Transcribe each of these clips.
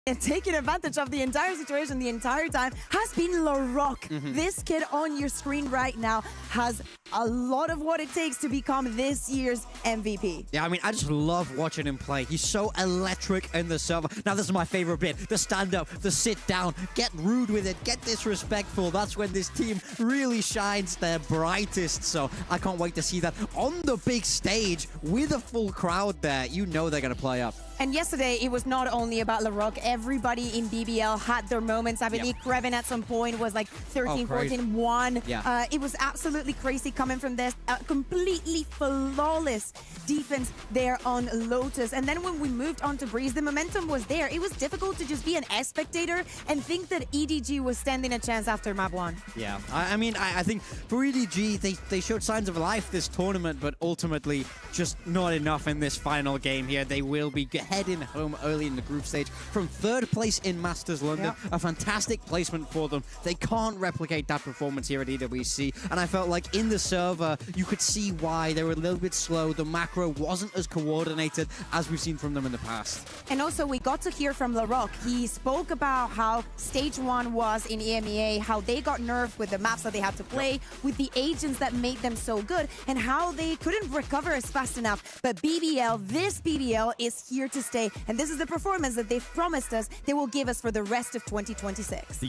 and taking advantage of the entire situation the entire time has been LaRock. This kid on your screen right now has a lot of what it takes to become this year's MVP. Yeah, I mean, I just love watching him play. He's so electric in the server. Now, this is my favorite bit. The stand up, the sit down, get rude with it, get disrespectful. That's when this team really shines their brightest. So I can't wait to see that on the big stage with a full crowd there. You know they're going to play up. And yesterday, it was not only about LaRock. Everybody in BBL had their moments. I believe Kreven at some point was like 13, 14, 1. Yeah. It was absolutely crazy coming from this. Completely flawless defense there on Lotus. And then when we moved on to Breeze, the momentum was there. It was difficult to just be an S spectator and think that EDG was standing a chance after map 1. Yeah, I mean, I think for EDG, they showed signs of life this tournament, but ultimately just not enough in this final game here. They will be heading home early in the group stage from 3rd place in Masters London. A fantastic placement for them. They can't replicate that performance here at EWC, and I felt like in the server, you could see why they were a little bit slow. The macro wasn't as coordinated as we've seen from them in the past. And also, we got to hear from LaRock. He spoke about how stage 1 was in EMEA, how they got nerfed with the maps that they had to play, with the agents that made them so good, and how they couldn't recover as fast enough. But BBL, this BBL is here to stay, and this is the performance that they've promised us they will give us for the rest of 2026. The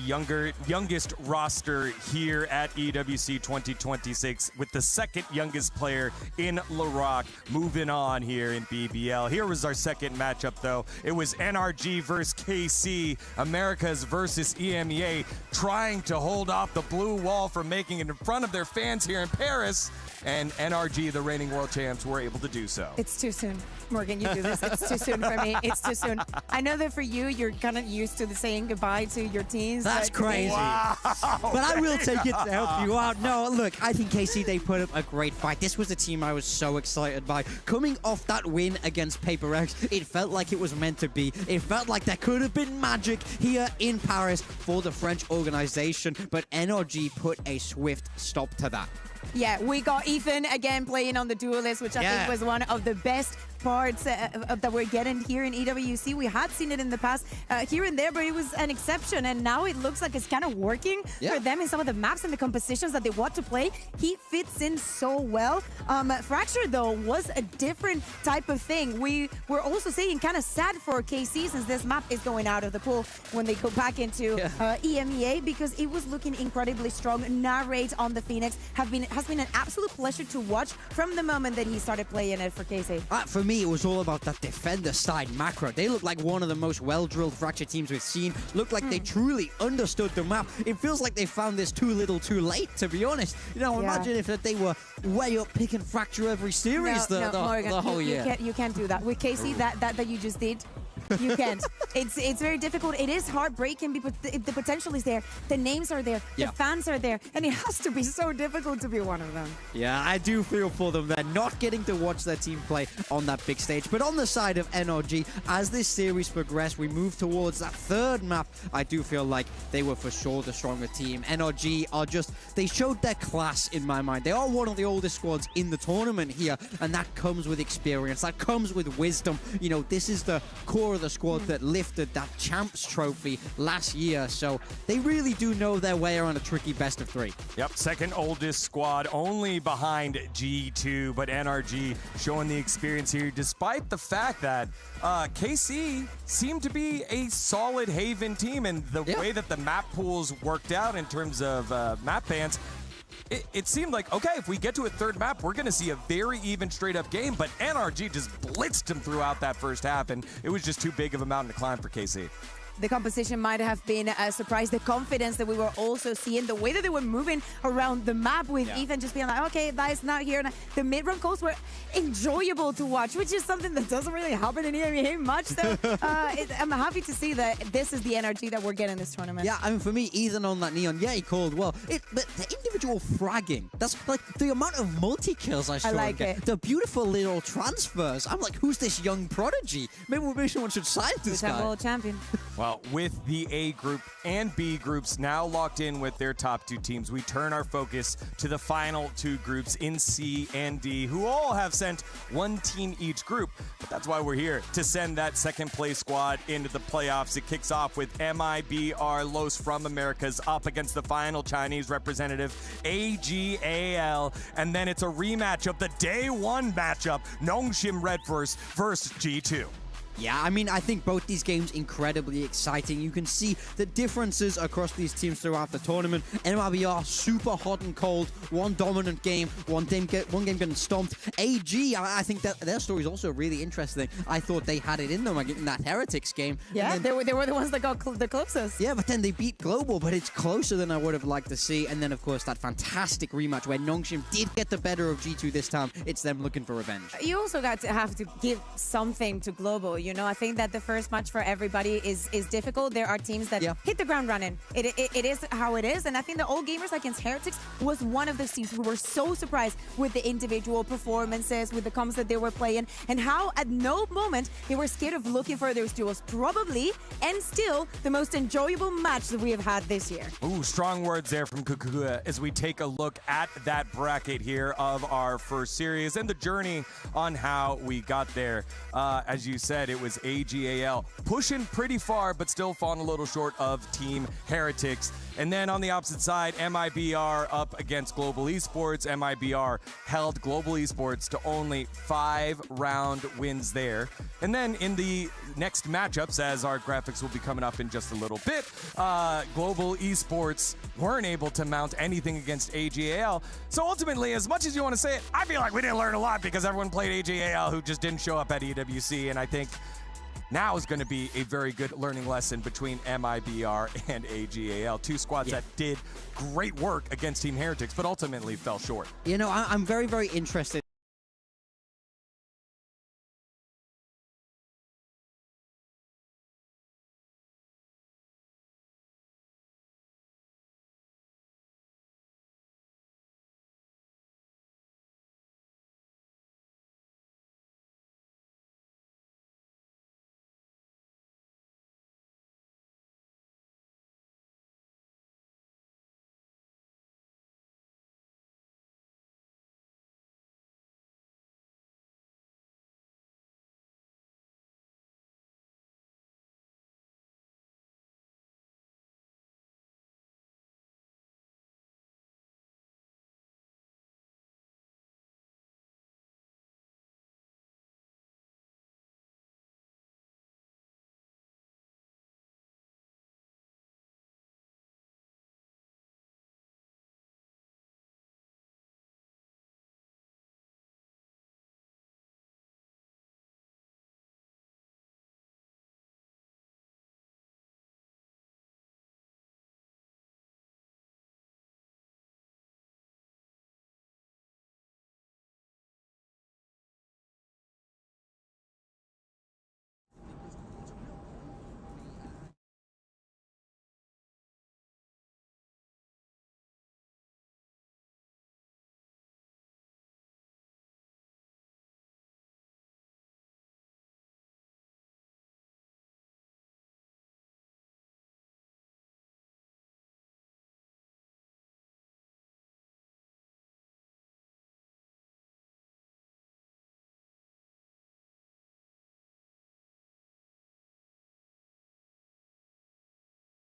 youngest roster here at EWC 2026, with the 2nd youngest player in LaRock moving on here in BBL. Here was our 2nd matchup, though. It was NRG versus KC, Americas versus EMEA, trying to hold off the blue wall from making it in front of their fans here in Paris, and NRG, the reigning world champs, were able to do so. It's too soon. Morgan, you do this. It's too soon for me. It's too soon. I know that for you, you're kind of used to saying goodbye to your teams. That's crazy. Wow. But I will take it to help you out. No, look, I think KC, they put up a great fight. This was a team I was so excited by. Coming off that win against Paper X, it felt like it was meant to be. It felt like there could have been magic here in Paris for the French organization, but NRG put a swift stop to that. Yeah, we got Ethan again playing on the duelist, which I think was one of the best parts that we're getting here in EWC. We had seen it in the past here and there, but it was an exception, and now it looks like it's kind of working for them in some of the maps and the compositions that they want to play. He fits in so well. Fracture, though, was a different type of thing. We were also saying kind of sad for KC since this map is going out of the pool when they go back into EMEA, because it was looking incredibly strong. Narrate on the Phoenix has been an absolute pleasure to watch from the moment that he started playing it for KC. For me, it was all about that defender side macro. They look like one of the most well-drilled Fracture teams we've seen. Looked like they truly understood the map. It feels like they found this too little too late, to be honest. You know, imagine if they were way up picking Fracture every series the whole year. You can't do that. With KC, that you just did, you can't. It's very difficult. It is heartbreaking because the potential is there. The names are there. The fans are there. And it has to be so difficult to be one of them. Yeah, I do feel for them. They're not getting to watch their team play on that big stage. But on the side of NRG, as this series progressed, we move towards that 3rd map. I do feel like they were for sure the stronger team. NRG are they showed their class in my mind. They are one of the oldest squads in the tournament here, and that comes with experience. That comes with wisdom. You know, this is the core of the squad that lifted that champs trophy last year, so they really do know their way around a tricky best of 3. Yep, 2nd oldest squad, only behind G2, but NRG showing the experience here, despite the fact that KC seemed to be a solid Haven team, and the way that the map pools worked out in terms of map bans, it seemed like, okay, if we get to a 3rd map, we're going to see a very even straight-up game, but NRG just blitzed them throughout that first half, and it was just too big of a mountain to climb for KC. The composition might have been a surprise. The confidence that we were also seeing, the way that they were moving around the map with Ethan just being like, okay, that is not here. The mid-run calls were enjoyable to watch, which is something that doesn't really happen in EMEA much. So I'm happy to see that this is the energy that we're getting this tournament. Yeah, I mean, for me, Ethan on that Neon, he called well. But the individual fragging, that's like the amount of multi-kills I saw. I like it. The beautiful little transfers. I'm like, who's this young prodigy? Maybe someone should sign this guy. World champion. Well, with the A group and B groups now locked in with their top 2 teams, we turn our focus to the final 2 groups in C and D, who all have sent 1 team each group. But that's why we're here, to send that second place squad into the playoffs. It kicks off with MIBR Los from Americas up against the final Chinese representative, AGAL. And then it's a rematch of the day 1 matchup, Nongshim Red versus G2. Yeah, I mean, I think both these games incredibly exciting. You can see the differences across these teams throughout the tournament. MIBR super hot and cold, one dominant game, one game getting stomped. AG, I think that their story is also really interesting. I thought they had it in them in that Heretics game. Yeah, they were the ones that got the closest. Yeah, but then they beat Global, but it's closer than I would have liked to see. And then, of course, that fantastic rematch where Nongshim did get the better of G2 this time. It's them looking for revenge. You also have to give something to Global. You know, I think that the first match for everybody is difficult. There are teams that hit the ground running. It is how it is. And I think the All Gamers against Heretics was one of those teams who were so surprised with the individual performances, with the comps that they were playing, and how at no moment they were scared of looking for those duels. Probably, and still, the most enjoyable match that we have had this year. Ooh, strong words there from Kukua as we take a look at that bracket here of our first series and the journey on how we got there. As you said, it was AGAL pushing pretty far, but still falling a little short of Team Heretics. And then on the opposite side, MIBR up against Global Esports. MIBR held Global Esports to only 5-round wins there. And then in the next matchups, as our graphics will be coming up in just a little bit, Global Esports weren't able to mount anything against AGAL. So ultimately, as much as you want to say it, I feel like we didn't learn a lot because everyone played AGAL who just didn't show up at EWC. And I think now is going to be a very good learning lesson between MIBR and AGAL. 2 squads that did great work against Team Heretics, but ultimately fell short. You know, I'm very, very interested.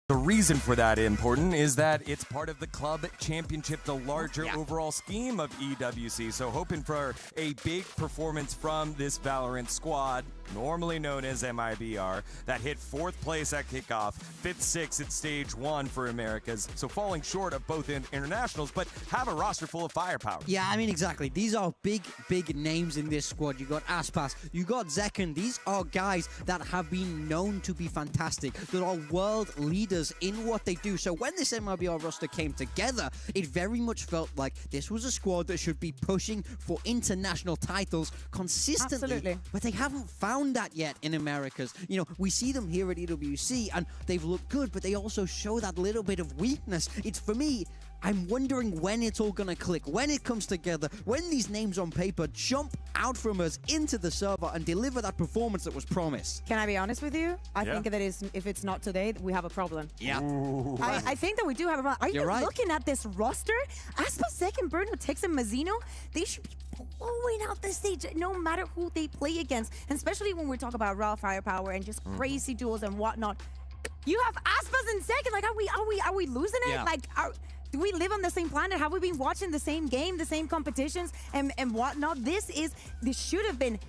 The reason for that important is that it's part of the club championship, the larger overall scheme of EWC. So hoping for a big performance from this Valorant squad, normally known as MIBR, that hit 4th place at kickoff, 5th, 6th at stage 1 for Americas. So falling short of both internationals, but have a roster full of firepower. Yeah, I mean, exactly. These are big, big names in this squad. You got Aspas, you got Zekken. These are guys that have been known to be fantastic, that are world leaders in what they do. So when this MIBR roster came together, it very much felt like this was a squad that should be pushing for international titles consistently. Absolutely. But they haven't found that yet in Americas. You know, we see them here at EWC and they've looked good, but they also show that little bit of weakness. It's, for me, I'm wondering when it's all going to click, when it comes together, when these names on paper jump out from us into the server and deliver that performance that was promised. Can I be honest with you? I think that if it's not today, we have a problem. Yeah. I think that we do have a problem. Are you right. looking at this roster? Aspa second, Bruno, Tex, and Mazzino, they should be blowing out the stage no matter who they play against. And especially when we talk about raw firepower and just crazy duels and whatnot. You have Aspas in second. Like, are we losing it? Yeah. Like, do we live on the same planet? Have we been watching the same game, the same competitions, and whatnot? This should have been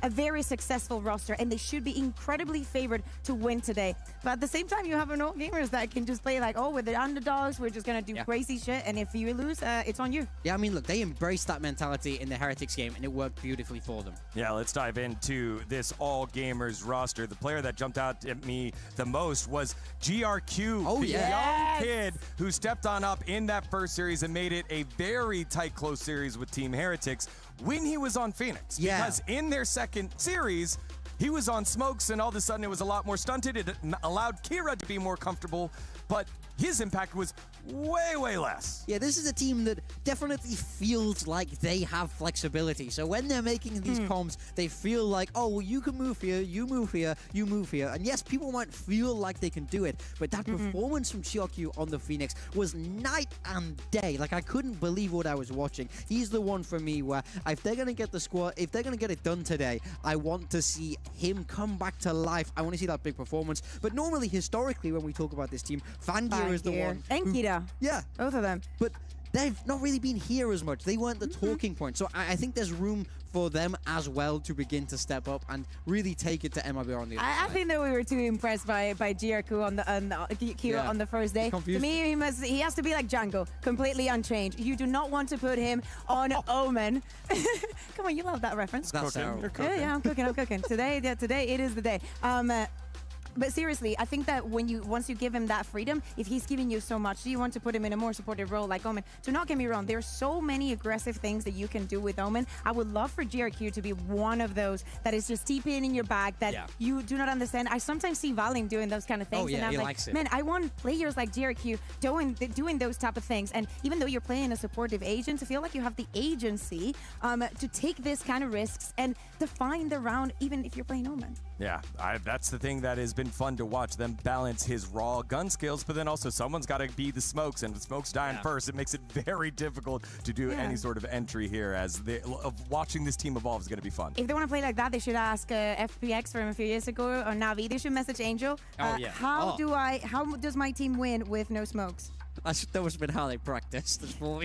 a very successful roster, and they should be incredibly favored to win today. But at the same time, you have an All Gamers that can just play like, oh, we're the underdogs, we're just gonna do crazy shit, and if you lose, it's on you. Yeah, I mean, look, they embraced that mentality in the Heretics game, and it worked beautifully for them. Yeah, let's dive into this All Gamers roster. The player that jumped out at me the most was GRQ, the young kid who stepped on up in that first series and made it a very tight, close series with Team Heretics when he was on Phoenix. Yeah. Because in their second series, he was on smokes, and all of a sudden it was a lot more stunted. It allowed Kira to be more comfortable, but his impact was way, way less. Yeah, this is a team that definitely feels like they have flexibility. So when they're making these comms, they feel like, oh, well, you can move here, you move here, you move here. And yes, people might feel like they can do it, but that performance from GRQ on the Phoenix was night and day. Like, I couldn't believe what I was watching. He's the one for me where if they're going to get the squad, if they're going to get it done today, I want to see him come back to life. I want to see that big performance. But normally, historically, when we talk about this team, Fangear is the one. And Kira. Yeah. Both of them. But they've not really been here as much. They weren't the talking point. So I think there's room for them as well to begin to step up and really take it to MIBR on the other I side. think that we were too impressed by GRQ on the Kira on the first day. To me, he has to be like Django, completely unchanged. You do not want to put him on Omen. Come on, you love that reference. That's terrible. Yeah, I'm cooking. Today it is the day. But seriously, I think that once you give him that freedom, if he's giving you so much, do you want to put him in a more supportive role like Omen? Do not get me wrong, there's so many aggressive things that you can do with Omen. I would love for GRQ to be one of those that is just deep in your bag that you do not understand. I sometimes see Valim doing those kind of things, and I'm like, man, I want players like GRQ doing those type of things. And even though you're playing a supportive agent, to feel like you have the agency to take this kind of risks and define the round, even if you're playing Omen. Yeah, that's the thing that has been fun to watch them balance his raw gun skills, but then also someone's got to be the smokes, and the smokes dying first. It makes it very difficult to do any sort of entry here, as watching this team evolve is going to be fun. If they want to play like that, they should ask FPX from a few years ago, or Navi. They should message Angel. How does my team win with no smokes? That must have been how they practiced. No,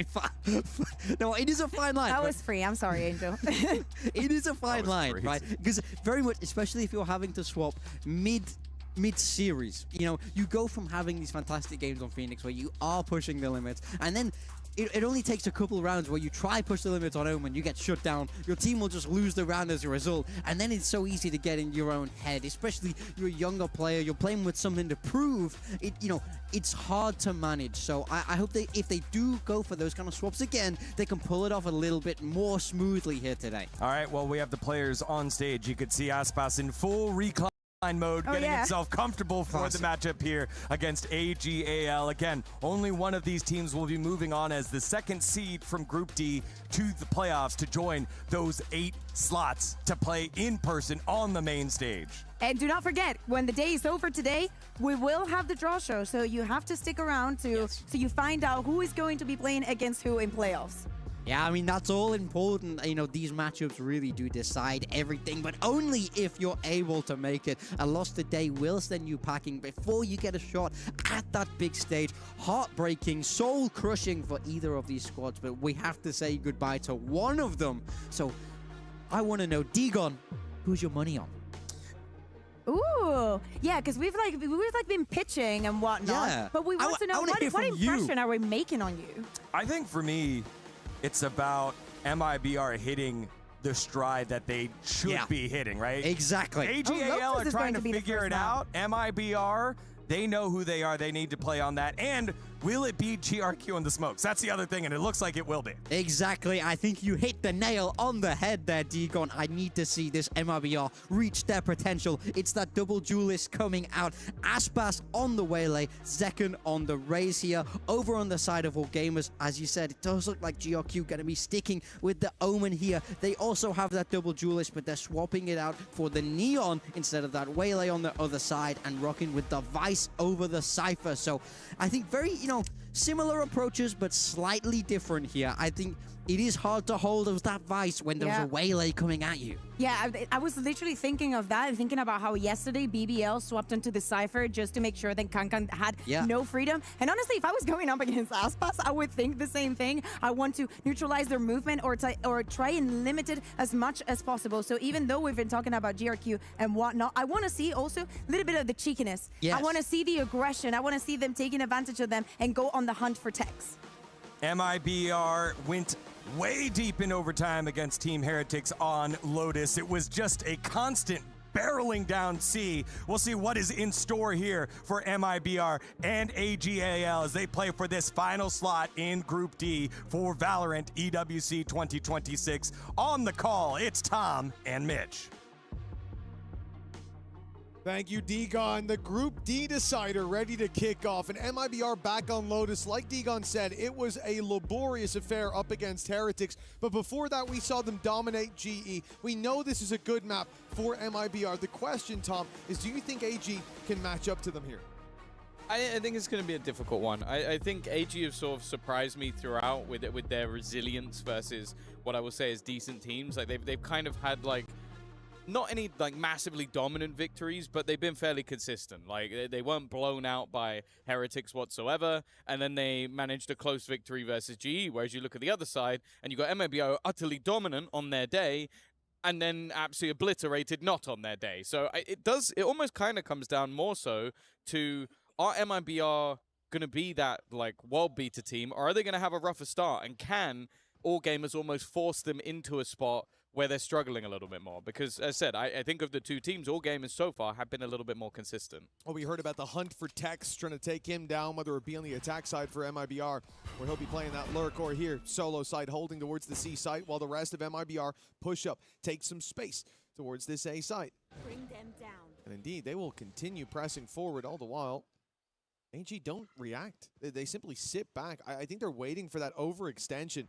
it is a fine line. That was free. I'm sorry, Angel. It is a fine line, crazy. Right? Because very much, especially if you're having to swap mid-series, you know, you go from having these fantastic games on Phoenix where you are pushing the limits, and then it only takes a couple of rounds where you try push the limits on Omen, you get shut down, your team will just lose the round as a result, and then it's so easy to get in your own head, especially you're a younger player, you're playing with something to prove. It's hard to manage. So I hope if they do go for those kind of swaps again, they can pull it off a little bit more smoothly here today. All right, well, we have the players on stage. You could see Aspas in full recline mode, getting himself comfortable for the matchup here against AGAL. Again, only one of these teams will be moving on as the second seed from Group D to the playoffs to join those 8 slots to play in person on the main stage. And do not forget, when the day is over today, we will have the draw show, so you have to stick around so you find out who is going to be playing against who in playoffs. Yeah, I mean, that's all important. You know, these matchups really do decide everything, but only if you're able to make it. A loss today will send you packing before you get a shot at that big stage. Heartbreaking, soul-crushing for either of these squads, but we have to say goodbye to one of them. So, I want to know, Dagon, who's your money on? Ooh, yeah, because we've been pitching and whatnot, but we want to know what impression are we making on you? I think for me, it's about MIBR hitting the stride that they should be hitting, right? Exactly. AGAL are trying to figure it out. MIBR, They know who they are. They need to play on that. And will it be GRQ in the smokes? That's the other thing, and it looks like it will be. Exactly. I think you hit the nail on the head there, Degon. I need to see this MIBR reach their potential. It's that double duelist coming out. Aspas on the Waylay, Zekken on the Raze here. Over on the side of All Gamers, as you said, it does look like GRQ going to be sticking with the Omen here. They also have that double duelist, but they're swapping it out for the Neon instead of that Waylay on the other side and rocking with the Vice over the Cypher. So I think very, similar approaches, but slightly different here. I think it is hard to hold of that Vice when there's a Waylay coming at you. Yeah, I was literally thinking of that and thinking about how yesterday BBL swapped into the Cypher just to make sure that Kankan had no freedom. And honestly, if I was going up against Aspas, I would think the same thing. I want to neutralize their movement or try and limit it as much as possible. So even though we've been talking about GRQ and whatnot, I want to see also a little bit of the cheekiness. Yes. I want to see the aggression. I want to see them taking advantage of them and go on the hunt for techs. MIBR went way deep in overtime against Team Heretics on Lotus. It was just a constant barreling down C. We'll see what is in store here for MIBR and AGAL as they play for this final slot in Group D for Valorant EWC 2026. On the call, it's Tom and Mitch. Thank you, Degon. The Group D decider ready to kick off. And MIBR back on Lotus. Like Degon said, it was a laborious affair up against Heretics. But before that, we saw them dominate GE. We know this is a good map for MIBR. The question, Tom, is do you think AG can match up to them here? I think it's going to be a difficult one. I think AG have sort of surprised me throughout with their resilience versus what I will say is decent teams. Like they've kind of had like not any like massively dominant victories, but they've been fairly consistent. Like they weren't blown out by Heretics whatsoever, and then they managed a close victory versus GE. Whereas you look at the other side, and you got MIBR utterly dominant on their day, and then absolutely obliterated not on their day. So it almost kind of comes down more so to, are MIBR going to be that like world beater team, or are they going to have a rougher start? And can All Gamers almost force them into a spot where they're struggling a little bit more? Because, as I said, I think of the two teams, All Gamers so far have been a little bit more consistent. Well, we heard about the hunt for Tex trying to take him down, whether it be on the attack side for MIBR, where he'll be playing that lurk, or here, solo side, holding towards the C site, while the rest of MIBR push up, take some space towards this A site. Bring them down. And indeed, they will continue pressing forward all the while. AG don't react. They simply sit back. I think they're waiting for that overextension,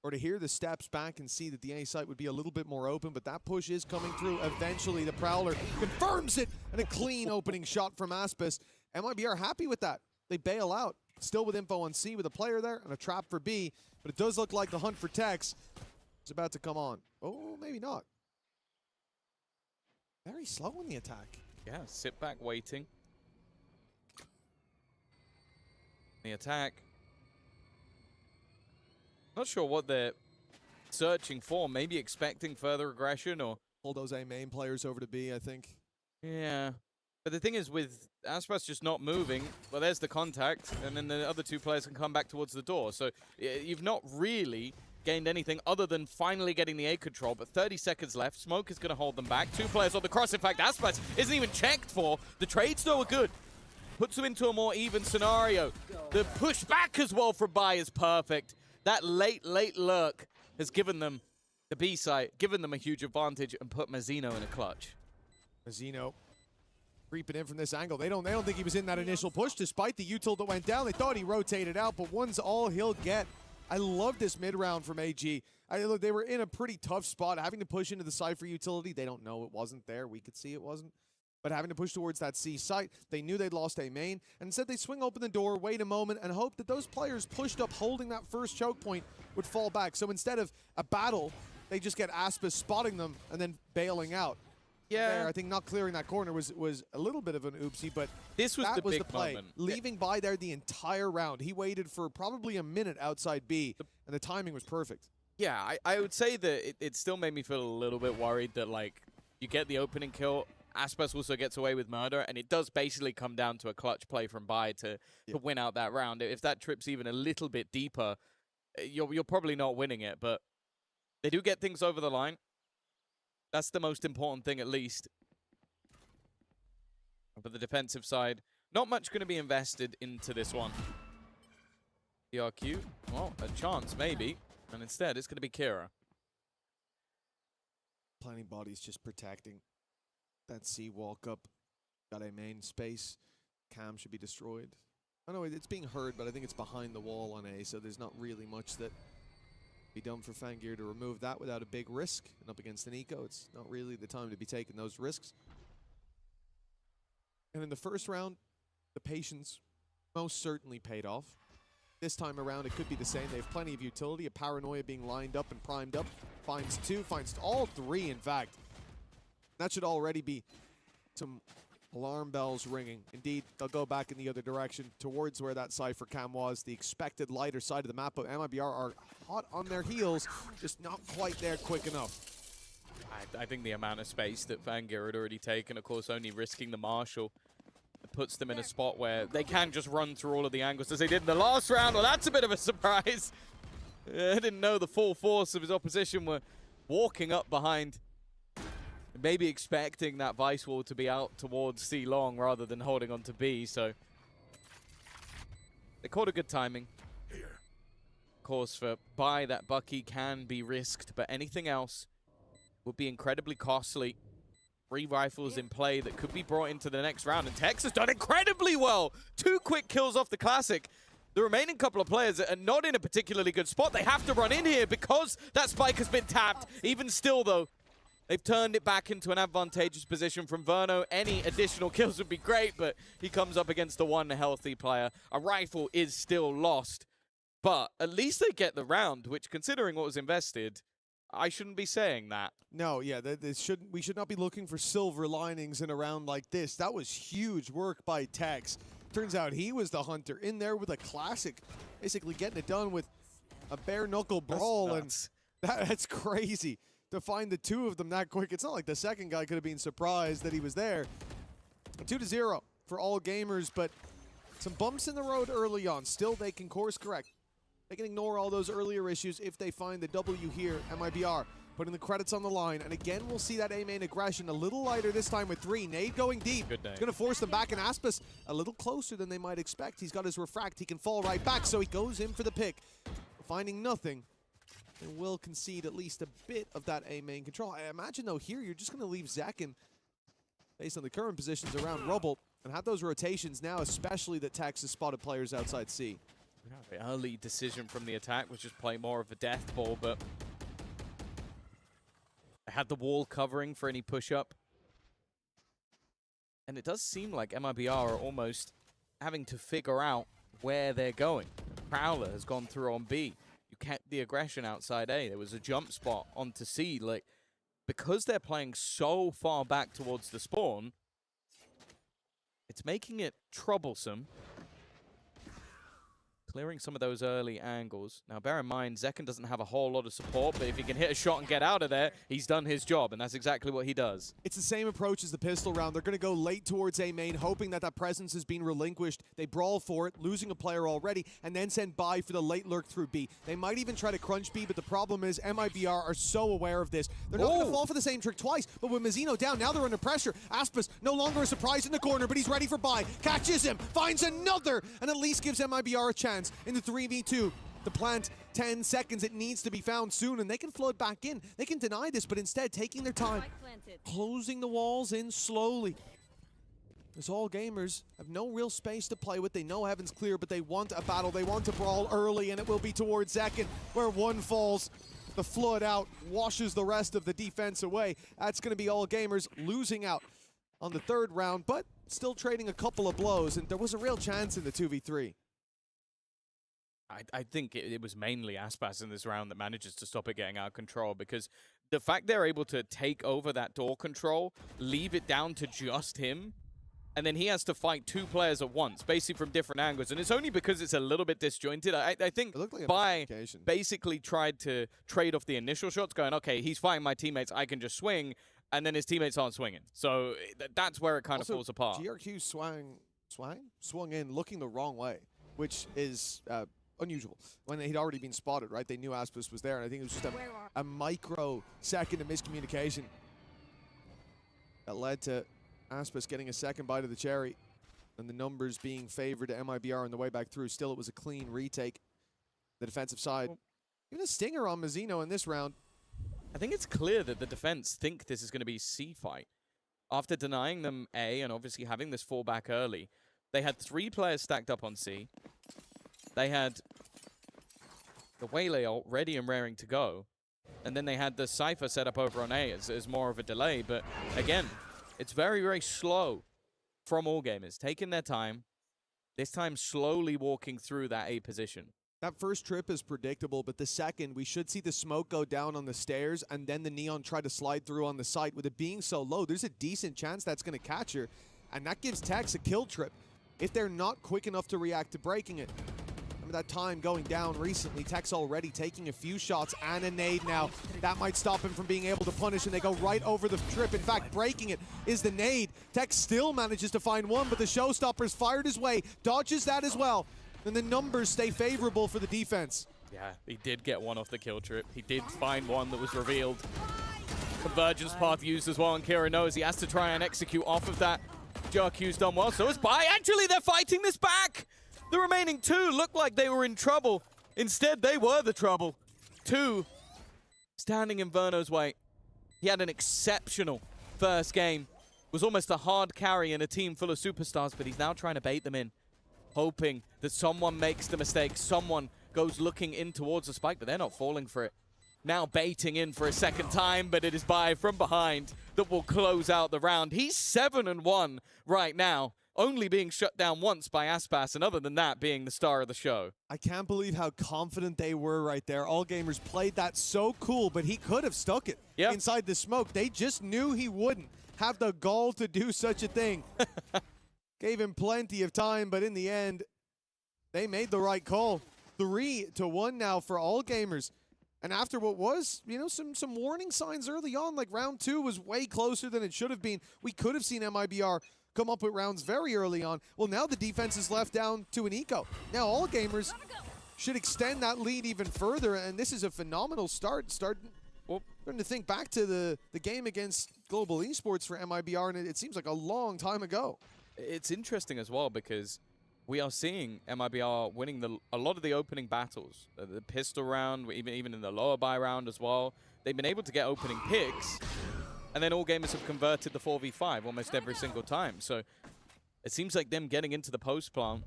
or to hear the steps back and see that the A site would be a little bit more open, but that push is coming through. Eventually, the Prowler confirms it, and a clean opening shot from Aspis. MIB are happy with that. They bail out, still with info on C with a player there, and a trap for B, but it does look like the hunt for Tex is about to come on. Oh, maybe not. Very slow in the attack. Yeah, sit back waiting. The attack. Not sure what they're searching for. Maybe expecting further aggression, or Pull those A main players over to B, I think. yeah. But the thing is, with Aspas just not moving, well, there's the contact, and then the other two players can come back towards the door. So you've not really gained anything other than finally getting the A control, but 30 seconds left. Smoke is going to hold them back. Two players on the cross. In fact, Aspas isn't even checked for. The trades, though, are good. Puts them into a more even scenario. The push back as well from Bai is perfect. That late lurk has given them the B site, given them a huge advantage, and put Mazzino in a clutch. Mazzino creeping in from this angle. They don't think he was in that initial push, despite the util that went down. They thought he rotated out, but one's all he'll get. I love this mid-round from AG. Look, they were in a pretty tough spot, having to push into the Cypher utility. They don't know it wasn't there. We could see it wasn't. But having to push towards that C site, they knew they'd lost A main, and instead they swing open the door, wait a moment, and hope that those players pushed up holding that first choke point would fall back. So instead of a battle, they just get Aspis spotting them and then bailing out. Yeah. There, I think not clearing that corner was a little bit of an oopsie, but This was that the was big the play. moment. Leaving by there the entire round. He waited for probably a minute outside B, and the timing was perfect. Yeah, I would say that it still made me feel a little bit worried that, like, you get the opening kill, Aspas also gets away with murder, and it does basically come down to a clutch play from Bai to win out that round. If that trips even a little bit deeper, you're probably not winning it, but they do get things over the line. That's the most important thing, at least. But the defensive side, not much going to be invested into this one. DRQ, well, a chance maybe, and instead it's going to be Kira. Planning bodies just protecting that C walk up. Got a main space. Cam should be destroyed. I know it's being heard, but I think it's behind the wall on A, so there's not really much that be done for Fangir to remove that without a big risk. And up against an eco, it's not really the time to be taking those risks. And in the first round, the patience most certainly paid off. This time around, it could be the same. They have plenty of utility. A Paranoia being lined up and primed up. Finds two, finds all three, in fact. That should already be some alarm bells ringing. Indeed, they'll go back in the other direction towards where that Cypher cam was, the expected lighter side of the map, but MIBR are hot on their heels, just not quite there quick enough. I think the amount of space that Fangir had already taken, of course, only risking the Marshal, puts them in a spot where they can just run through all of the angles as they did in the last round. Well, that's a bit of a surprise. I didn't know the full force of his opposition were walking up behind. Maybe expecting that Vice Wall to be out towards C long rather than holding on to B, so they caught a good timing. Of course, for buy, that Bucky can be risked, but anything else would be incredibly costly. 3 rifles in play that could be brought into the next round, and Tex has done incredibly well. 2 quick kills off the Classic. The remaining couple of players are not in a particularly good spot. They have to run in here because that spike has been tapped. Even still, though, they've turned it back into an advantageous position from Verno. Any additional kills would be great, but he comes up against a 1 healthy player. A rifle is still lost, but at least they get the round, which, considering what was invested, I shouldn't be saying that. No, yeah, we should not be looking for silver linings in a round like this. That was huge work by Tex. Turns out he was the hunter in there with a Classic, basically getting it done with a bare knuckle brawl, and that's crazy to find the 2 of them that quick. It's not like the second guy could have been surprised that he was there. 2-0 for All Gamers, but some bumps in the road early on. Still, they can course correct. They can ignore all those earlier issues if they find the W here. MIBR putting the credits on the line. And again, we'll see that A main aggression a little lighter this time with 3. Nade going deep. It's going to force them back, and Aspis a little closer than they might expect. He's got his refract. He can fall right back, so he goes in for the pick. Finding nothing, and will concede at least a bit of that A main control. I imagine, though, here you're just going to leave Zekin, based on the current positions around Rubble, and have those rotations now, especially that Tex has spotted players outside C. The early decision from the attack was just play more of a death ball, but they had the wall covering for any push-up. And it does seem like MIBR are almost having to figure out where they're going. Prowler has gone through on B. You kept the aggression outside A. There was a jump spot onto C. Like, because they're playing so far back towards the spawn, it's making it troublesome. Clearing some of those early angles. Now, bear in mind, Zekin doesn't have a whole lot of support, but if he can hit a shot and get out of there, he's done his job, and that's exactly what he does. It's the same approach as the pistol round. They're going to go late towards A main, hoping that that presence has been relinquished. They brawl for it, losing a player already, and then send by for the late lurk through B. They might even try to crunch B, but the problem is MIBR are so aware of this. They're not going to fall for the same trick twice, but with Mazzino down, now they're under pressure. Aspis, no longer a surprise in the corner, but he's ready for buy. Catches him, finds another, and at least gives MIBR a chance in the 3v2. The plant, 10 seconds, it needs to be found soon, and they can flood back in. They can deny this, but instead taking their time, closing the walls in slowly. As All Gamers have no real space to play with. They know heaven's clear, but they want a battle. They want to brawl early, and it will be towards Zekin, where 1 falls. The flood out washes the rest of the defense away. That's going to be All Gamers losing out on the 3rd round, but still trading a couple of blows, and there was a real chance in the 2v3. I think it was mainly Aspas in this round that manages to stop it getting out of control, because the fact they're able to take over that door control, leave it down to just him, and then he has to fight 2 players at once, basically from different angles, and it's only because it's a little bit disjointed. I think like Bai basically tried to trade off the initial shots, going, okay, he's fighting my teammates, I can just swing, and then his teammates aren't swinging. So that's where it kind of falls apart. GRQ swung in looking the wrong way, which is unusual when he'd already been spotted, right? They knew Aspis was there, and I think it was just a micro second of miscommunication that led to Aspis getting a second bite of the cherry. And the numbers being favored to MIBR on the way back through. Still, it was a clean retake. The defensive side. Even a stinger on Mazzino in this round. I think it's clear that the defense think this is going to be C fight. After denying them A and obviously having this fallback early, they had 3 players stacked up on C. They had the Waylay ult ready and raring to go. And then they had the Cypher set up over on A as more of a delay. But again, it's very, very slow from All Gamers, taking their time, this time slowly walking through that A position. That first trip is predictable, but the second, we should see the smoke go down on the stairs and then the Neon try to slide through on the site. With it being so low, there's a decent chance that's going to catch her, and that gives Tex a kill trip if they're not quick enough to react to breaking it. That time going down recently, Tex already taking a few shots and a nade now. That might stop him from being able to punish, and they go right over the trip. In fact, breaking it is the nade. Tex still manages to find one, but the Showstopper's fired his way, dodges that as well. And the numbers stay favorable for the defense. Yeah, he did get one off the kill trip. He did find one that was revealed. Convergence path used as well, and Kira knows he has to try and execute off of that. JRQ's done well, so is Bai. Actually, they're fighting this back! The remaining 2 looked like they were in trouble. Instead, they were the trouble. 2 standing in Verno's way. He had an exceptional first game. Was almost a hard carry in a team full of superstars, but he's now trying to bait them in, hoping that someone makes the mistake, someone goes looking in towards the spike, but they're not falling for it. Now baiting in for a second time, but it is Bai from behind that will close out the round. He's 7-1 right now, only being shut down once by Aspas, and other than that, being the star of the show. I can't believe how confident they were right there. All Gamers played that so cool, but he could have stuck it inside the smoke. They just knew he wouldn't have the gall to do such a thing. Gave him plenty of time, but in the end, they made the right call. 3-1 now for All Gamers. And after what was, you know, some warning signs early on, like round 2 was way closer than it should have been. We could have seen MIBR come up with rounds very early on. Well, now the defense is left down to an eco. Now All Gamers should extend that lead even further, and this is a phenomenal start. Starting to think back to the game against Global Esports for MIBR, and it seems like a long time ago. It's interesting as well because we are seeing MIBR winning a lot of the opening battles. The pistol round, even in the lower buy round as well. They've been able to get opening picks, and then All Gamers have converted the 4v5 almost every single time. So it seems like them getting into the post plant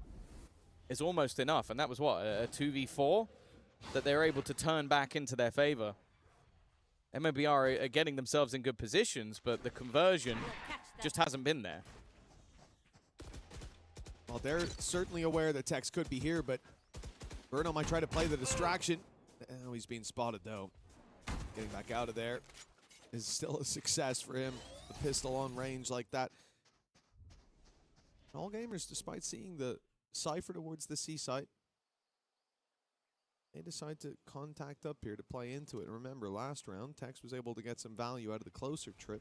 is almost enough. And that was what, a 2v4 that they're able to turn back into their favor. MIBR are getting themselves in good positions, but the conversion just hasn't been there. Well, they're certainly aware that Tex could be here, but Verno might try to play the distraction. Oh, he's being spotted, though. Getting back out of there is still a success for him. The pistol on range like that. All Gamers, despite seeing the Cypher towards the C site, they decide to contact up here to play into it. Remember, last round, Tex was able to get some value out of the closer trip.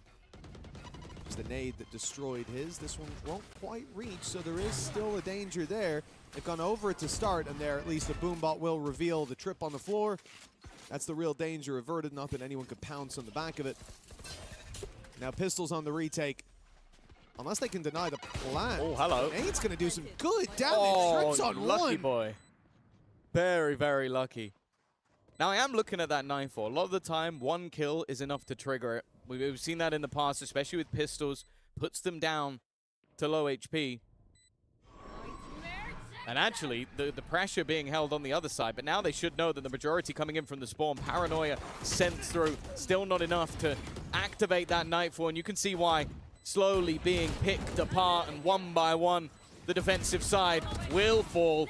It's the nade that destroyed his. This one won't quite reach, so there is still a danger there. They've gone over it to start, and there at least a boombot will reveal the trip on the floor. That's the real danger averted, not that anyone could pounce on the back of it. Now pistols on the retake. Unless they can deny the plant. Oh, hello. Nade's going to do some good damage. Trips on lucky one. Boy. Very, very lucky. Now, I am looking at that 9-4. A lot of the time, one kill is enough to trigger it. We've seen that in the past, especially with pistols. Puts them down to low HP. And actually, the pressure being held on the other side. But now they should know that the majority coming in from the spawn. Paranoia sent through. Still not enough to activate that Nightfall. And you can see why. Slowly being picked apart, and one by one, the defensive side will fall.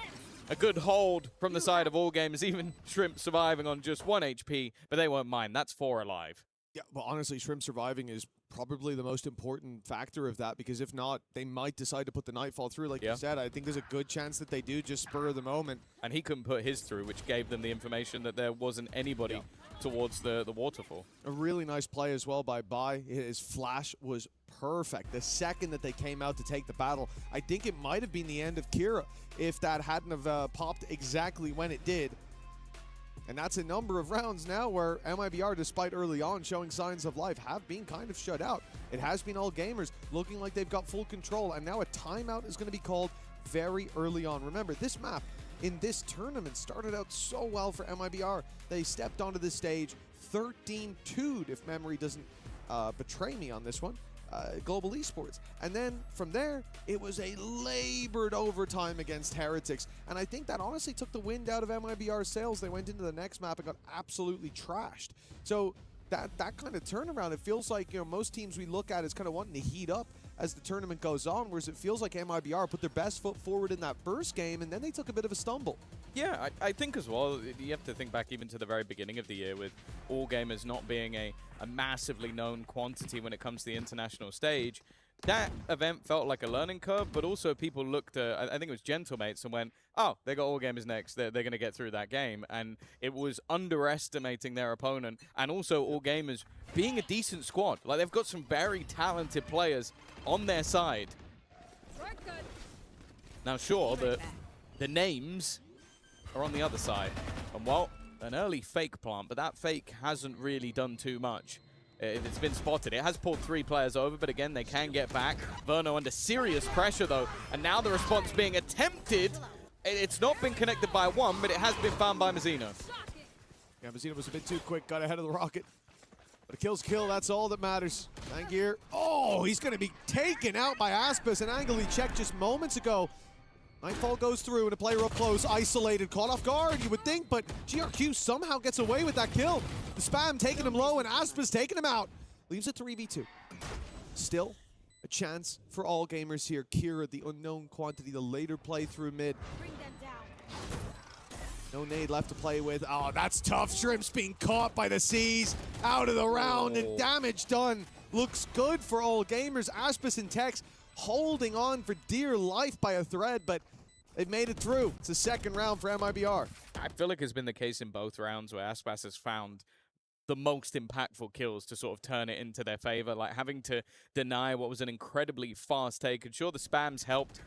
A good hold from the side of All Gamers, even Shrimp surviving on just 1 HP, but they won't mind. That's 4 alive. Yeah, well, honestly, Shrimp surviving is probably the most important factor of that, because if not, they might decide to put the Nightfall through, like you said. I think there's a good chance that they do, just spur of the moment. And he couldn't put his through, which gave them the information that there wasn't anybody towards the waterfall. A really nice play as well by Bai. His flash was perfect. The second that they came out to take the battle, I think it might have been the end of Kira if that hadn't have popped exactly when it did. And that's a number of rounds now where MIBR, despite early on showing signs of life, have been kind of shut out. It has been All Gamers looking like they've got full control, and now a timeout is going to be called very early on. Remember, this map in this tournament started out so well for MIBR. They stepped onto the stage 13-2'd, if memory doesn't betray me on this one. Global Esports. And then from there, it was a labored overtime against Heretics. And I think that honestly took the wind out of MIBR's sails. They went into the next map and got absolutely trashed. So that kind of turnaround, it feels like, you know, most teams we look at is kind of wanting to heat up as the tournament goes on, whereas it feels like MIBR put their best foot forward in that first game, and then they took a bit of a stumble. Yeah, I think as well, you have to think back even to the very beginning of the year with All Gamers not being a massively known quantity when it comes to the international stage. That event felt like a learning curve, but also people looked at, I think it was Gentlemates, and went, oh, they got All Gamers next, they're going to get through that game. And it was underestimating their opponent, and also All Gamers being a decent squad. Like, they've got some very talented players on their side. Now, sure, the names are on the other side. And, well, an early fake plant, but that fake hasn't really done too much. It's been spotted. It has pulled 3 players over, but again, they can get back. Verno under serious pressure, though, and now the response being attempted. It's not been connected by one, but it has been found by Mazzino. Yeah, Mazzino was a bit too quick, got ahead of the rocket. But a kill's kill, that's all that matters. Langir, oh, he's going to be taken out by Aspis, an angle he checked just moments ago. Nightfall goes through and a player up close, isolated, caught off guard, you would think, but GRQ somehow gets away with that kill. The spam taking him low and Aspis taking him out. Leaves it 3v2. Still a chance for All Gamers here. Kira, the unknown quantity, the later play through mid. Bring them down. No nade left to play with. Oh, that's tough. Shrimps being caught by the seas. Out of the round and damage done. Looks good for All Gamers. Aspis and Tex holding on for dear life by a thread, but they've made it through. It's the second round for MIBR. I feel like it's been the case in both rounds where Aspas has found the most impactful kills to sort of turn it into their favor, like having to deny what was an incredibly fast take. And sure, the spams helped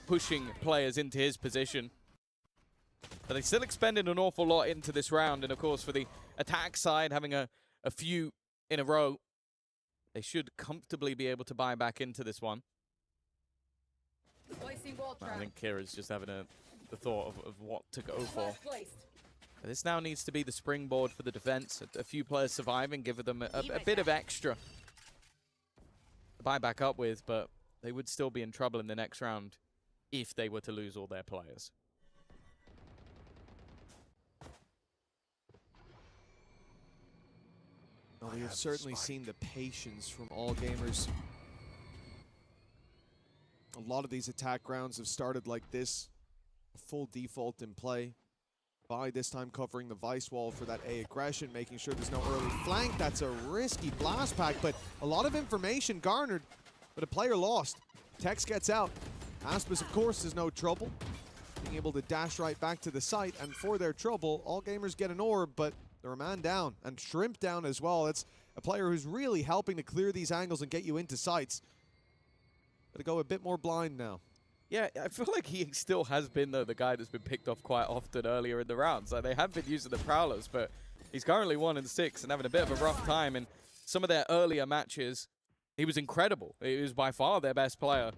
pushing players into his position, but they still expended an awful lot into this round. And of course, for the attack side, having a few in a row, they should comfortably be able to buy back into this one. I think Kira's just having the thought of what to go for. But this now needs to be the springboard for the defense. A few players surviving, give them a bit of extra to buy back up with, but they would still be in trouble in the next round if they were to lose all their players. Well, we have certainly seen the patience from All Gamers. A lot of these attack rounds have started like this. A full default in play. By this time covering the Vice wall for that A aggression, making sure there's no early flank. That's a risky blast pack, but a lot of information garnered, but a player lost. Tex gets out. Aspis, of course, is no trouble. Being able to dash right back to the site, and for their trouble, All Gamers get an orb, but they're a man down, and Shrimp down as well. It's a player who's really helping to clear these angles and get you into sites. Gotta go a bit more blind now. Yeah, I feel like he still has been, though, the guy that's been picked off quite often earlier in the rounds. Like, they have been using the Prowlers, but he's currently 1-6 and having a bit of a rough time. In some of their earlier matches, he was incredible. He was by far their best player.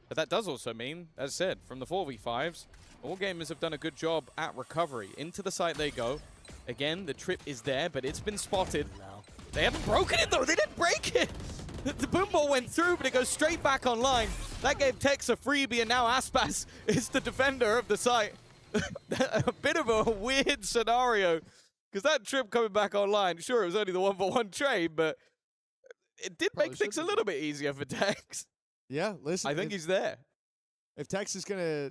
But that does also mean, as said, from the 4v5s, All Gamers have done a good job at recovery. Into the site they go. Again, the trip is there, but it's been spotted. They haven't broken it, though. They didn't break it. The boom ball went through, but it goes straight back online. That gave Tex a freebie, and now Aspas is the defender of the site. A bit of a weird scenario, because that trip coming back online, sure, it was only the 1-for-1 trade, but it did make things a little bit easier for Tex. Yeah, listen. I think he's there. If Tex is gonna,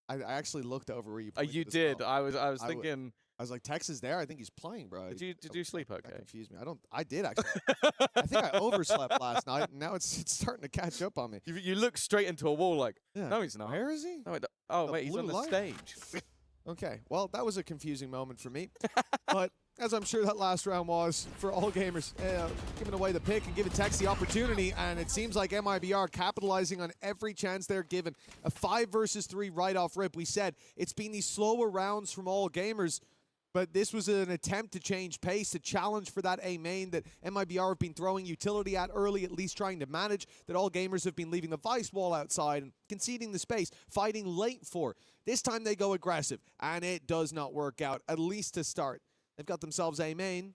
I actually looked over where you. You did. Well. I was thinking. I was like, Tex is there. I think he's playing, bro. Did you sleep okay? That confused me. I did actually. I think I overslept last night. And now it's starting to catch up on me. You look straight into a wall like, no, he's not. Where is he? No, wait, he's on the stage. Okay, well, that was a confusing moment for me. But as I'm sure that last round was for All Gamers, giving away the pick and giving Tex the opportunity, and it seems like MIBR capitalizing on every chance they're given. A 5 versus 3 right off rip. We said it's been these slower rounds from All Gamers, but this was an attempt to change pace, to challenge for that A main that MIBR have been throwing utility at early, at least trying to manage, that All Gamers have been leaving the Vice wall outside and conceding the space, fighting late for. This time they go aggressive, and it does not work out, at least to start. They've got themselves A main,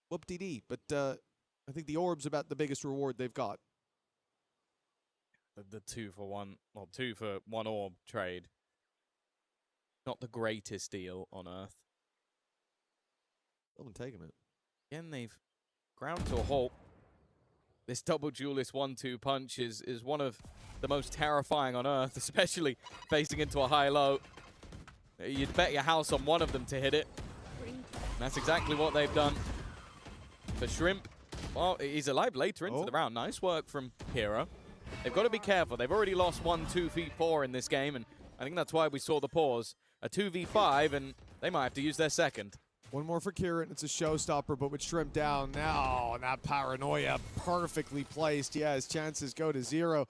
whoop-dee-dee, but I think the orb's about the biggest reward they've got. The 2 for 1, well, 2 for 1 orb trade. Not the greatest deal on Earth. Still been taking it. Again, they've ground to a halt. This double duelist 1-2 punch is one of the most terrifying on Earth, especially facing into a high-low. You'd bet your house on one of them to hit it. And that's exactly what they've done. For Shrimp, well, he's alive later into the round. Nice work from Hero. They've got to be careful. They've already lost 1-2 feet 4 in this game, and I think that's why we saw the pause. A 2v5, and they might have to use their second. One more for Kieran. It's a showstopper, but with Shrimp down now, and that paranoia perfectly placed. Yeah, his chances go to 0.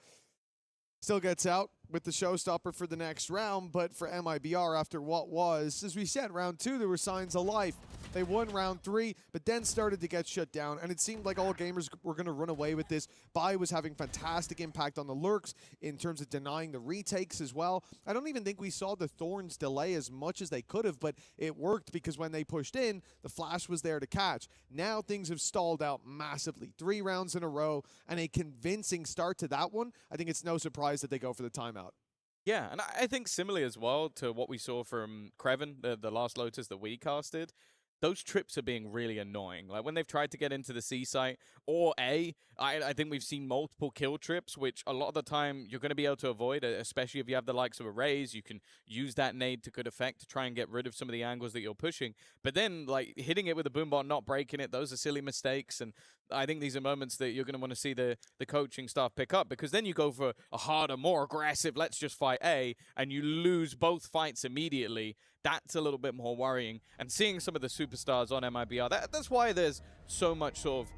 Still gets out with the showstopper for the next round, but for MIBR, after what was, as we said, round 2, there were signs of life. They won round 3, but then started to get shut down, and it seemed like All Gamers were going to run away with this. Bai was having fantastic impact on the lurks in terms of denying the retakes as well. I don't even think we saw the Thorns delay as much as they could have, but it worked because when they pushed in, the flash was there to catch. Now things have stalled out massively. 3 rounds in a row, and a convincing start to that one. I think it's no surprise that they go for the timeout. Yeah, and I think similarly as well to what we saw from Creven, the last Lotus that we casted, those trips are being really annoying. Like when they've tried to get into the C site or A, I think we've seen multiple kill trips, which a lot of the time you're going to be able to avoid, especially if you have the likes of a Raze. You can use that nade to good effect to try and get rid of some of the angles that you're pushing. But then like hitting it with a boombot, not breaking it, those are silly mistakes. And I think these are moments that you're going to want to see the coaching staff pick up, because then you go for a harder, more aggressive, let's just fight A, and you lose both fights immediately. That's a little bit more worrying. And seeing some of the superstars on MIBR, that's why there's so much sort of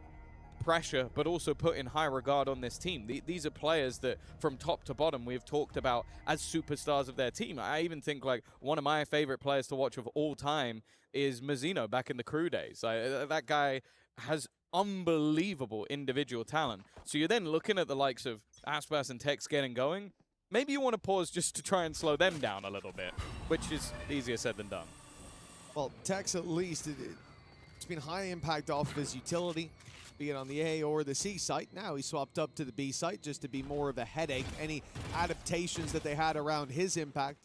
pressure, but also put in high regard on this team. These are players that from top to bottom we've talked about as superstars of their team. I even think like one of my favorite players to watch of all time is Mazzino back in the crew days. That guy has unbelievable individual talent. So you're then looking at the likes of Aspas and Tex getting going. Maybe you want to pause just to try and slow them down a little bit, which is easier said than done. Well, Tex at least, it's been high impact off of his utility, be it on the A or the C site. Now he swapped up to the B site just to be more of a headache. Any adaptations that they had around his impact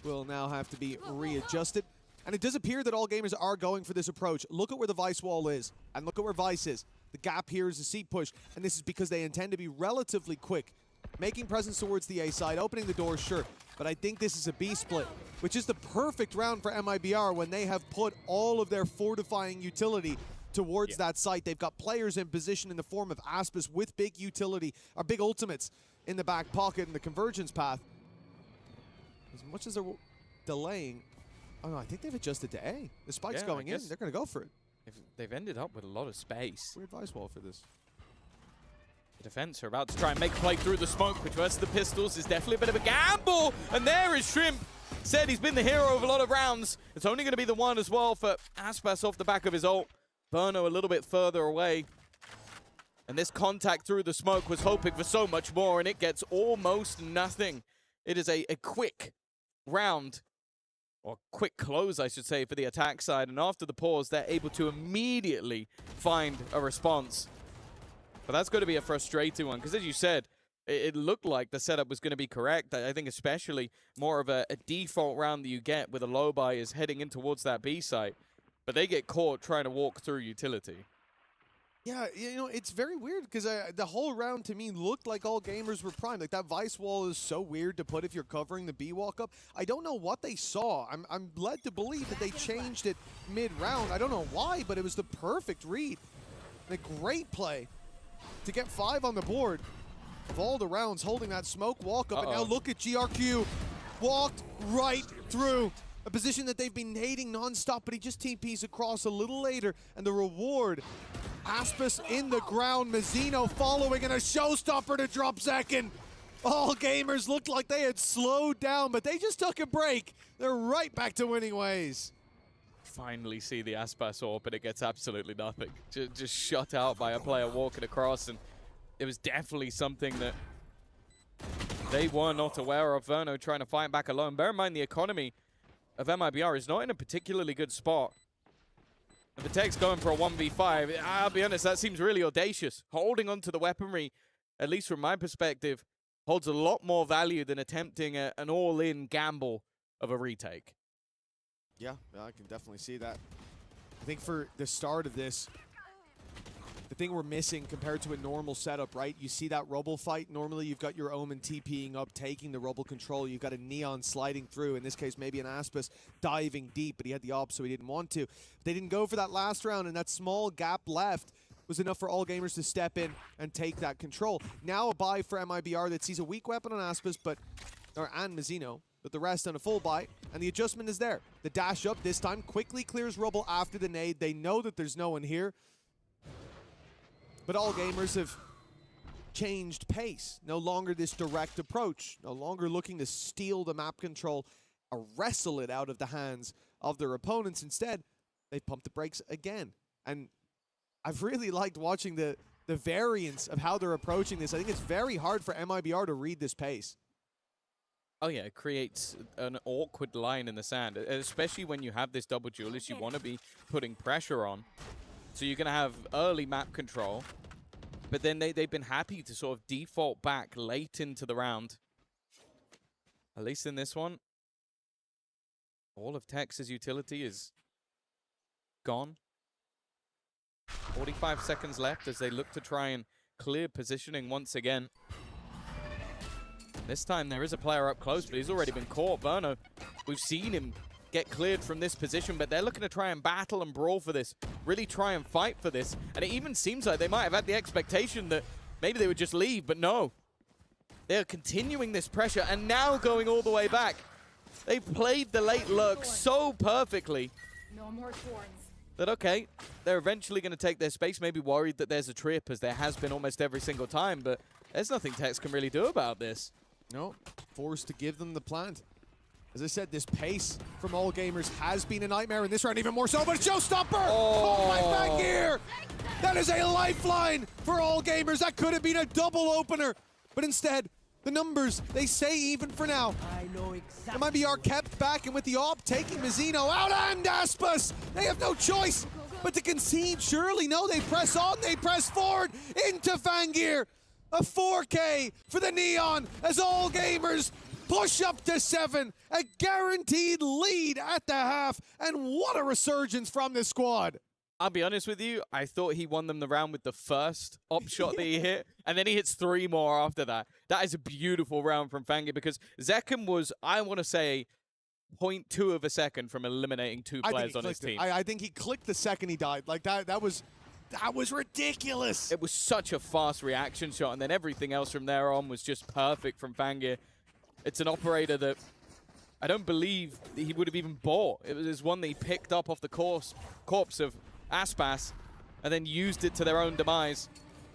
will now have to be readjusted. And it does appear that All Gamers are going for this approach. Look at where the Vice wall is, and look at where Vice is. The gap here is a seat push, and this is because they intend to be relatively quick. Making presence towards the A side, opening the door, sure. But I think this is a B split, which is the perfect round for MIBR when they have put all of their fortifying utility towards that site. They've got players in position in the form of Aspas with big utility, or big ultimates in the back pocket in the convergence path. As much as they're delaying, oh no, I think they've adjusted to A. The spike's going in, they're going to go for it. They've ended up with a lot of space. Weird Vice wall for this. The defense are about to try and make a play through the smoke, which versus the pistols is definitely a bit of a gamble. And there is Shrimp. Said he's been the hero of a lot of rounds. It's only going to be the one as well for Aspas off the back of his ult. Berno a little bit further away. And this contact through the smoke was hoping for so much more, and it gets almost nothing. It is a quick round, or quick close, I should say, for the attack side. And after the pause, they're able to immediately find a response. But that's going to be a frustrating one, because as you said, it looked like the setup was going to be correct. I think especially more of a default round that you get with a low buy is heading in towards that B site. But they get caught trying to walk through utility. Yeah, you know, it's very weird because the whole round to me looked like All Gamers were primed. Like that Vice wall is so weird to put if you're covering the B walk up. I don't know what they saw. I'm led to believe that they changed it mid-round. I don't know why, but it was the perfect read. And a great play to get 5 on the board of all the rounds holding that smoke walk up. And now look at GRQ. Walked right through A position that they've been nading non-stop, but he just TPs across a little later. And the reward, Aspis in the ground, Mazzino following, and a showstopper to drop second. All Gamers looked like they had slowed down, but they just took a break. They're right back to winning ways. Finally see the Aspas AWP, but it gets absolutely nothing. Just shut out by a player walking across, and it was definitely something that they were not aware of. Verno trying to fight back alone. Bear in mind, the economy of MIBR is not in a particularly good spot. And the tech's going for a 1v5. I'll be honest, that seems really audacious. Holding onto the weaponry, at least from my perspective, holds a lot more value than attempting an all-in gamble of a retake. Yeah, I can definitely see that. I think for the start of this, the thing we're missing compared to a normal setup, right? You see that Rubble fight. Normally, you've got your Omen TPing up, taking the Rubble control. You've got a Neon sliding through. In this case, maybe an Aspis diving deep, but he had the op, so he didn't want to. They didn't go for that last round, and that small gap left was enough for All Gamers to step in and take that control. Now a buy for MIBR that sees a weak weapon on Aspis, and Mazzino, but the rest on a full buy, and the adjustment is there. The dash up this time quickly clears Rubble after the nade. They know that there's no one here. But All Gamers have changed pace. No longer this direct approach. No longer looking to steal the map control or wrestle it out of the hands of their opponents. Instead, they pump the brakes again. And I've really liked watching the variance of how they're approaching this. I think it's very hard for MIBR to read this pace. Oh yeah, it creates an awkward line in the sand, especially when you have this double duelist. You want to be putting pressure on. So you're going to have early map control, but then they've been happy to sort of default back late into the round. At least in this one, all of Tex's utility is gone. 45 seconds left as they look to try and clear positioning once again. This time there is a player up close, but he's already been caught. Verno, we've seen him get cleared from this position, but they're looking to try and battle and brawl for this, really try and fight for this. And it even seems like they might have had the expectation that maybe they would just leave, but no. They're continuing this pressure and now going all the way back. They've played the late lurk so perfectly that, okay, they're eventually going to take their space, maybe worried that there's a trip, as there has been almost every single time, but there's nothing Tex can really do about this. No, forced to give them the plant. As I said, this pace from All Gamers has been a nightmare in this round, even more so, but showstopper! Oh my back here! That is a lifeline for All Gamers. That could have been a double opener, but instead, the numbers, they say even for now. I know exactly. MIBR kept back, and with the op taking Mazzino out and Aspis, they have no choice but to concede. Surely, no, they press on, they press forward into Fangir. A 4K for the Neon as All Gamers push up to 7. A guaranteed lead at the half, and what a resurgence from this squad. I'll be honest with you, I thought he won them the round with the first op shot that he hit, and then he hits 3 more after that. That is a beautiful round from Fangir, because Zekum was, I want to say, 0.2 of a second from eliminating 2 players on his team. I think he clicked the second he died. Like, that was ridiculous. It was such a fast reaction shot, and then everything else from there on was just perfect from Fangir. It's an operator that I don't believe he would have even bought. It was one that he picked up off the corpse of Aspas and then used it to their own demise.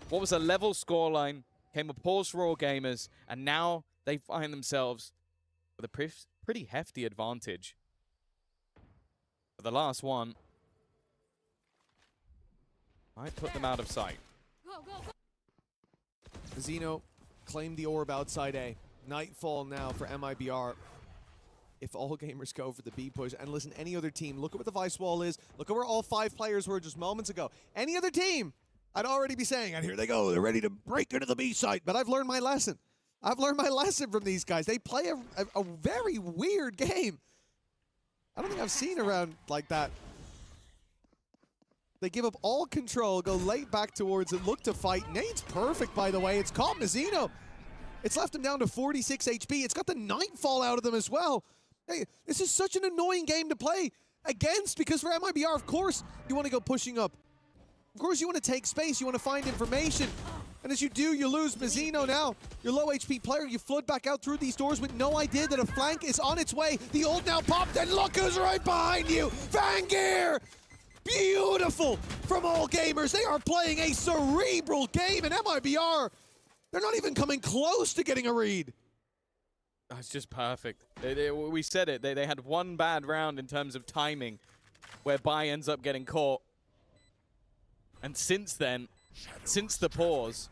What was a level scoreline, came a pause for All Gamers, and now they find themselves with a pretty hefty advantage. For the last one, might put them out of sight. Mazzino claimed the orb outside A. Nightfall now for MIBR. If All Gamers go for the B push, and listen, any other team, look at what the Vice Wall is. Look at where all 5 players were just moments ago. Any other team, I'd already be saying, and here they go, they're ready to break into the B site. But I've learned my lesson. I've learned my lesson from these guys. They play a very weird game. I don't think I've seen a round like that. They give up all control, go late back towards it, look to fight. Nade's perfect, by the way. It's caught Mazzino. It's left him down to 46 HP. It's got the Nightfall out of them as well. Hey, this is such an annoying game to play against, because for MIBR, of course, you want to go pushing up. Of course, you want to take space. You want to find information. And as you do, you lose Mazzino now. Your low HP player, you flood back out through these doors with no idea that a flank is on its way. The ult now popped, and look who's right behind you! Vangeir! Beautiful from All Gamers. They are playing a cerebral game, and MIBR, they're not even coming close to getting a read. It's just perfect. We said it. They had one bad round in terms of timing where Bai ends up getting caught. And since then, since the pause,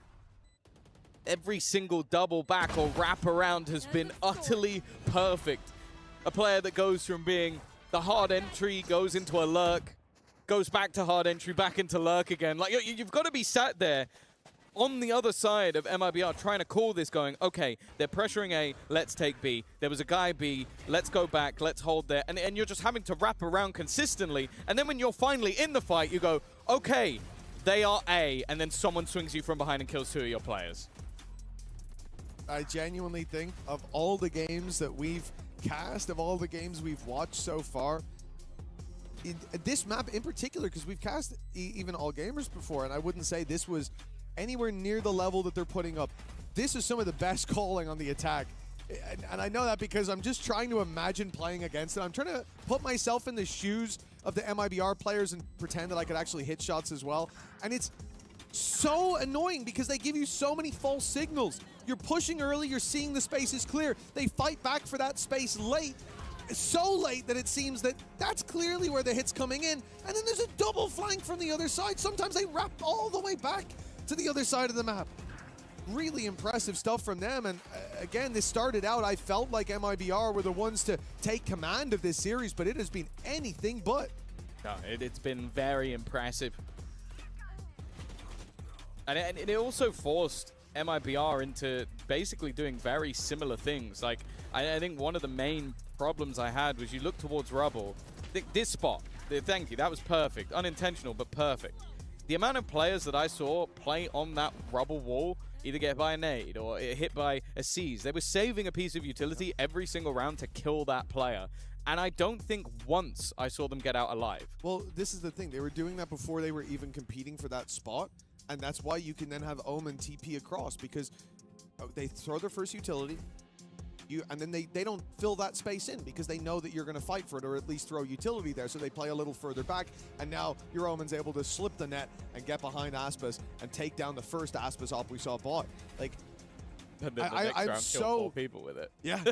every single double back or wrap around has been utterly perfect. A player that goes from being the hard entry, goes into a lurk, goes back to hard entry, back into lurk again. Like, you've got to be sat there on the other side of MIBR trying to call this, going, okay, they're pressuring A, let's take B. There was a guy B, let's go back, let's hold there. And you're just having to wrap around consistently. And then when you're finally in the fight, you go, okay, they are A, and then someone swings you from behind and kills 2 of your players. I genuinely think of all the games that we've cast, of all the games we've watched so far, this map in particular, because we've cast even All Gamers before, and I wouldn't say this was anywhere near the level that they're putting up. This is some of the best calling on the attack. And I know that because I'm just trying to imagine playing against it. I'm trying to put myself in the shoes of the MIBR players and pretend that I could actually hit shots as well. And it's so annoying because they give you so many false signals. You're pushing early, you're seeing the space is clear. They fight back for that space late. So late that it seems that that's clearly where the hit's coming in. And then there's a double flank from the other side. Sometimes they wrap all the way back to the other side of the map. Really impressive stuff from them. And again, this started out, I felt like MIBR were the ones to take command of this series, but it has been anything but. No, it's been very impressive. And it also forced MIBR into basically doing very similar things. Like, I think one of the main problems I had was you look towards Rubble. This spot, thank you, that was perfect. Unintentional, but perfect. The amount of players that I saw play on that Rubble wall, either get by a nade or hit by a seize, they were saving a piece of utility every single round to kill that player. And I don't think once I saw them get out alive. Well, this is the thing. They were doing that before they were even competing for that spot. And that's why you can then have Omen TP across, because they throw their first utility, and then they don't fill that space in because they know that you're going to fight for it or at least throw utility there. So they play a little further back, and now your Omen's able to slip the net and get behind Aspas and take down the first Aspas op we saw bought. Like, I'm so 4 people with it. Yeah,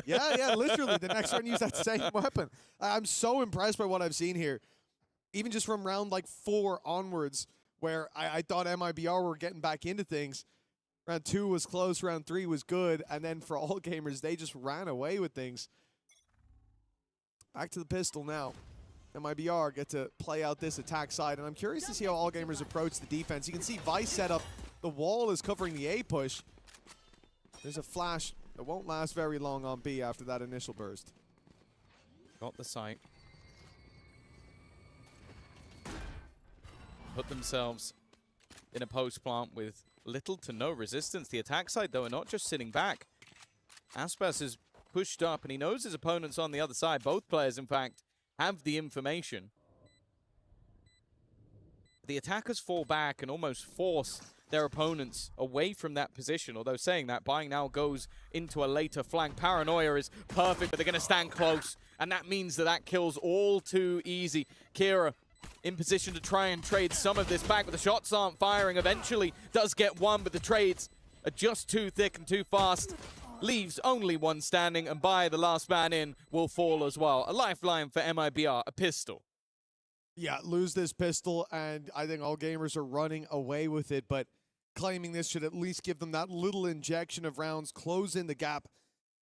literally. The next round use that same weapon. I'm so impressed by what I've seen here, even just from round like 4 onwards, where I thought MIBR were getting back into things. Round 2 was close, round 3 was good, and then for All Gamers, they just ran away with things. Back to the pistol now. MIBR get to play out this attack side, and I'm curious to see how All Gamers approach the defense. You can see Vice set up. The wall is covering the A push. There's a flash that won't last very long on B after that initial burst. Got the sight. Put themselves in a post plant with little to no resistance. The attack side, though, are not just sitting back. Aspas is pushed up, and he knows his opponent's on the other side. Both players, in fact, have the information. The attackers fall back and almost force their opponents away from that position. Although saying that, Buying now goes into a later flank. Paranoia is perfect, but they're going to stand close, and that means that kills all too easy. Kira in position to try and trade some of this back, but the shots aren't firing. Eventually does get one, but the trades are just too thick and too fast. Leaves only one standing, and Bai, the last man in, will fall as well. A lifeline for MIBR, a pistol. Yeah, lose this pistol, and I think All Gamers are running away with it, but claiming this should at least give them that little injection of rounds, close in the gap,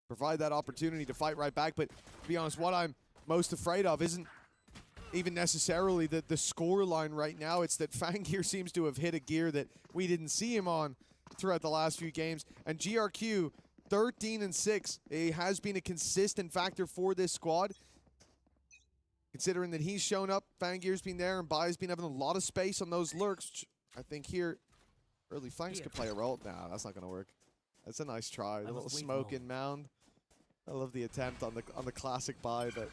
provide that opportunity to fight right back. But to be honest, what I'm most afraid of isn't even necessarily the score line right now. It's that Vangeir seems to have hit a gear that we didn't see him on throughout the last few games. And GRQ, 13-6, he has been a consistent factor for this squad. Considering that he's shown up, Vangeir's been there, and Bai's been having a lot of space on those lurks. I think here, early flanks could play a role. Nah, that's not going to work. That's a nice try. A little smoke in mound. I love the attempt on the classic Bai, but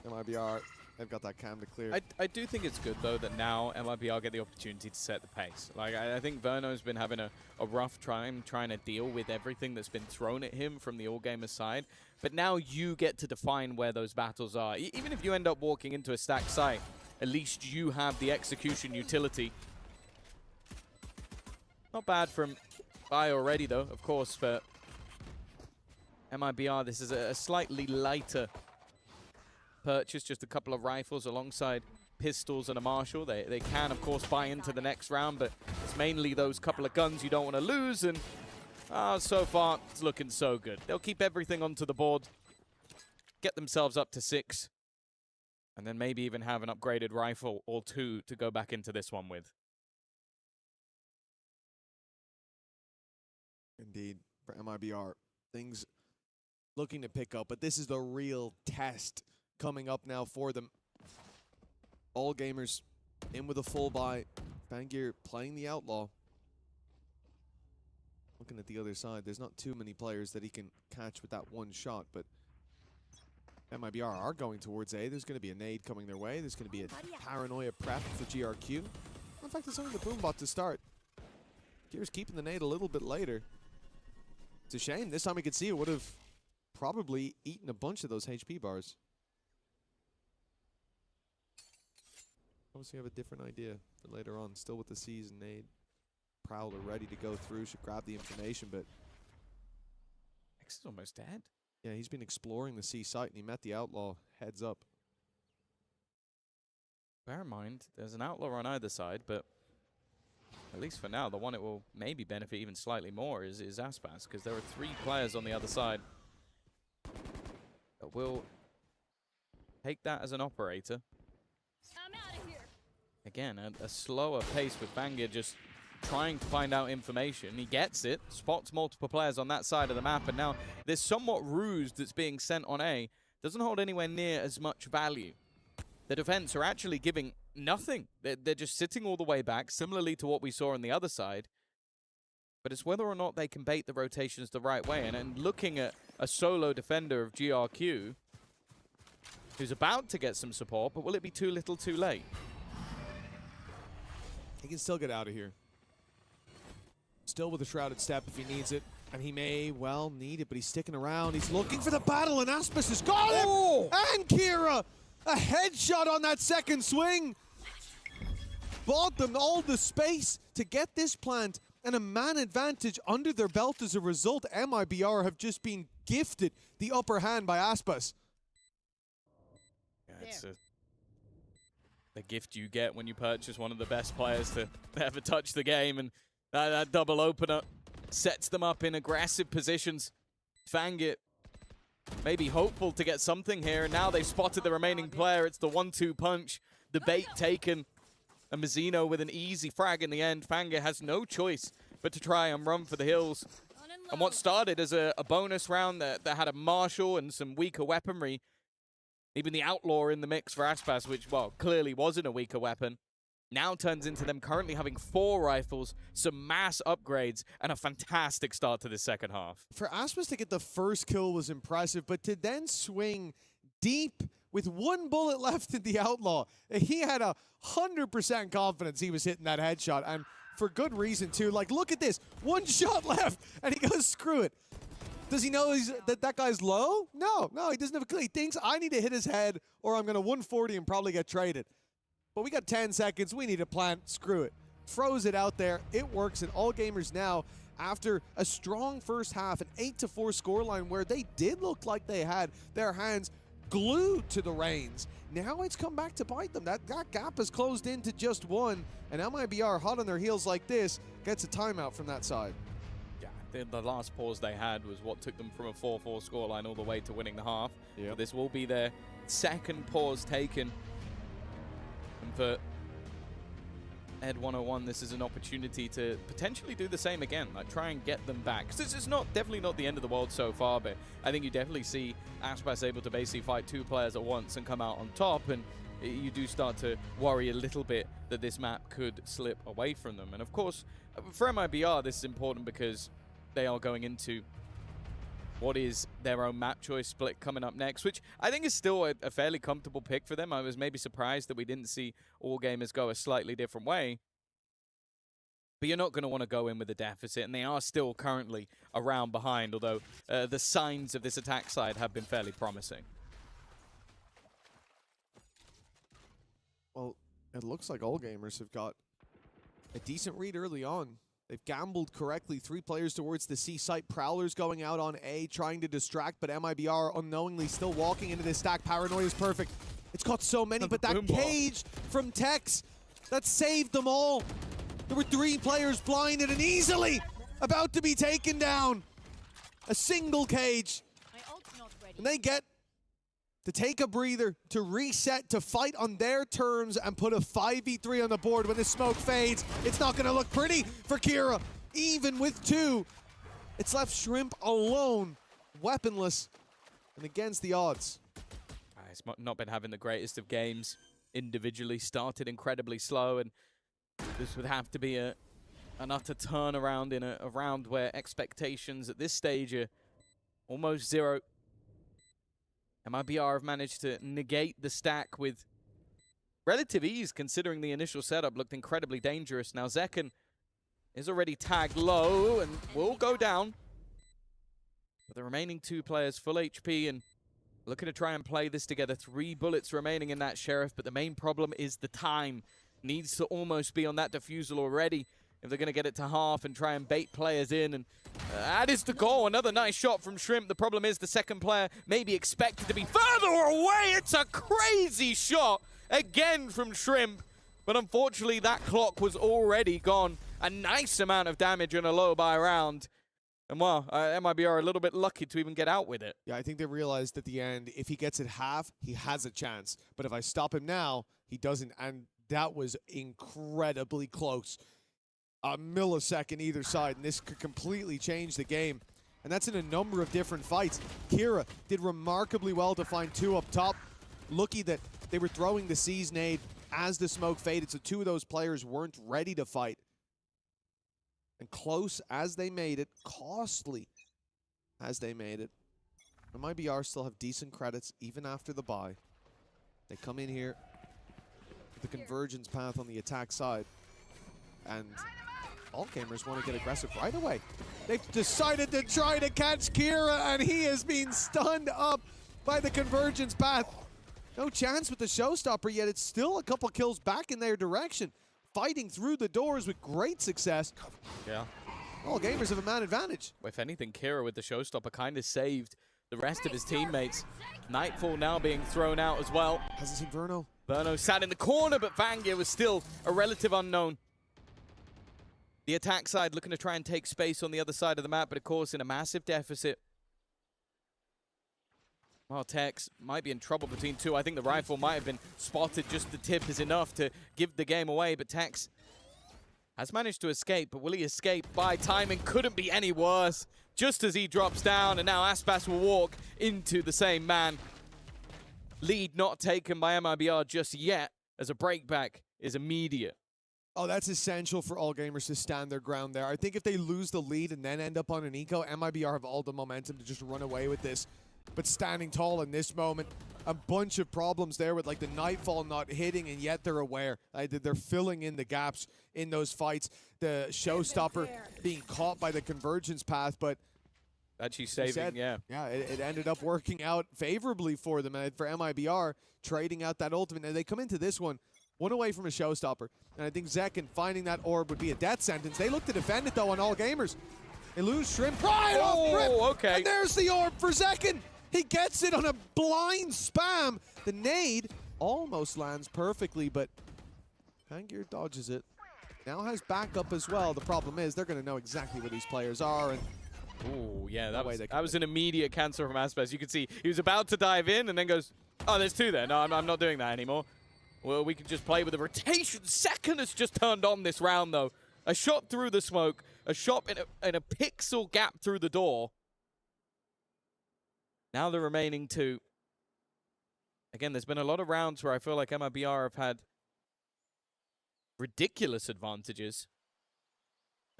MIBR They've got that cam to clear. I do think it's good, though, that now MIBR get the opportunity to set the pace. Like, I think Verno's been having a rough time trying to deal with everything that's been thrown at him from the All Gamers side. But now you get to define where those battles are. Even if you end up walking into a stacked site, at least you have the execution utility. Not bad from Bai already, though, of course, for MIBR. This is a slightly lighter purchase, just a couple of rifles alongside pistols and a marshal. They can, of course, buy into the next round, but it's mainly those couple of guns you don't want to lose, and so far, it's looking so good. They'll keep everything onto the board, get themselves up to 6, and then maybe even have an upgraded rifle or 2 to go back into this one with. Indeed, for MIBR, things looking to pick up, but this is the real test coming up now for them. All Gamers in with a full buy. Bangir playing the Outlaw. Looking at the other side, there's not too many players that he can catch with that one shot, but MIBR are going towards A. There's going to be a nade coming their way. There's going to be a paranoia prep for GRQ. In fact, it's only the Boombot to start. Gear's keeping the nade a little bit later. It's a shame. This time we could see it would have probably eaten a bunch of those HP bars. Obviously have a different idea for later on. Still with the season nade. Prowler ready to go through. Should grab the information, but X is almost dead. yeah, he's been exploring the C site and he met the Outlaw heads up. Bear in mind, there's an Outlaw on either side, but at least for now, the one it will maybe benefit even slightly more is Aspas, because there are 3 players on the other side that will take that as an operator. I'm out of here. Again, a slower pace with Bangir just trying to find out information. He gets it, spots multiple players on that side of the map, and now this somewhat ruse that's being sent on A doesn't hold anywhere near as much value. The defense are actually giving nothing. They're just sitting all the way back, similarly to what we saw on the other side. But it's whether or not they can bait the rotations the right way. And looking at a solo defender of GRQ, who's about to get some support, but will it be too little too late? He can still get out of here. Still with a shrouded step if he needs it. And he may well need it, but he's sticking around. He's looking for the battle, and Aspas has got him! Oh! And Kira! A headshot on that second swing! Bought them all the space to get this plant and a man advantage under their belt as a result. MIBR have just been gifted the upper hand by Aspas. Yeah, it's the gift you get when you purchase one of the best players to ever touch the game, and that double opener sets them up in aggressive positions. Fangit maybe hopeful to get something here, and now they've spotted the remaining player. It's the 1-2 punch, the bait taken, and Mazzino with an easy frag in the end. Fangit has no choice but to try and run for the hills. And what started as a bonus round that had a Marshal and some weaker weaponry, even the Outlaw in the mix for Aspas, which, well, clearly wasn't a weaker weapon, now turns into them currently having 4 rifles, some mass upgrades, and a fantastic start to the second half. For Aspas to get the first kill was impressive, but to then swing deep with 1 bullet left in the Outlaw, he had 100% confidence he was hitting that headshot, and for good reason too. Like, look at this, 1 shot left, and he goes, screw it. Does he know that guy's low? No, he doesn't have a clue. He thinks, I need to hit his head, or I'm going to 140 and probably get traded. But we got 10 seconds. We need a plant. Screw it. Throws it out there. It works. And All Gamers now, after a strong first half, an 8-4 scoreline where they did look like they had their hands glued to the reins. Now it's come back to bite them. That gap has closed into just 1. And MIBR, hot on their heels like this, gets a timeout from that side. Yeah, the last pause they had was what took them from a 4-4 scoreline all the way to winning the half. Yep. So this will be their second pause taken. And for Ed 101, this is an opportunity to potentially do the same again, like try and get them back. Because this is definitely not the end of the world so far, but I think you definitely see Aspas able to basically fight 2 players at once and come out on top, and you do start to worry a little bit that this map could slip away from them. And of course, for MIBR, this is important because they are going into what is their own map choice split coming up next, which I think is still a fairly comfortable pick for them. I was maybe surprised that we didn't see All Gamers go a slightly different way. But you're not going to want to go in with a deficit, and they are still currently around behind, although the signs of this attack side have been fairly promising. Well, it looks like All Gamers have got a decent read early on. They've gambled correctly. 3 players towards the C site. Prowler's going out on A, trying to distract, but MIBR unknowingly still walking into this stack. Paranoia is perfect. It's got so many, but that cage from Tex, that saved them all. There were 3 players blinded and easily about to be taken down. A single cage. My ult's not ready. And they get to take a breather, to reset, to fight on their terms and put a 5v3 on the board when the smoke fades. It's not going to look pretty for Kira. Even with 2, it's left Shrimp alone, weaponless, and against the odds. It's not been having the greatest of games individually. Started incredibly slow, and this would have to be an utter turnaround in a round where expectations at this stage are almost 0. MIBR have managed to negate the stack with relative ease, considering the initial setup looked incredibly dangerous. Now Zekken is already tagged low and will go down. But the remaining 2 players full HP and looking to try and play this together. 3 bullets remaining in that Sheriff, but the main problem is the time. Needs to almost be on that defusal already if they're going to get it to half and try and bait players in. And that is the goal. Another nice shot from Shrimp. The problem is the second player may be expected to be further away. It's a crazy shot again from Shrimp. But unfortunately, that clock was already gone. A nice amount of damage in a low buy round. And well, MIBR are a little bit lucky to even get out with it. Yeah, I think they realized at the end, if he gets it half, he has a chance. But if I stop him now, he doesn't. And that was incredibly close. A millisecond either side, and this could completely change the game. And that's in a number of different fights. Kira did remarkably well to find 2 up top. Lucky that they were throwing the C's nade as the smoke faded, so 2 of those players weren't ready to fight. And close as they made it, costly as they made it. MIBR still have decent credits even after the bye. They come in here with the convergence path on the attack side. And All Gamers want to get aggressive right away. They've decided to try to catch Kira, and he has been stunned up by the convergence path. No chance with the showstopper, yet it's still a couple kills back in their direction. Fighting through the doors with great success. Yeah. All Gamers have a man advantage. If anything, Kira with the showstopper kind of saved the rest of his teammates. Nightfall now being thrown out as well. Hasn't seen Verno. Verno sat in the corner, but Vangia was still a relative unknown. The attack side looking to try and take space on the other side of the map, but of course in a massive deficit. Well, Tex might be in trouble between 2. I think the rifle might have been spotted. Just the tip is enough to give the game away, but Tex has managed to escape, but will he escape by timing? Couldn't be any worse. Just as he drops down, and now Aspas will walk into the same man. Lead not taken by MIBR just yet, as a breakback is immediate. Oh, that's essential for All Gamers to stand their ground there. I think if they lose the lead and then end up on an eco, MIBR have all the momentum to just run away with this. But standing tall in this moment, a bunch of problems there with like the Nightfall not hitting, and yet they're aware. They're filling in the gaps in those fights. The showstopper being caught by the convergence path, but actually saving, yeah. Yeah, it ended up working out favorably for them, and for MIBR, trading out that ultimate. And they come into this one away from a showstopper. And I think Zekken finding that orb would be a death sentence. They look to defend it, though, on All Gamers. They lose Shrimp right off rip. Okay. And there's the orb for Zekken. He gets it on a blind spam. The nade almost lands perfectly, but Pangear dodges it. Now has backup as well. The problem is they're going to know exactly where these players are. And oh, yeah, that was an immediate cancel from Aspas. You could see he was about to dive in and then goes, oh, there's 2 there. No, I'm not doing that anymore. Well, we can just play with the rotation. Zekken has just turned on this round, though. A shot through the smoke, a shot in a pixel gap through the door. Now the remaining 2. Again, there's been a lot of rounds where I feel like MIBR have had ridiculous advantages.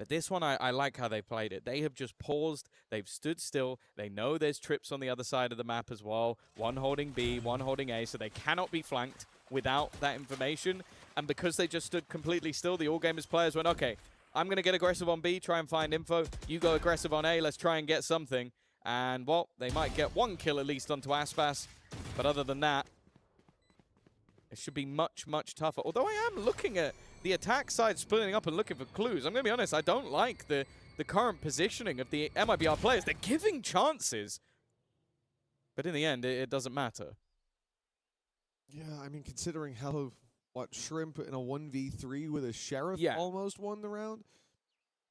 But this one, I like how they played it. They have just paused. They've stood still. They know there's trips on the other side of the map as well. One holding B, one holding A, so they cannot be flanked without that information. And because they just stood completely still, the All Gamers players went, okay, I'm going to get aggressive on B, try and find info. You go aggressive on A, let's try and get something. And, well, they might get one kill at least onto Aspas. But other than that, it should be much, much tougher. Although I am looking at the attack side splitting up and looking for clues. I'm going to be honest, I don't like the current positioning of the MIBR players. They're giving chances. But in the end, it doesn't matter. Yeah, I mean, considering how, Shrimp in a 1v3 with a Sheriff almost won the round,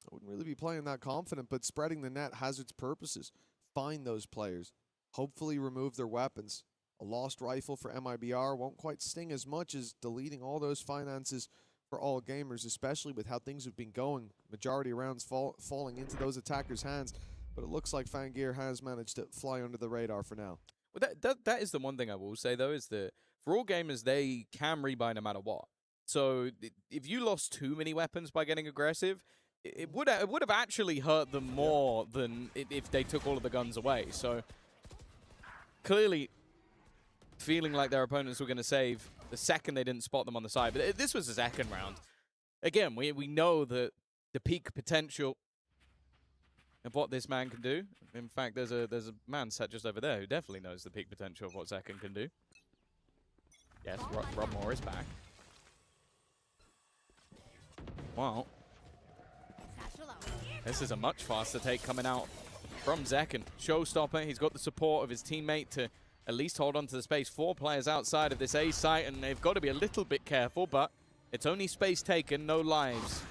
I wouldn't really be playing that confident, but spreading the net has its purposes. Find those players. Hopefully remove their weapons. A lost rifle for MIBR won't quite sting as much as deleting all those finances for All Gamers, especially with how things have been going. Majority of rounds falling into those attackers' hands, but it looks like Fangir has managed to fly under the radar for now. Well, that is the one thing I will say, though, is that for All Gamers, they can rebuy no matter what. So if you lost too many weapons by getting aggressive, it would have actually hurt them more than if they took all of the guns away. So clearly feeling like their opponents were going to save the second they didn't spot them on the side. But this was the second round. Again, we know that the peak potential of what this man can do. In fact, there's a man sat just over there who definitely knows the peak potential of what Zekken can do. Yes, Rob Moore is back. Wow. This is a much faster take coming out from Zekken. Showstopper, he's got the support of his teammate to at least hold on to the space. 4 players outside of this A site, and they've got to be a little bit careful, but it's only space taken, no lives.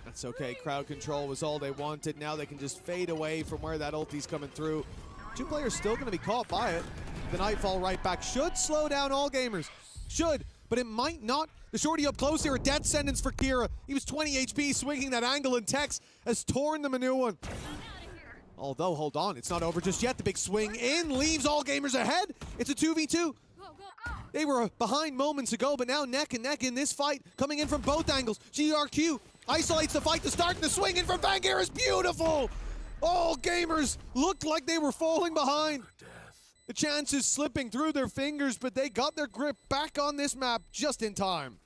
That's okay. Crowd control was all they wanted. Now they can just fade away from where that ulti's coming through. 2 players still going to be caught by it. The Nightfall right back should slow down All Gamers. Should, but it might not. The shorty up close here, a death sentence for Kira. He was 20 HP, swinging that angle, and Tex has torn them a new one. Although, hold on, it's not over just yet. The big swing in leaves All Gamers ahead. It's a 2v2. They were behind moments ago, but now neck and neck in this fight, coming in from both angles. GRQ isolates the fight to start, and the swing in from Fangir is beautiful. All Gamers looked like they were falling behind. The chances slipping through their fingers, but they got their grip back on this map just in time.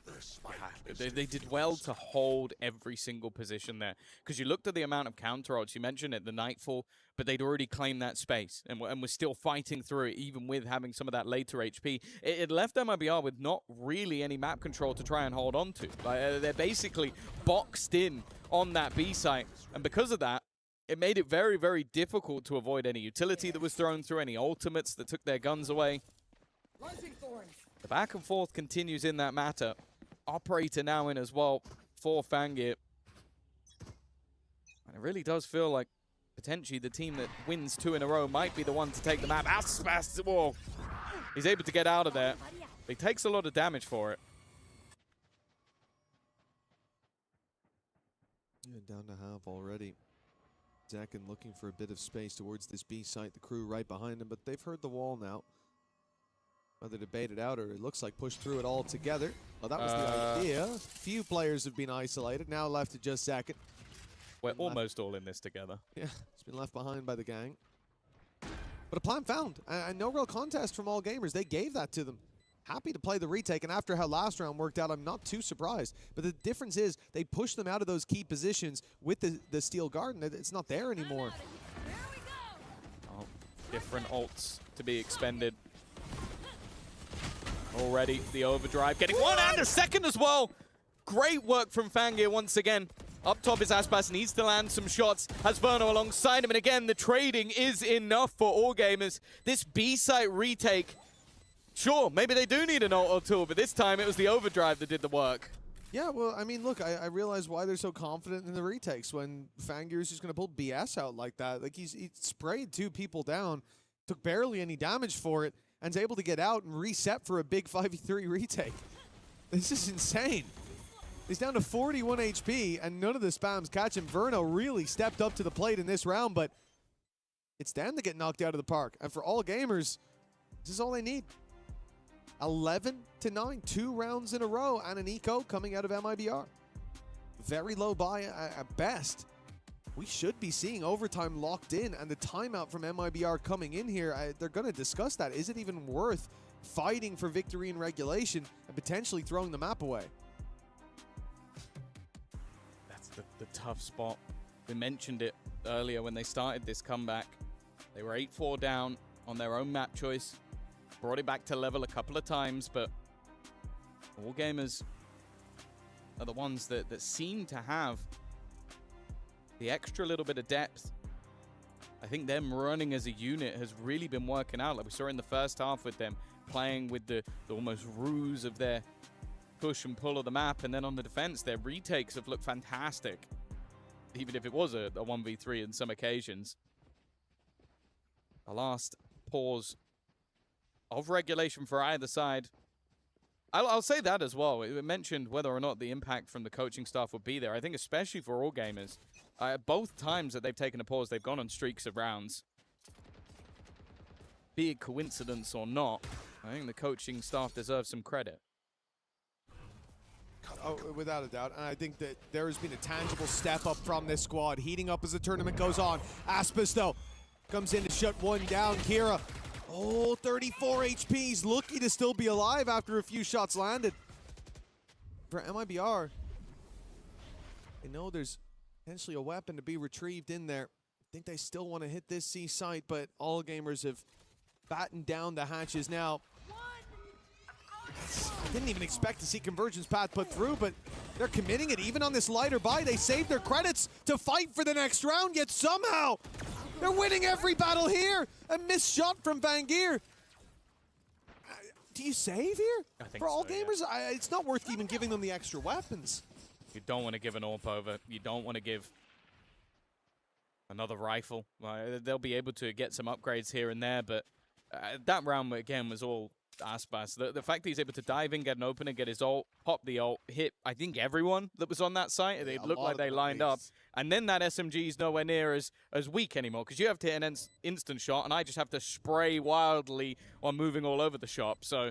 They did well to hold every single position there. Because you looked at the amount of counter ults, you mentioned it, the Nightfall, but they'd already claimed that space and were still fighting through it, even with having some of that later HP. It left MIBR with not really any map control to try and hold on to. They're basically boxed in on that B site, and because of that, it made it very, very difficult to avoid any utility that was thrown through, any ultimates that took their guns away. The back and forth continues in that matter. Operator now in as well for Fangir. And it really does feel like potentially the team that wins 2 in a row might be the one to take the map. Whoa. He's able to get out of there. He takes a lot of damage for it. Yeah, down to half already. Zekken looking for a bit of space towards this B site. The crew right behind him, but they've heard the wall now. Whether to bait it out or it looks like push through it all together. Well, that was the idea. Few players have been isolated. Now left to just Zekken. We're almost all in this together. Yeah, it's been left behind by the gang. But a plan found. And no real contest from All Gamers. They gave that to them. Happy to play the retake, and after how last round worked out, I'm not too surprised. But the difference is they pushed them out of those key positions with the Steel Garden. It's not there anymore. Oh, different ults to be expended. Already the overdrive, getting one and a second as well. Great work from Fangir once again. Up top is Aspas, needs to land some shots. Has Verno alongside him, and again, the trading is enough for All Gamers. This B-site retake, sure, maybe they do need an auto tool, but this time it was the overdrive that did the work. Yeah, well, I mean, look, I realize why they're so confident in the retakes when Fangir's just going to pull BS out like that. Like, he sprayed 2 people down, took barely any damage for it, and is able to get out and reset for a big 5v3 retake. This is insane. He's down to 41 HP, and none of the spams catch him. Verno really stepped up to the plate in this round, but it's them to get knocked out of the park. And for All Gamers, this is all they need. 11-9, 2 rounds in a row, and an eco coming out of MIBR. very low buy at best. We should be seeing overtime locked in, and the timeout from MIBR coming in here, they're going to discuss that. Is it even worth fighting for victory in regulation and potentially throwing the map away? That's the tough spot. We mentioned it earlier when they started this comeback. They were 8-4 down on their own map choice. Brought it back to level a couple of times, but All Gamers are the ones that seem to have the extra little bit of depth. I think them running as a unit has really been working out. Like we saw in the first half with them playing with the almost ruse of their push and pull of the map. And then on the defense, their retakes have looked fantastic. Even if it was a 1v3 in some occasions. The last pause of regulation for either side. I'll say that as well. We mentioned whether or not the impact from the coaching staff would be there. I think especially for All Gamers, both times that they've taken a pause, they've gone on streaks of rounds. Be it coincidence or not, I think the coaching staff deserves some credit. Oh, without a doubt. And I think that there has been a tangible step up from this squad, heating up as the tournament goes on. Aspis, though, comes in to shut one down. Kira, 34 HP. He's lucky to still be alive after a few shots landed. For MIBR, I know there's potentially a weapon to be retrieved in there. I think they still want to hit this C site, but All Gamers have battened down the hatches now. I didn't even expect to see Convergence Path put through, but they're committing it. Even on this lighter buy, they saved their credits to fight for the next round, yet somehow they're winning every battle here. A missed shot from Vangeer. Do you save here? I think for All so, Gamers? yeah. It's not worth even giving them the extra weapons. You don't want to give an AWP over. You don't want to give another rifle. They'll be able to get some upgrades here and there, but that round, again, was all Aspas. The fact that he's able to dive in, get an opener, get his ult, pop the ult, hit, I think, everyone that was on that site. Yeah, it looked like they lined up. And then that SMG is nowhere near as weak anymore, because you have to hit an instant shot, and I just have to spray wildly while moving all over the shop. So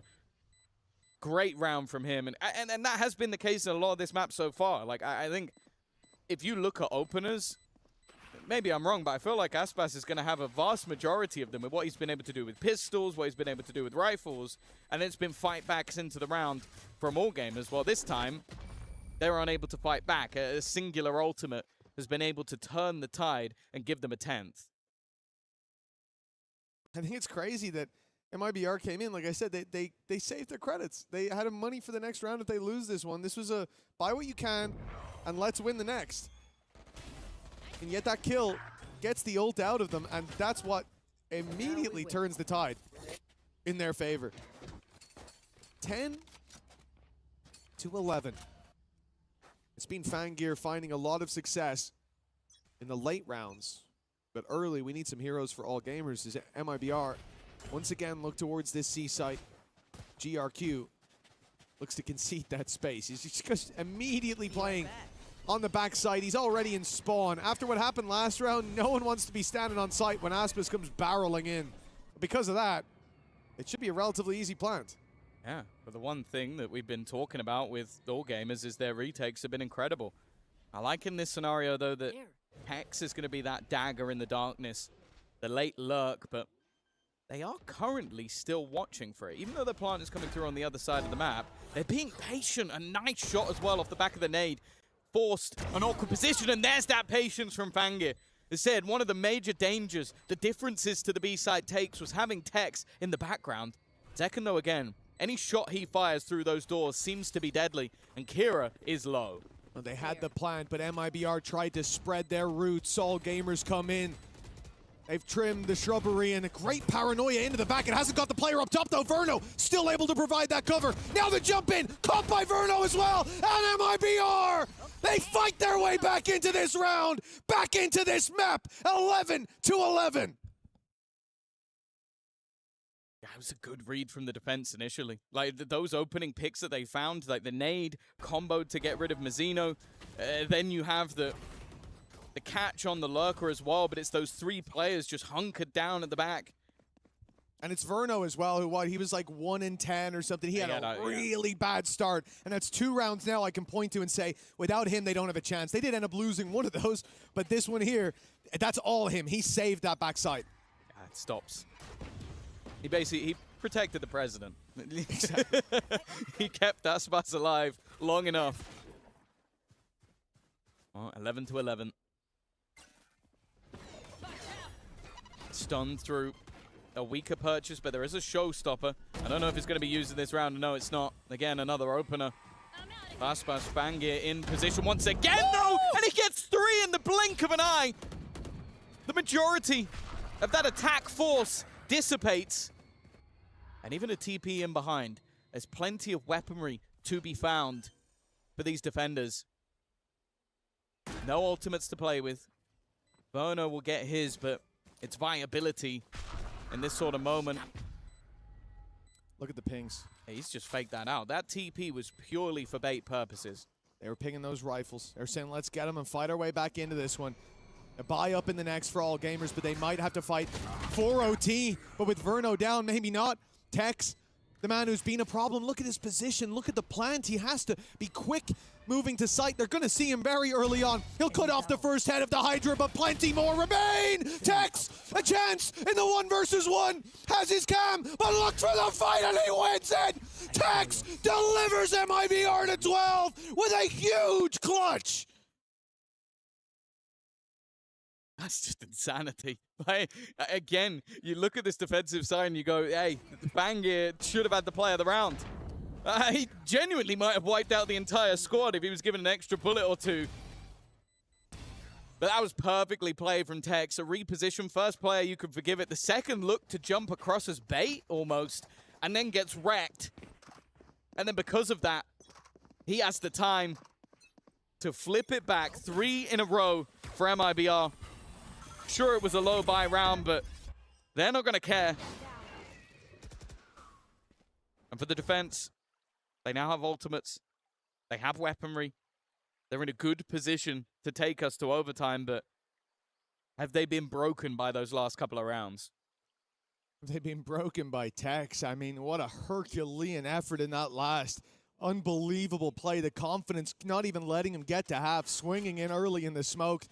great round from him. And that has been the case in a lot of this map so far. Like, I think if you look at openers, maybe I'm wrong, but I feel like Aspas is going to have a vast majority of them with what he's been able to do with pistols, what he's been able to do with rifles, and it's been fight backs into the round from All Gamers. Well, this time, they're unable to fight back. A singular ultimate has been able to turn the tide and give them a 10th. I think it's crazy that MIBR came in. Like I said, they saved their credits. They had money for the next round if they lose this one. This was a buy what you can and let's win the next. And yet that kill gets the ult out of them, and that's what immediately turns the tide in their favor. 10 to 11. It's been Vangeer finding a lot of success in the late rounds, but early we need some heroes for All Gamers as MIBR once again look towards this C site. GRQ looks to concede that space. He's just immediately playing on the backside. He's already in spawn. After what happened last round, no one wants to be standing on site when Aspas comes barreling in. Because of that, it should be a relatively easy plant. Yeah, but the one thing that we've been talking about with All Gamers is their retakes have been incredible. I like in this scenario, though, that Hex is going to be that dagger in the darkness, the late lurk, but they are currently still watching for it. Even though the plant is coming through on the other side of the map, they're being patient. A nice shot as well off the back of the nade. Forced an awkward position, and there's that patience from Vangeer. As said, one of the major dangers, the differences to the B-side takes, was having Tex in the background. Second, though, again, any shot he fires through those doors seems to be deadly, and Kira is low. Well, they had the plant, but MIBR tried to spread their roots. All Gamers come in. They've trimmed the shrubbery, and a great paranoia into the back. It hasn't got the player up top, though. Verno still able to provide that cover. Now the jump in, caught by Verno as well, and MIBR! They fight their way back into this round, back into this map, 11 to 11. Yeah, it was a good read from the defense initially. Like, those opening picks that they found, like the nade comboed to get rid of Mazzino. Then you have the catch on the lurker as well, but it's those three players just hunkered down at the back. And it's Verno as well, who he was like 1-10 or something. He had a really bad start. And that's 2 rounds now I can point to and say, without him, they don't have a chance. They did end up losing one of those, but this one here, that's all him. He saved that backside. Yeah, it stops. He protected the president. He kept Aspas alive long enough. Oh, 11-11. Stunned through a weaker purchase, but there is a showstopper. I don't know if it's going to be used in this round. No, it's not. Again, another opener. Aspas Fangir in position once again, though, and he gets 3 in the blink of an eye. The majority of that attack force dissipates. And even a TP in behind. There's plenty of weaponry to be found for these defenders. No ultimates to play with. Bono will get his, but its viability in this sort of moment. Look at the pings. He's just faked that out. That TP was purely for bait purposes. They were pinging those rifles. They're saying, let's get them and fight our way back into this one. A buy up in the next for All Gamers, but they might have to fight for OT. But with Verno down, maybe not. Tex, the man who's been a problem. Look at his position. Look at the plant. He has to be quick moving to site. They're going to see him very early on. He'll cut off the first head of the Hydra, but plenty more remain. Tex, a chance in the 1 versus 1. Has his cam, but look for the fight and he wins it. Tex delivers MIBR to 12 with a huge clutch. That's just insanity. Again, you look at this defensive side and you go, hey, Fangir should have had the play of the round. He genuinely might have wiped out the entire squad if he was given an extra bullet or 2. But that was perfectly played from Tex. A reposition, first player, you could forgive it. The second look to jump across as bait, almost, and then gets wrecked. And then because of that, he has the time to flip it back. 3 in a row for MIBR. Sure, it was a low buy round, but they're not going to care. And for the defense, they now have ultimates. They have weaponry. They're in a good position to take us to overtime, but have they been broken by those last couple of rounds? They've been broken by Tex. I mean, what a Herculean effort in that last. Unbelievable play. The confidence, not even letting him get to half, swinging in early in the smoke.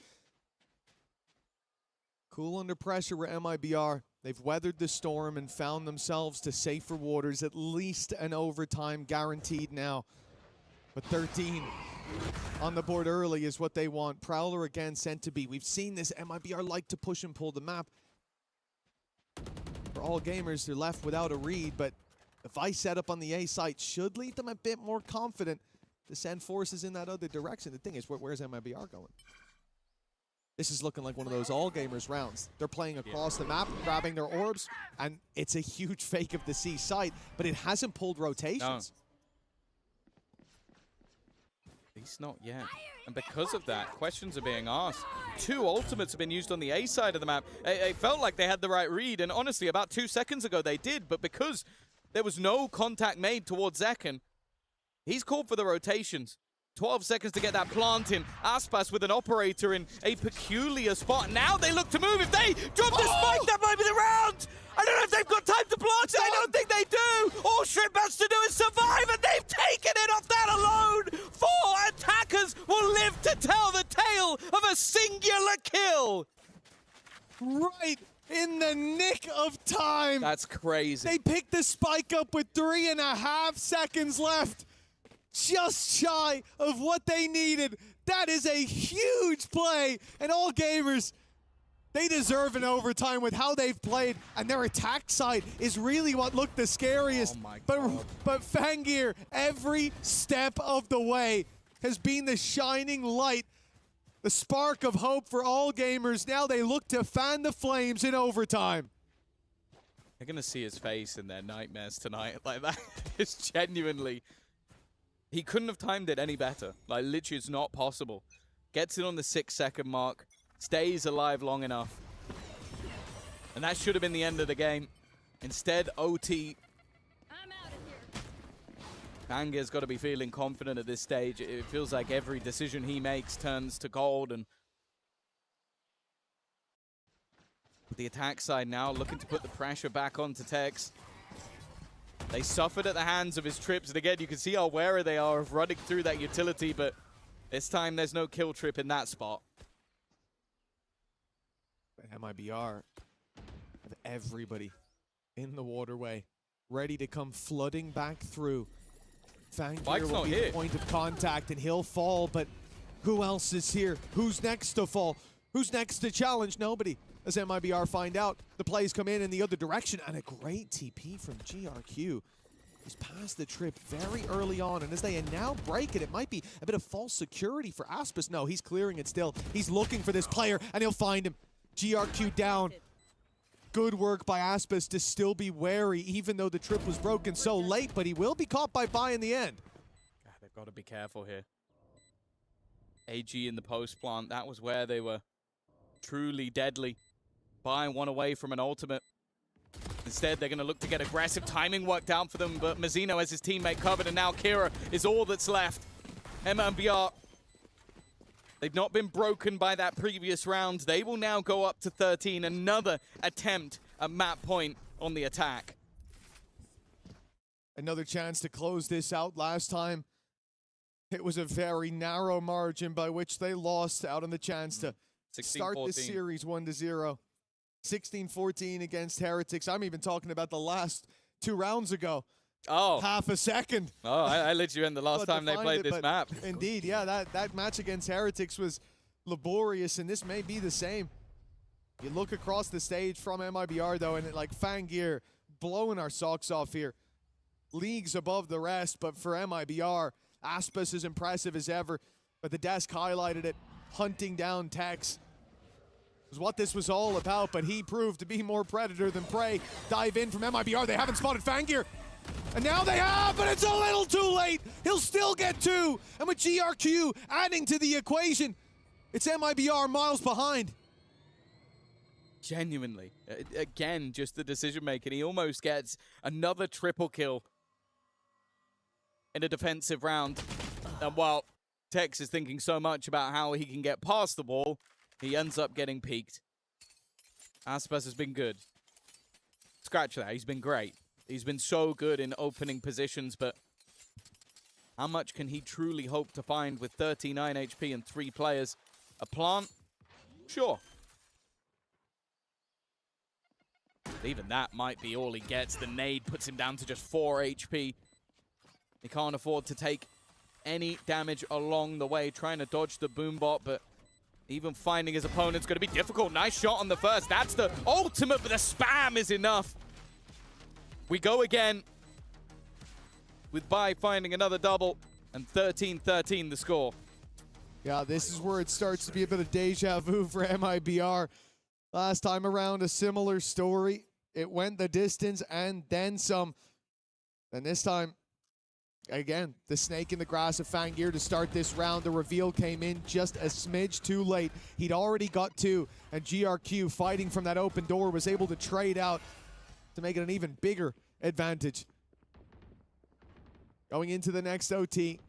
Cool under pressure with MIBR. They've weathered the storm and found themselves to safer waters. At least an overtime guaranteed now. But 13 on the board early is what they want. Prowler again sent to B. We've seen this. MIBR like to push and pull the map. For All Gamers, they're left without a read, but if I set up on the A site, should leave them a bit more confident to send forces in that other direction. The thing is, where's MIBR going? This is looking like one of those All Gamers rounds. They're playing across the map, grabbing their orbs, and it's a huge fake of the C site, but it hasn't pulled rotations. No. At least not yet. And because of that, questions are being asked. 2 ultimates have been used on the A side of the map. It felt like they had the right read, and honestly, about 2 seconds ago they did, but because there was no contact made towards Zekken, he's called for the rotations. 12 seconds to get that plant in. Aspas with an operator in a peculiar spot. Now they look to move. If they drop the spike, that might be the round. I don't know if they've got time to plant it. I don't think they do. All Shrimp has to do is survive, and they've taken it off that alone. 4 attackers will live to tell the tale of a singular kill. Right in the nick of time. That's crazy. They picked the spike up with 3.5 seconds left. Just shy of what they needed. That is a huge play. And All Gamers, they deserve an overtime with how they've played. And their attack side is really what looked the scariest. Oh my God. But Fangir, every step of the way, has been the shining light, the spark of hope for All Gamers. Now they look to fan the flames in overtime. They're going to see his face in their nightmares tonight. Like, that is genuinely... He couldn't have timed it any better. Like, literally, it's not possible. Gets it on the 6-second mark. Stays alive long enough. And that should have been the end of the game. Instead, OT. I'm out of here. Fangir's got to be feeling confident at this stage. It feels like every decision he makes turns to gold. And The attack side now looking to put the pressure back onto Tex. They suffered at the hands of his trips, and again, you can see how wary they are of running through that utility, but this time there's no kill trip in that spot. MIBR have everybody in the waterway ready to come flooding back through. Fangir will be the point of contact, and he'll fall, but who else is here? Who's next to fall? Who's next to challenge? Nobody. As MIBR find out, the plays come in the other direction, and a great TP from GRQ. He's passed the trip very early on, and as they now break it, it might be a bit of false security for Aspis. No, he's clearing it still. He's looking for this player, and he'll find him. GRQ down. Good work by Aspis to still be wary, even though the trip was broken so late, but he will be caught by Bai in the end. God, they've got to be careful here. AG in the post plant, that was where they were truly deadly. Bai one away from an ultimate. Instead, they're going to look to get aggressive timing worked out for them, but Mazzino has his teammate covered, and now Kira is all that's left. MIBR, they've not been broken by that previous round. They will now go up to 13. Another attempt at map point on the attack. Another chance to close this out. Last time, it was a very narrow margin by which they lost out on the chance to start this series 1-0. 16-14 against Heretics. I'm even talking about the last 2 rounds ago. Oh. Half a second. Oh, I let you in the last time they played this map. Indeed, yeah, that match against Heretics was laborious, and this may be the same. You look across the stage from MIBR, though, and like Fangir blowing our socks off here. Leagues above the rest, but for MIBR, Aspis is impressive as ever, but the desk highlighted it, hunting down Tex. Was what this was all about, but he proved to be more predator than prey. Dive in from MIBR. They haven't spotted Fangir. And now they have, but it's a little too late. He'll still get 2. And with GRQ adding to the equation, it's MIBR miles behind. Genuinely. Again, just the decision making. He almost gets another triple kill in a defensive round. And while Tex is thinking so much about how he can get past the wall, he ends up getting peaked. Aspis has been good. Scratch that, he's been great. He's been so good in opening positions, but how much can he truly hope to find with 39 HP and 3 players? A plant? Sure. Even that might be all he gets. The nade puts him down to just 4 HP. He can't afford to take any damage along the way, trying to dodge the boombot, but even finding his opponent's going to be difficult. Nice shot on the first. That's the ultimate, but the spam is enough. We go again with Bai finding another double, and 13-13 the score. Yeah, this is where it starts to be a bit of deja vu for MIBR. Last time around, a similar story. It went the distance and then some. And this time, again, the snake in the grass of Fangir to start this round. The reveal came in just a smidge too late. He'd already got 2, and GRQ, fighting from that open door, was able to trade out to make it an even bigger advantage. Going into the next OT,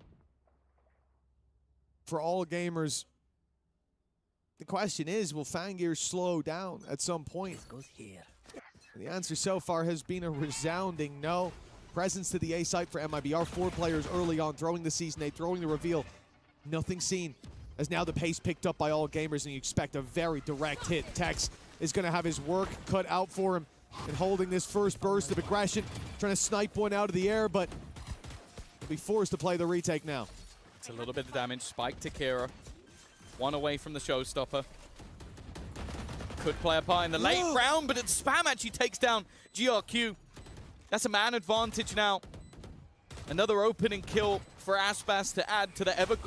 for all gamers, the question is, will Fangir slow down at some point? Goes here. And the answer so far has been a resounding no. Presence to the A site for MIBR. 4 players early on, throwing the season 8, throwing the reveal. Nothing seen. As now the pace picked up by all gamers, and you expect a very direct hit. Tex is going to have his work cut out for him and holding this first burst of aggression, trying to snipe one out of the air, but he'll be forced to play the retake now. It's a little bit of damage. Spike to Kira. 1 away from the showstopper. Could play a part in the late round, but it's spam actually takes down GRQ. That's a man advantage now. Another opening kill for Aspis to add to the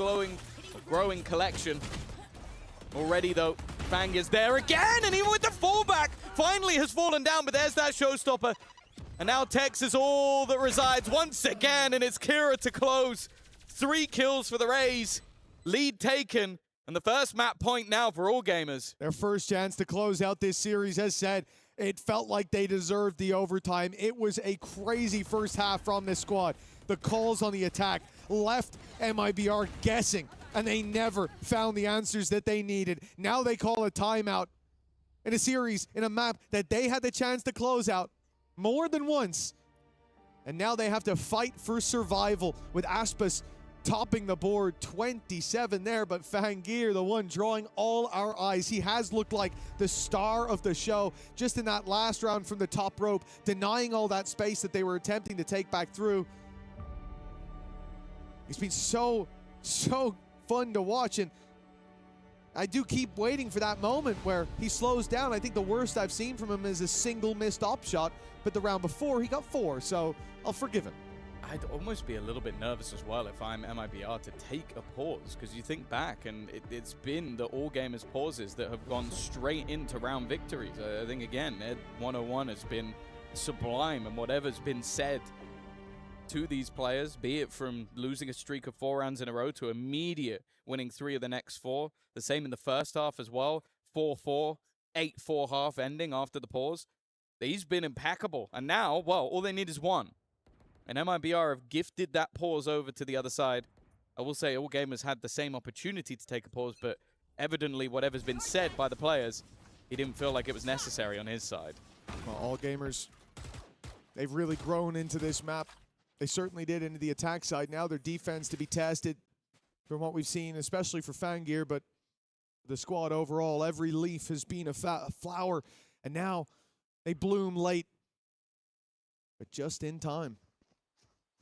growing collection. Already though, Fang is there again, and even with the fallback, finally has fallen down, but there's that showstopper. And now Tex is all that resides once again, and it's Kira to close. 3 kills for the Rays. Lead taken, and the first map point now for all gamers. Their first chance to close out this series, as said. It felt like they deserved the overtime. It was a crazy first half from this squad. The calls on the attack left MIBR guessing, and they never found the answers that they needed. Now they call a timeout. in a series, in a map that they had the chance to close out more than once. And now they have to fight for survival with Aspas topping the board, 27 there, but Fangir, the one drawing all our eyes. He has looked like the star of the show just in that last round from the top rope, denying all that space that they were attempting to take back through. It's been so fun to watch, and I do keep waiting for that moment where he slows down. I think the worst I've seen from him is a single missed op shot, but the round before he got 4, so I'll forgive him. I'd almost be a little bit nervous as well if I'm MIBR to take a pause, because you think back and it's been the All Gamers pauses that have gone straight into round victories. I think, again, Ed 101 has been sublime, and whatever's been said to these players, be it from losing a streak of 4 rounds in a row to immediate winning 3 of the next 4, the same in the first half as well, 4-4, 8-4 half ending after the pause. He's been impeccable, and now, well, all they need is 1. And MIBR have gifted that pause over to the other side. I will say All Gamers had the same opportunity to take a pause, but evidently whatever's been said by the players, he didn't feel like it was necessary on his side. Well, All Gamers, they've really grown into this map. They certainly did into the attack side. Now their defense to be tested from what we've seen, especially for Fangir, but the squad overall, every leaf has been a flower, and now they bloom late, but just in time.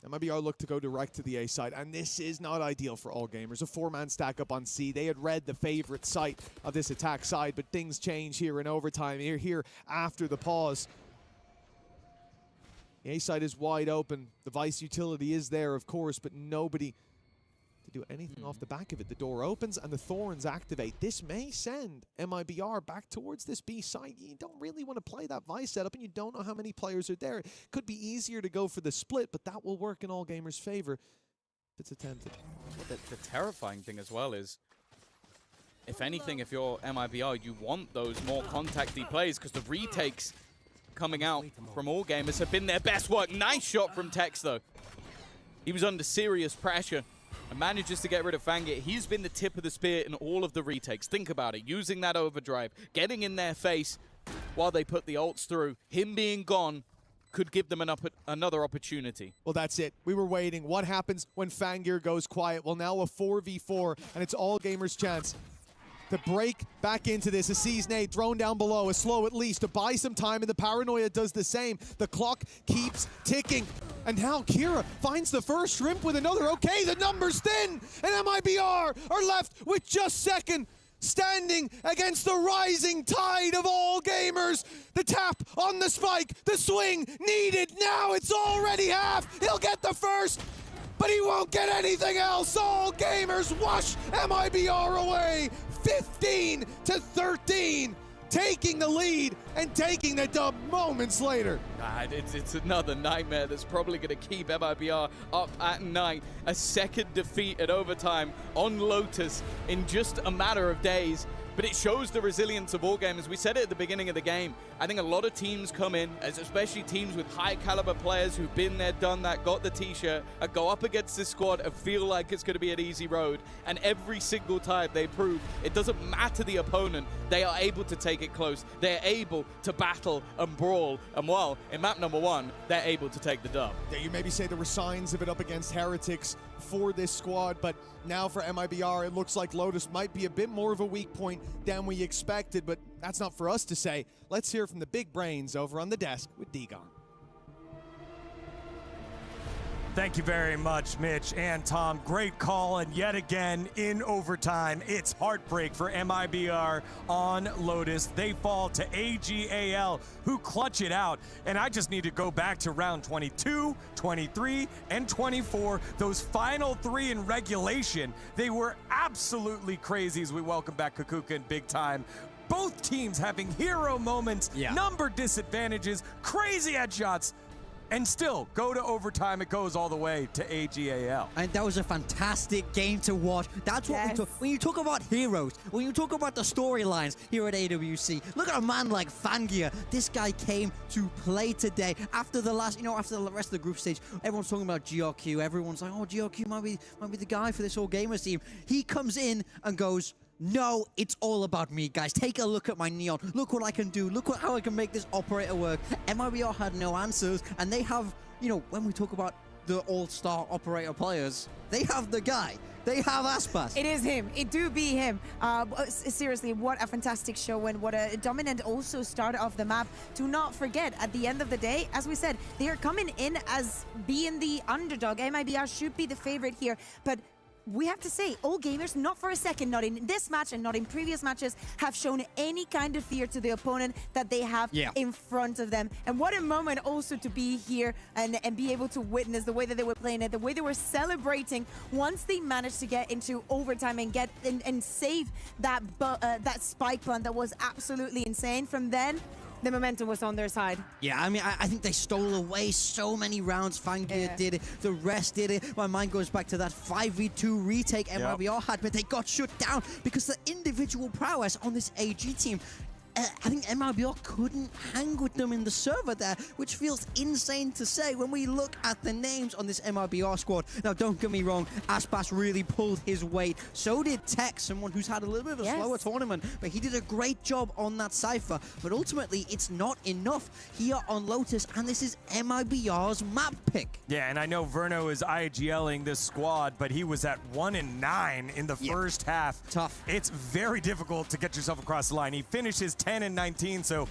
MIBR look to go direct to the A side, and this is not ideal for All Gamers. A 4-man stack up on C. They had read the favorite site of this attack side, but things change here in overtime, here after the pause. The A side is wide open. The Vice utility is there, of course, but nobody to do anything off the back of it. The door opens and the Thorns activate. This may send MIBR back towards this B side. You don't really want to play that Vice setup, and you don't know how many players are there. It could be easier to go for the split, but that will work in All Gamers' favor if it's attempted. Well, the terrifying thing as well is, if anything, if you're MIBR, you want those more contacty plays, because the retakes coming out from All Gamers have been their best work. Nice shot from Tex, though. He was under serious pressure and manages to get rid of Fangir. He's been the tip of the spear in all of the retakes. Think about it. Using that overdrive, getting in their face while they put the ults through. Him being gone could give them another opportunity. Well, that's it. We were waiting. What happens when Fangir goes quiet? Well, now a 4v4, and it's All Gamers' chance to break back into this. A C's nade thrown down below, a slow at least to buy some time, and the Paranoia does the same. The clock keeps ticking, and now Kira finds the first shrimp with another. Okay, the number's thin, and MIBR are left with just second, standing against the rising tide of All Gamers. The tap on the spike, the swing needed. Now it's already half. He'll get the first, but he won't get anything else. All Gamers wash MIBR away. 15-13, taking the lead and taking the dub moments later. God, it's another nightmare that's probably going to keep MIBR up at night. A second defeat at overtime on Lotus in just a matter of days. But it shows the resilience of All Gamers. We said it at the beginning of the game. I think a lot of teams come in, especially teams with high caliber players who've been there, done that, got the t-shirt, and go up against this squad and feel like it's going to be an easy road. And every single time they prove it doesn't matter the opponent, they are able to take it close. They're able to battle and brawl. And well, in map number 1, they're able to take the dub. Yeah, you maybe say there were signs of it up against Heretics for this squad, but now for MIBR, it looks like Lotus might be a bit more of a weak point than we expected, but that's not for us to say. Let's hear from the big brains over on the desk with Degon. Thank you very much, Mitch and Tom. Great call, and yet again in overtime, it's heartbreak for MIBR on Lotus. They fall to AGAL, who clutch it out. And I just need to go back to round 22, 23, and 24. Those final 3 in regulation, they were absolutely crazy as we welcome back Kukuka in big time. Both teams having hero moments, number disadvantages, crazy headshots, and still go to overtime. It goes all the way to AGAL. And that was a fantastic game to watch. That's what we talk. When you talk about heroes, when you talk about the storylines here at EWC, look at a man like Fangir. This guy came to play today. After the last, after the rest of the group stage, everyone's talking about GRQ. Everyone's like, oh, GRQ might be the guy for this All Gamers team. He comes in and goes, no, it's all about me, guys. Take a look at my neon. Look what I can do. Look how I can make this operator work. MIBR had no answers, and they have, you know, when we talk about the all-star operator players, they have the guy. They have Aspas. It is him. It do be him. Seriously, what a fantastic show and what a dominant also start of the map. Do not forget, at the end of the day, as we said, they are coming in as being the underdog. MIBR should be the favorite here, but we have to say, All Gamers, not for a second, not in this match and not in previous matches, have shown any kind of fear to the opponent that they have in front of them. And what a moment also to be here and be able to witness the way that they were playing it, the way they were celebrating once they managed to get into overtime and get and save that spike plant that was absolutely insane. From then, the momentum was on their side. Yeah, I mean, I think they stole away so many rounds. Fangir did it. The rest did it. My mind goes back to that 5v2 retake MIBR had, but they got shut down because the individual prowess on this AG team. I think MIBR couldn't hang with them in the server there, which feels insane to say when we look at the names on this MIBR squad. Now, don't get me wrong, Aspas really pulled his weight. So did Tech, someone who's had a little bit of a slower tournament, but he did a great job on that Cypher. But ultimately, it's not enough here on Lotus, and this is MIBR's map pick. Yeah, and I know Verno is IGLing this squad, but he was at 1-9 in the first half. Tough. It's very difficult to get yourself across the line. He finishes 10-19, so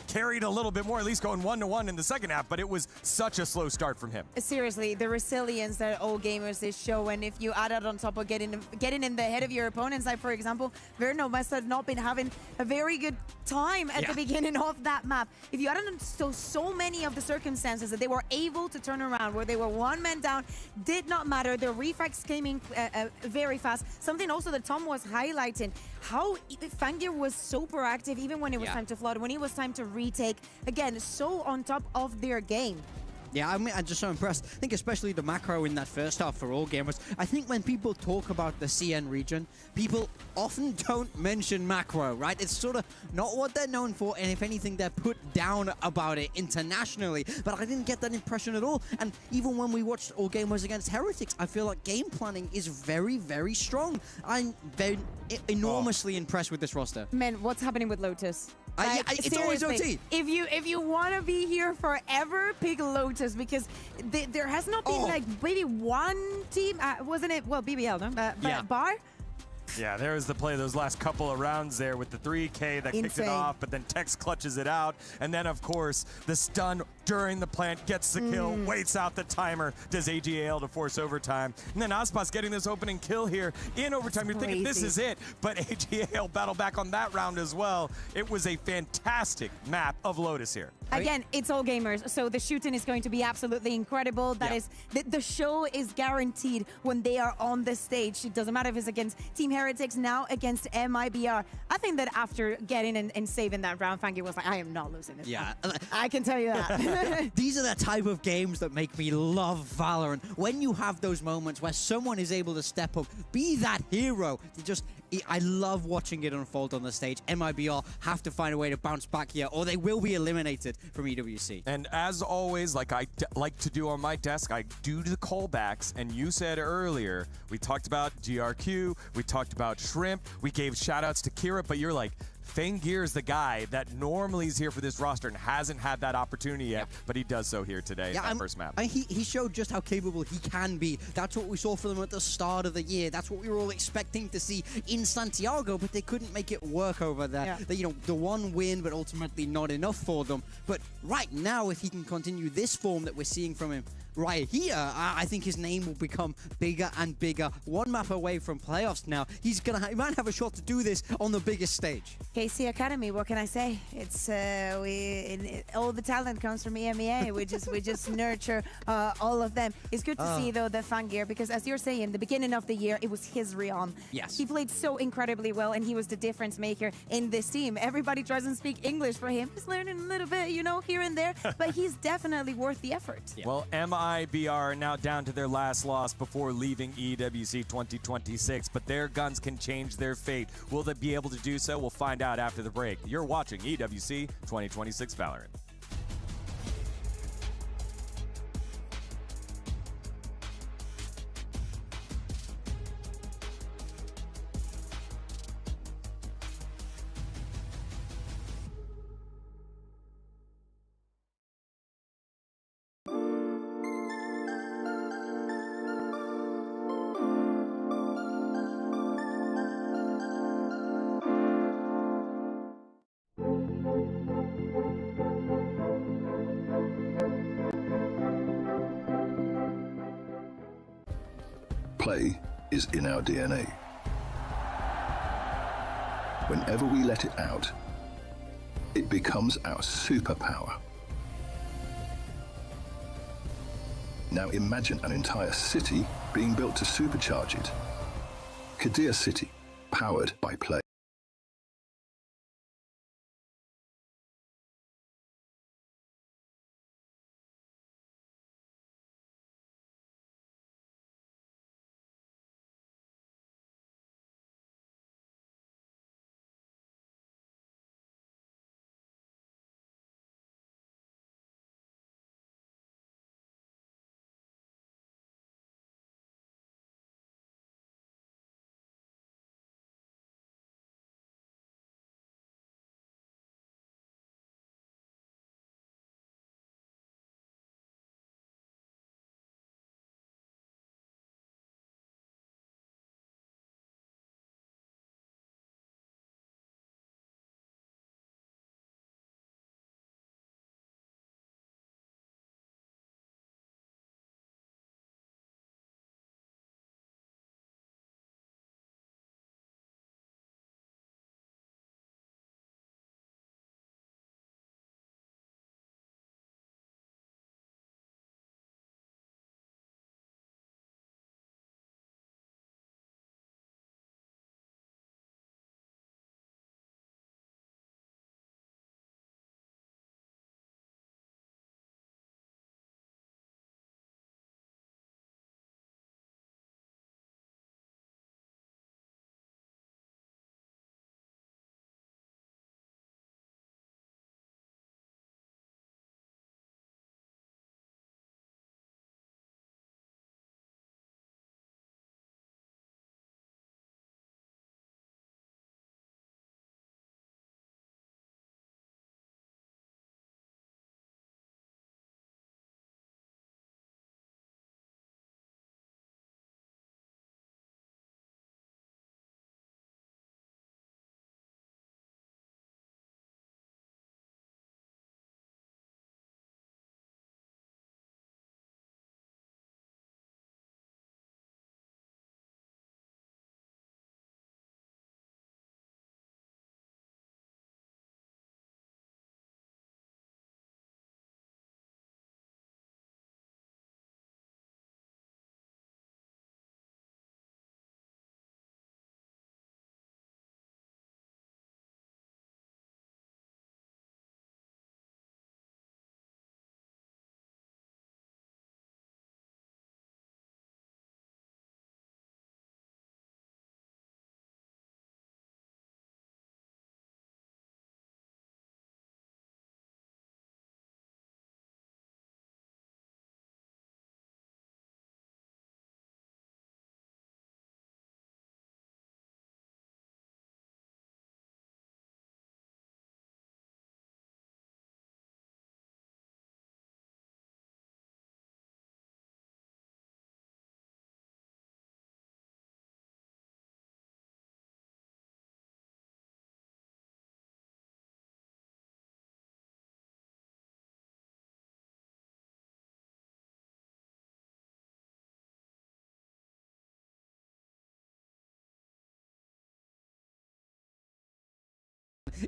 carried a little bit more, at least going 1-1 in the second half, but it was such a slow start from him. Seriously, the resilience that All Gamers is showing, if you add it on top of getting in the head of your opponents, like for example, Verno must have not been having a very good time at the beginning of that map. If you add on so many of the circumstances that they were able to turn around, where they were one man down, did not matter. The refrags came in very fast. Something also that Tom was highlighting, how Fangir was so proactive even when it was time to flood, when it was time to retake. Again, so on top of their game. Yeah, I mean, I'm just so impressed. I think especially the macro in that first half for All Gamers. I think when people talk about the CN region, people often don't mention macro, right? It's sort of not what they're known for, and if anything, they're put down about it internationally. But I didn't get that impression at all. And even when we watched All Gamers against Heretics, I feel like game planning is very, very strong. I'm very enormously impressed with this roster. Man, what's happening with Lotus? It's always OT. If you want to be here forever, pick Lotus, because there has not been like maybe one team, wasn't it? Well, BBL, no? Bar? Yeah, there was the play those last couple of rounds there with the 3K that kicked it off, but then Tex clutches it out. And then, of course, the stun during the plant gets the kill, waits out the timer, does AGAL to force overtime. And then Aspas getting this opening kill here in overtime. You're thinking this is it, but AGAL battled back on that round as well. It was a fantastic map of Lotus here. Again, it's All Gamers, so the shooting is going to be absolutely incredible. That is, the show is guaranteed when they are on the stage. It doesn't matter if it's against Team Heretics, now against MIBR. I think that after getting and saving that round, Fangir was like, I am not losing this. Yeah. I can tell you that. These are the type of games that make me love Valorant. When you have those moments where someone is able to step up, be that hero, I love watching it unfold on the stage. MIBR have to find a way to bounce back here, or they will be eliminated from EWC. And as always, like I like to do on my desk, I do the callbacks. And you said earlier, we talked about GRQ, we talked about Shrimp, we gave shout-outs to Kira, but you're like, Fangir is the guy that normally is here for this roster and hasn't had that opportunity yet, but he does so here today in that first map. He showed just how capable he can be. That's what we saw from them at the start of the year. That's what we were all expecting to see in Santiago, but they couldn't make it work over there. The one win, but ultimately not enough for them. But right now, if he can continue this form that we're seeing from him right here, I think his name will become bigger and bigger. One map away from playoffs now. He might have a shot to do this on the biggest stage. KC Academy, what can I say? It's all the talent comes from EMEA. We just nurture all of them. It's good to see though the Fangir, because as you're saying, the beginning of the year it was his realm. Yes, he played so incredibly well, and he was the difference maker in this team. Everybody tries to speak English for him. He's learning a little bit, you know, here and there, but he's definitely worth the effort. Well, MIBR are now down to their last loss before leaving EWC 2026, but their guns can change their fate. Will they be able to do so? We'll find out after the break. You're watching EWC 2026 Valorant. Play is in our DNA. Whenever we let it out, it becomes our superpower. Now imagine an entire city being built to supercharge it. Kadir City, powered by Play.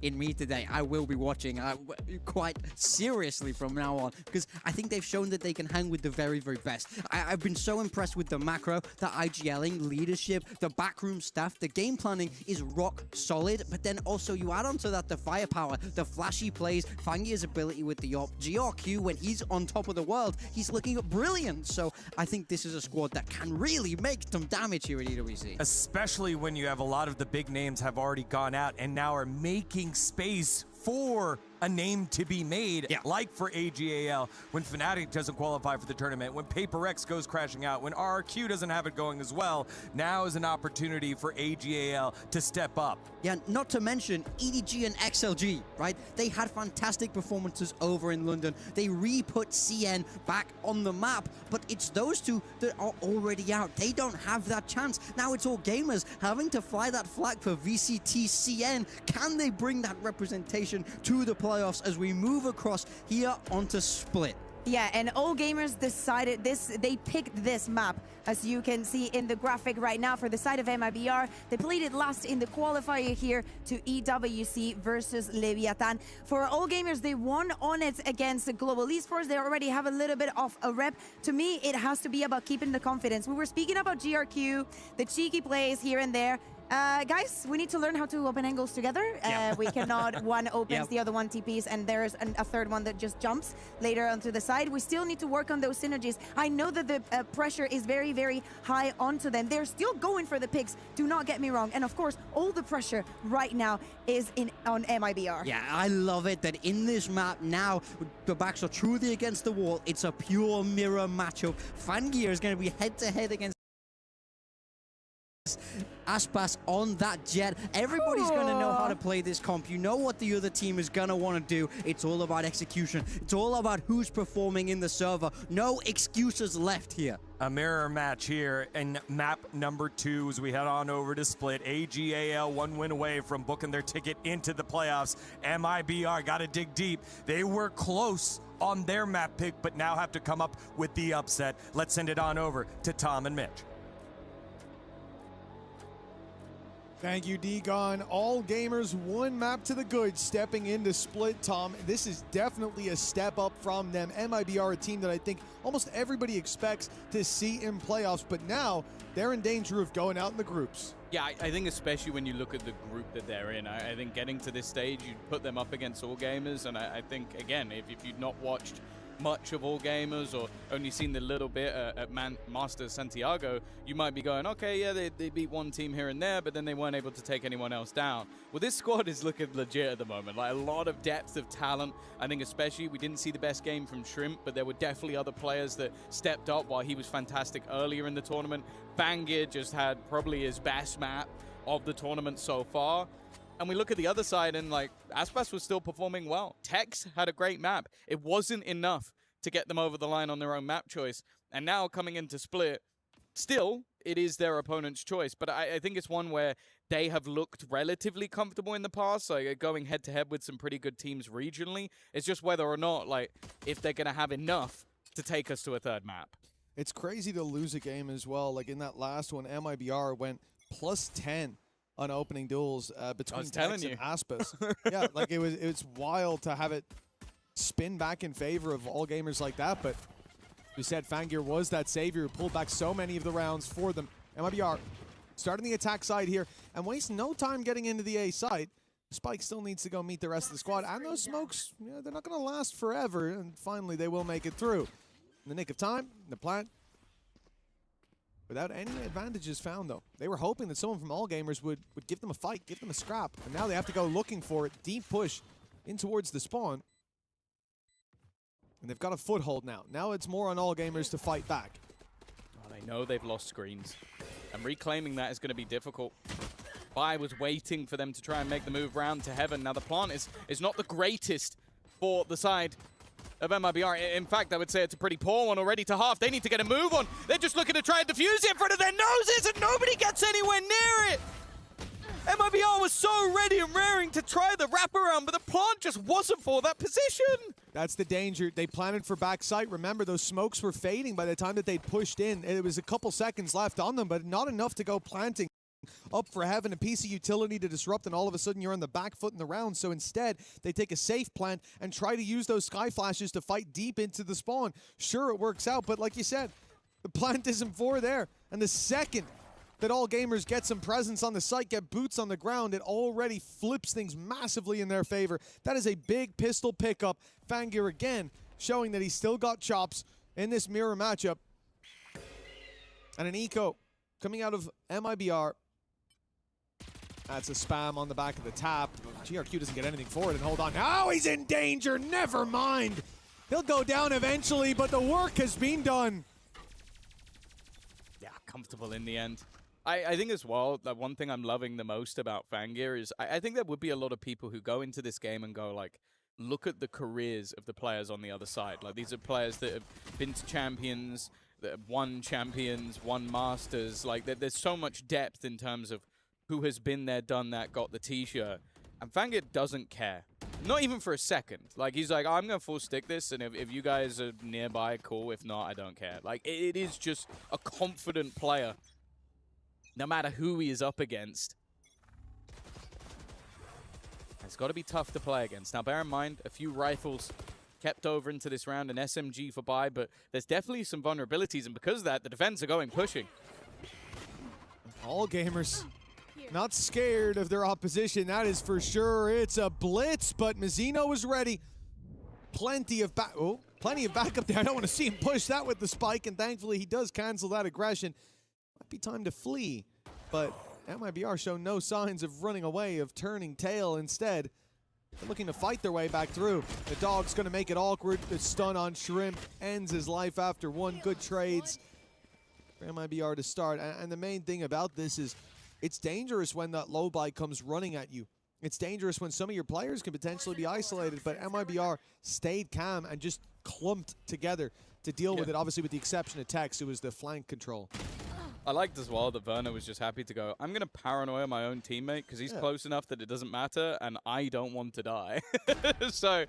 In me today, I will be watching quite seriously from now on, because I think they've shown that they can hang with the very, very best. I've been so impressed with the macro, the IGLing, leadership, the backroom staff. The game planning is rock solid, but then also you add onto that the firepower, the flashy plays, Fangia's ability with the op, GRQ, when he's on top of the world, he's looking brilliant. So I think this is a squad that can really make some damage here at EWC. Especially when you have a lot of the big names have already gone out and now are making space for a name to be made, like for AGAL, when Fnatic doesn't qualify for the tournament, when Paper X goes crashing out, when RRQ doesn't have it going as well. Now is an opportunity for AGAL to step up. Yeah, not to mention EDG and XLG, right? They had fantastic performances over in London. They re-put CN back on the map, but it's those two that are already out. They don't have that chance. Now it's All Gamers having to fly that flag for VCT CN. Can they bring that representation to the playoffs as we move across here onto Split? Yeah, and All Gamers decided this, they picked this map, as you can see in the graphic right now for the side of MIBR. They played it last in the qualifier here to EWC versus Leviathan. For All Gamers, they won on it against Global Esports. They already have a little bit of a rep. To me, it has to be about keeping the confidence. We were speaking about GRQ, the cheeky plays here and there. Guys, we need to learn how to open angles together. We cannot, one opens, the other one TPs, and there's a third one that just jumps later onto the side. We still need to work on those synergies. I know that the pressure is very, very high onto them. They're still going for the picks, do not get me wrong. And of course, all the pressure right now is on MIBR. Yeah, I love it that in this map now, the backs are truly against the wall. It's a pure mirror matchup. Fangear is going to be head-to-head against Aspas on that jet. Everybody's going to know how to play this comp. You know what the other team is going to want to do. It's all about execution. It's all about who's performing in the server. No excuses left here. A mirror match here in map number 2 as we head on over to Split. AGAL 1 win away from booking their ticket into the playoffs. MIBR got to dig deep. They were close on their map pick, but now have to come up with the upset. Let's send it on over to Tom and Mitch. Thank you, D-Gon. All Gamers, one map to the good, stepping into Split, Tom. This is definitely a step up from them. MIBR, a team that I think almost everybody expects to see in playoffs, but now they're in danger of going out in the groups. Yeah, I think especially when you look at the group that they're in, I think getting to this stage, you put them up against All Gamers, and I think, again, if you've not watched much of All Gamers or only seen the little bit at Master Santiago, you might be going, okay, yeah, they beat one team here and there, but then they weren't able to take anyone else down. Well, this squad is looking legit at the moment, like a lot of depth of talent. I think especially we didn't see the best game from Shrimp, but there were definitely other players that stepped up while he was fantastic earlier in the tournament. Fangear just had probably his best map of the tournament so far. And we look at the other side and like Aspas was still performing well. Tex had a great map. It wasn't enough to get them over the line on their own map choice. And now coming into Split, still it is their opponent's choice. But I think it's one where they have looked relatively comfortable in the past, like going head to head with some pretty good teams regionally. It's just whether or not, like, if they're going to have enough to take us to a third map. It's crazy to lose a game as well. Like in that last one, MIBR went +10 on opening duels between Tex and Aspas. Yeah, like it's wild to have it spin back in favor of All Gamers like that, but we said Fangear was that savior who pulled back so many of the rounds for them. MIBR starting the attack side here and waste no time getting into the A site. Spike still needs to go meet the rest of the squad, and those smokes, you know, they're not going to last forever, and finally they will make it through. In the nick of time, the plant without any advantages found, though. They were hoping that someone from All Gamers would give them a fight, give them a scrap. And now they have to go looking for it. Deep push in towards the spawn. And they've got a foothold now. Now it's more on All Gamers to fight back. Well, they know they've lost screens. And reclaiming that is going to be difficult. Bai was waiting for them to try and make the move round to heaven. Now the plant is not the greatest for the side of MIBR. In fact, I would say it's a pretty poor one already to half. They need to get a move on. They're just looking to try and defuse it in front of their noses, and nobody gets anywhere near it. MIBR was so ready and raring to try the wraparound, but the plant just wasn't for that position. That's the danger. They planted for backside. Remember, those smokes were fading by the time that they'd pushed in. It was a couple seconds left on them, but not enough to go planting up for heaven, a piece of utility to disrupt, and all of a sudden you're on the back foot in the round. So instead, they take a safe plant and try to use those sky flashes to fight deep into the spawn. Sure, it works out, but like you said, the plant isn't for there. And the second that All Gamers get some presence on the site, get boots on the ground, it already flips things massively in their favor. That is a big pistol pickup. Fangear again showing that he's still got chops in this mirror matchup. And an eco coming out of MIBR. That's a spam on the back of the tap. GRQ doesn't get anything for it, and hold on. Now he's in danger. Never mind. He'll go down eventually, but the work has been done. Yeah, comfortable in the end. I think as well, that one thing I'm loving the most about Fangear is I think there would be a lot of people who go into this game and go like, look at the careers of the players on the other side. Like, these are players that have been to champions, that have won champions, won masters. Like, there's so much depth in terms of who has been there, done that, got the t-shirt. And Fangear doesn't care. Not even for a second. Like, he's like, I'm going to full stick this, and if you guys are nearby, cool. If not, I don't care. Like, it is just a confident player, no matter who he is up against. It's got to be tough to play against. Now, bear in mind, a few rifles kept over into this round, an SMG for buy, but there's definitely some vulnerabilities, and because of that, the defense are going pushing. All gamers not scared of their opposition, that is for sure. It's a blitz, but Mizzino is ready. Plenty of backup there. I don't want to see him push that with the spike, and thankfully he does cancel that aggression. Might be time to flee, but MIBR show no signs of running away, of turning tail. Instead, they're looking to fight their way back through. The dog's going to make it awkward. The stun on Shrimp ends his life after one. Good trades for MIBR to start. And the main thing about this is it's dangerous when that low buy comes running at you. It's dangerous when some of your players can potentially be isolated, but MIBR stayed calm and just clumped together to deal with it, obviously with the exception of Tex, who was the flank control. I liked as well that Verna was just happy to go, I'm going to paranoia my own teammate because he's close enough that it doesn't matter and I don't want to die. So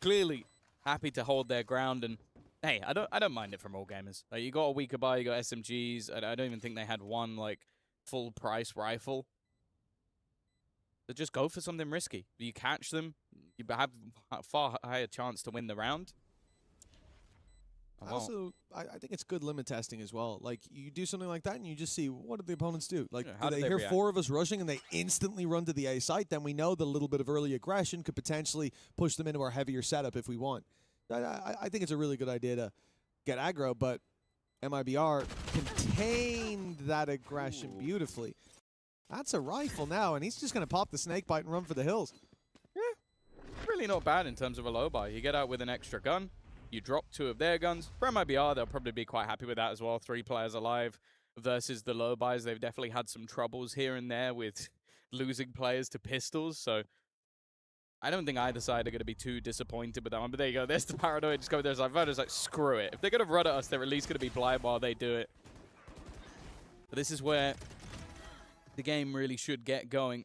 clearly happy to hold their ground, and hey, I don't mind it from All Gamers. Like, you got a weaker buy, you got SMGs. I don't even think they had one like full price rifle. So just go for something risky. You catch them, you have a far higher chance to win the round. Also, I think it's good limit testing as well. Like, you do something like that and you just see, what do the opponents do? Like, do they hear react? 4 of us rushing and they instantly run to the A site? Then we know that a little bit of early aggression could potentially push them into our heavier setup if we want. I think it's a really good idea to get aggro, but MIBR contained that aggression beautifully. That's a rifle now, and he's just going to pop the snake bite and run for the hills. Yeah, really not bad in terms of a low buy. You get out with an extra gun. You drop 2 of their guns. For MIBR, they'll probably be quite happy with that as well. 3 players alive versus the low buys. They've definitely had some troubles here and there with losing players to pistols, so I don't think either side are going to be too disappointed with that one. But there you go. There's the paranoia. Just go there. Voters like, screw it. If they're going to run at us, they're at least going to be blind while they do it. But this is where the game really should get going.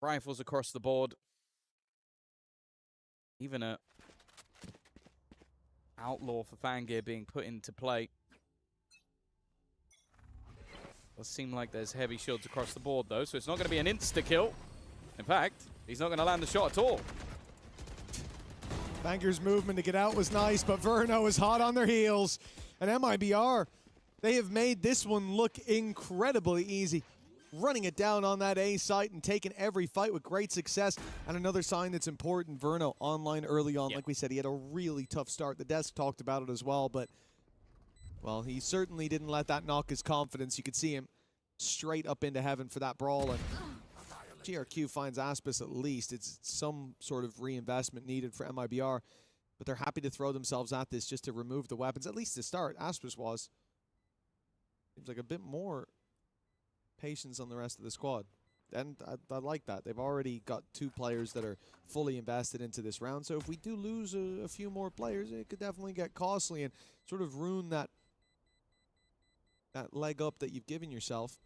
Rifles across the board. Even a outlaw for Fangir being put into play. Does seem like there's heavy shields across the board though, so it's not going to be an insta-kill. In fact, he's not going to land the shot at all. Fangir's movement to get out was nice, but Verno is hot on their heels. And MIBR, they have made this one look incredibly easy. Running it down on that A site and taking every fight with great success. And another sign that's important, Verno online early on. Like we said, he had a really tough start. The desk talked about it as well, but, well, he certainly didn't let that knock his confidence. You could see him straight up into heaven for that brawl. And GRQ finds Aspis at least. It's some sort of reinvestment needed for MIBR, but they're happy to throw themselves at this just to remove the weapons, at least to start. Aspis was. Seems like a bit more patience on the rest of the squad, and I like that. They've already got 2 players that are fully invested into this round, so if we do lose a few more players, it could definitely get costly and sort of ruin that leg up that you've given yourself.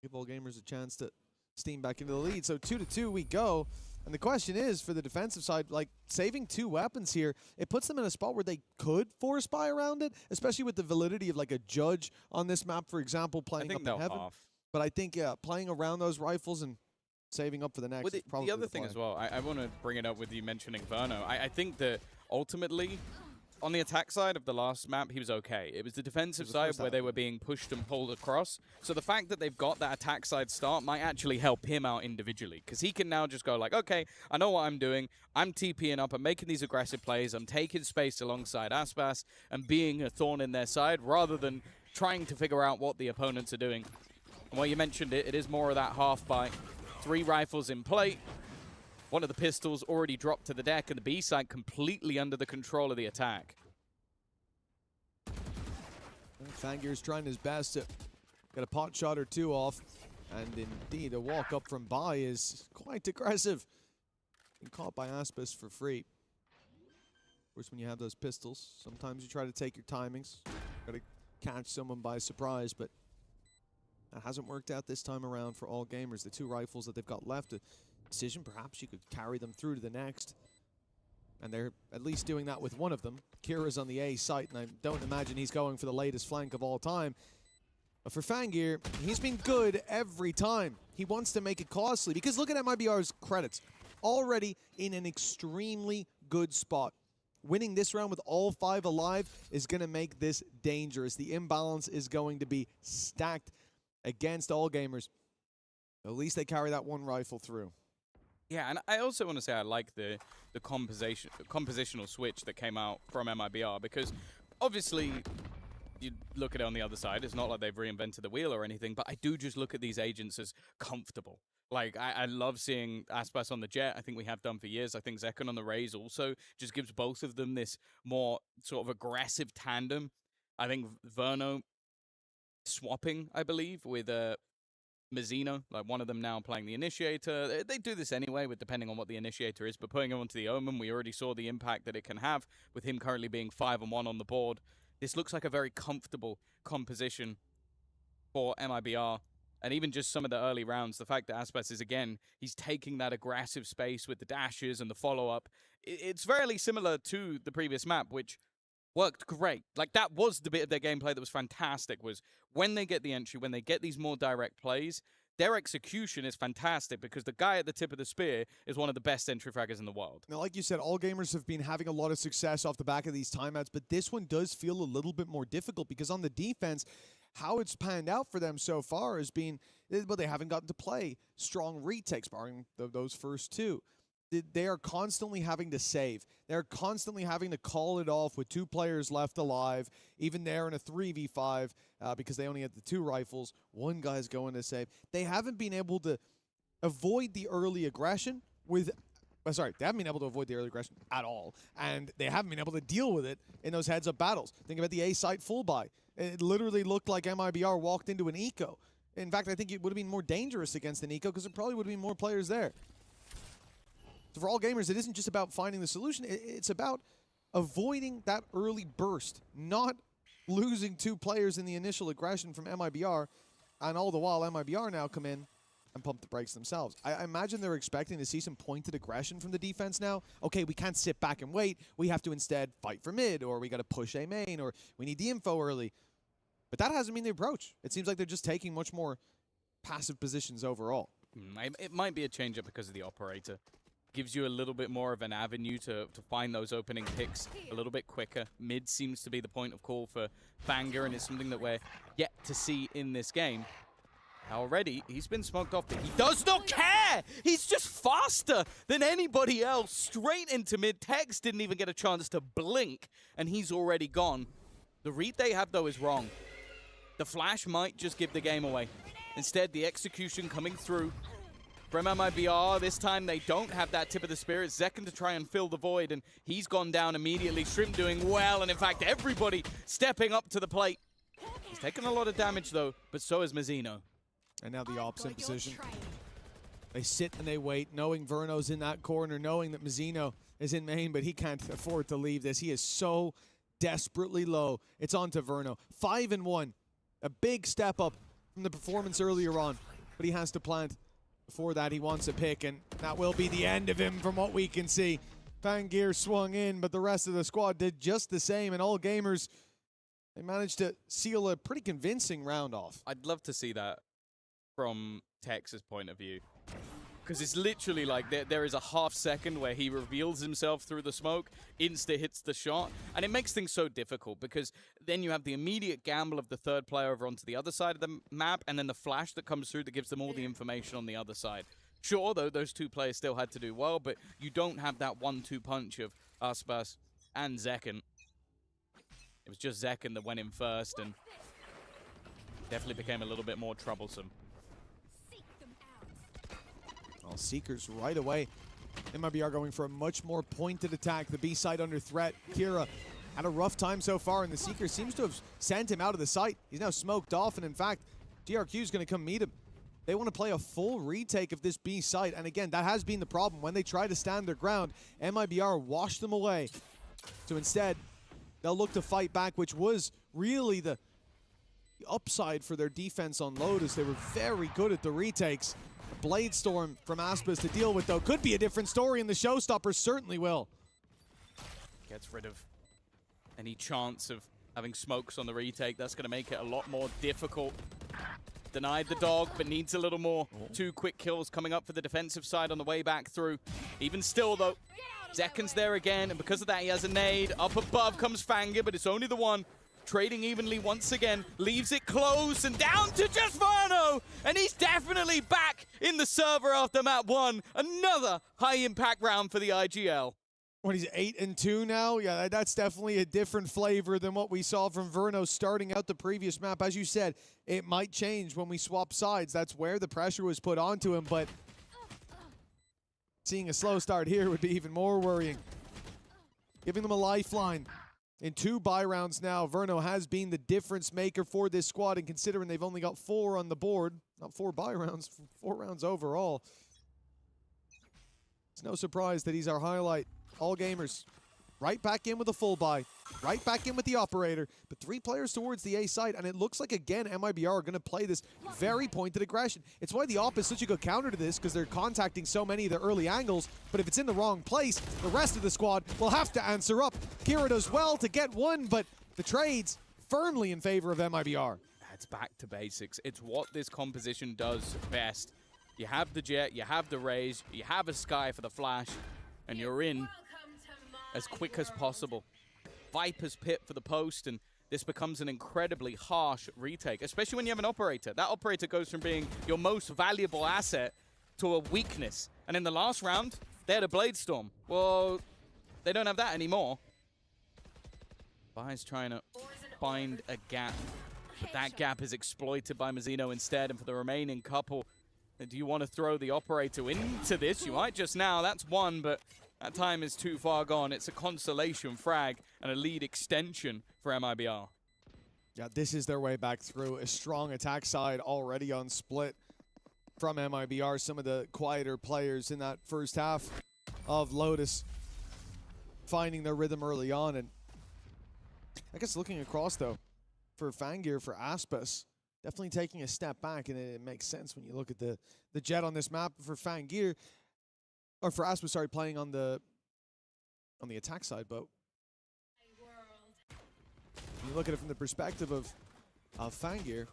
Give All Gamers a chance to steam back into the lead. So 2-2 we go. And the question is, for the defensive side, like, saving 2 weapons here, it puts them in a spot where they could force buy around it, especially with the validity of, like, a Judge on this map, for example, playing up in heaven. But I think, playing around those rifles and saving up for the next is probably the other thing as well, I want to bring it up with you mentioning Verno. I think that ultimately, on the attack side of the last map, he was okay. It was the defensive side where they were being pushed and pulled across. So the fact that they've got that attack side start might actually help him out individually, because he can now just go like, okay, I know what I'm doing. I'm TPing up. I'm making these aggressive plays. I'm taking space alongside Aspas and being a thorn in their side rather than trying to figure out what the opponents are doing. And while you mentioned it, it is more of that half buy. 3 rifles in play. One of the pistols already dropped to the deck, and the B side completely under the control of the attack. Fangir's trying his best to get a pot shot or 2 off, and indeed a walk up from buy is quite aggressive. Being caught by Aspis for free. Of course, when you have those pistols, sometimes you try to take your timings. Got to catch someone by surprise, but that hasn't worked out this time around for All Gamers. The 2 rifles that they've got left, decision. Perhaps you could carry them through to the next. And they're at least doing that with one of them. Kira's on the A site, and I don't imagine he's going for the latest flank of all time. But for Fangir, he's been good every time. He wants to make it costly, because look at MIBR's credits. Already in an extremely good spot. Winning this round with all 5 alive is going to make this dangerous. The imbalance is going to be stacked against All Gamers. At least they carry that one rifle through. Yeah, and I also want to say I like the compositional switch that came out from MIBR, because obviously you look at it on the other side, it's not like they've reinvented the wheel or anything, but I do just look at these agents as comfortable. Like, I love seeing Aspas on the Jet. I think we have done for years. I think Zekken on the Raze also just gives both of them this more sort of aggressive tandem. I think Verno swapping, I believe, with Mizzino, like one of them now playing the Initiator. They do this anyway, with depending on what the Initiator is, but putting him onto the Omen, we already saw the impact that it can have with him currently being 5-1 on the board. This looks like a very comfortable composition for MIBR. And even just some of the early rounds, the fact that Aspas is, again, he's taking that aggressive space with the dashes and the follow-up. It's very similar to the previous map, which worked great. Like, that was the bit of their gameplay that was fantastic, was when they get the entry, when they get these more direct plays, their execution is fantastic, because the guy at the tip of the spear is one of the best entry fraggers in the world. Now, like you said, All Gamers have been having a lot of success off the back of these timeouts, but this one does feel a little bit more difficult, because on the defense, how it's panned out for them so far has been, well, they haven't gotten to play strong retakes, barring those first 2. They are constantly having to save. They're constantly having to call it off with 2 players left alive, even there in a 3v5, because they only had the 2 rifles. One guy's going to save. They haven't been able to avoid the early aggression with... Sorry, they haven't been able to avoid the early aggression at all, and they haven't been able to deal with it in those heads-up battles. Think about the A-site full buy. It literally looked like MIBR walked into an eco. In fact, I think it would have been more dangerous against an eco, because there probably would have been more players there. So for All Gamers, it isn't just about finding the solution. It's about avoiding that early burst, not losing 2 players in the initial aggression from MIBR, and all the while MIBR now come in and pump the brakes themselves. I imagine they're expecting to see some pointed aggression from the defense now. Okay, we can't sit back and wait. We have to instead fight for mid, or we got to push A main, or we need the info early. But that hasn't been the approach. It seems like they're just taking much more passive positions overall. It might be a change-up because of the operator. Gives you a little bit more of an avenue to find those opening picks a little bit quicker. Mid seems to be the point of call for Banger, and it's something that we're yet to see in this game. Already, he's been smoked off, but he does not care! He's just faster than anybody else. Straight into mid. Tex didn't even get a chance to blink, and he's already gone. The read they have, though, is wrong. The flash might just give the game away. Instead, the execution coming through from MIBR. This time, they don't have that tip of the spear. It's Zekken to try and fill the void, and he's gone down immediately. Shrimp doing well, and in fact, everybody stepping up to the plate. He's taken a lot of damage, though, but so is Mizzino. And now the opposite position. They sit and they wait, knowing Verno's in that corner, knowing that Mizzino is in main, but he can't afford to leave this. He is so desperately low. It's on to Verno. 5-1. A big step up from the performance earlier on, but he has to plant. Before that, he wants a pick, and that will be the end of him from what we can see. Fangir swung in, but the rest of the squad did just the same, and All Gamers, they managed to seal a pretty convincing round off. I'd love to see that from Tex's point of view, because it's literally like there is a half second where he reveals himself through the smoke, insta hits the shot, and it makes things so difficult, because then you have the immediate gamble of the 3rd player over onto the other side of the map, and then the flash that comes through that gives them all the information on the other side. Sure, though, those 2 players still had to do well, but you don't have that 1-2 punch of Aspas and Zekken. It was just Zekken that went in first, and definitely became a little bit more troublesome. Well, Seekers right away. MIBR going for a much more pointed attack. The B side under threat. Kira had a rough time so far, and the Seeker seems to have sent him out of the site. He's now smoked off, and in fact, DRQ is going to come meet him. They want to play a full retake of this B site, and again, that has been the problem. When they try to stand their ground, MIBR washed them away. So instead, they'll look to fight back, which was really the upside for their defense on load, as they were very good at the retakes. Blade Storm from Aspas to deal with, though. Could be a different story, and the Showstopper certainly will. Gets rid of any chance of having smokes on the retake. That's going to make it a lot more difficult. Denied the dog, but needs a little more. 2 quick kills coming up for the defensive side on the way back through. Even still, though, Zekken's there again, and because of that, he has a nade. Up above comes Fangir, but it's only the one. Trading evenly once again, leaves it close and down to just Verno, and he's definitely back in the server after map 1. Another high-impact round for the IGL. When he's 8-2 now, yeah, that's definitely a different flavor than what we saw from Verno starting out the previous map. As you said, it might change when we swap sides. That's where the pressure was put onto him, but seeing a slow start here would be even more worrying. Giving them a lifeline. In 2 buy rounds now, Verno has been the difference maker for this squad, and considering they've only got 4 on the board, not 4 buy rounds, 4 rounds overall, it's no surprise that he's our highlight. All Gamers, right back in with a full buy, right back in with the operator, but 3 players towards the A side, and it looks like, again, MIBR are going to play this very pointed aggression. It's why the op is such a good counter to this, because they're contacting so many of the early angles, but if it's in the wrong place, the rest of the squad will have to answer up. Kira does well to get one, but the trades firmly in favor of MIBR. It's back to basics. It's what this composition does best. You have the Jet, you have the Raze, you have a Sky for the flash, and you're in as quick as possible. Viper's Pit for the post, and this becomes an incredibly harsh retake, especially when you have an operator. That operator goes from being your most valuable asset to a weakness. And in the last round, they had a Blade Storm. Well, they don't have that anymore. Bai's trying to find a gap, but that gap is exploited by Mazzino instead. And for the remaining couple, do you want to throw the operator into this? You might just now. That's one, but that time is too far gone. It's a consolation frag and a lead extension for MIBR. Yeah, this is their way back through. A strong attack side already on split from MIBR. Some of the quieter players in that first half of Lotus finding their rhythm early on. And I guess looking across, though, for Fangir, for Aspas, definitely taking a step back, and it makes sense when you look at the Jet on this map. For Fangir, or for Aspas, sorry, playing on the attack side, but you look at it from the perspective of Fangir,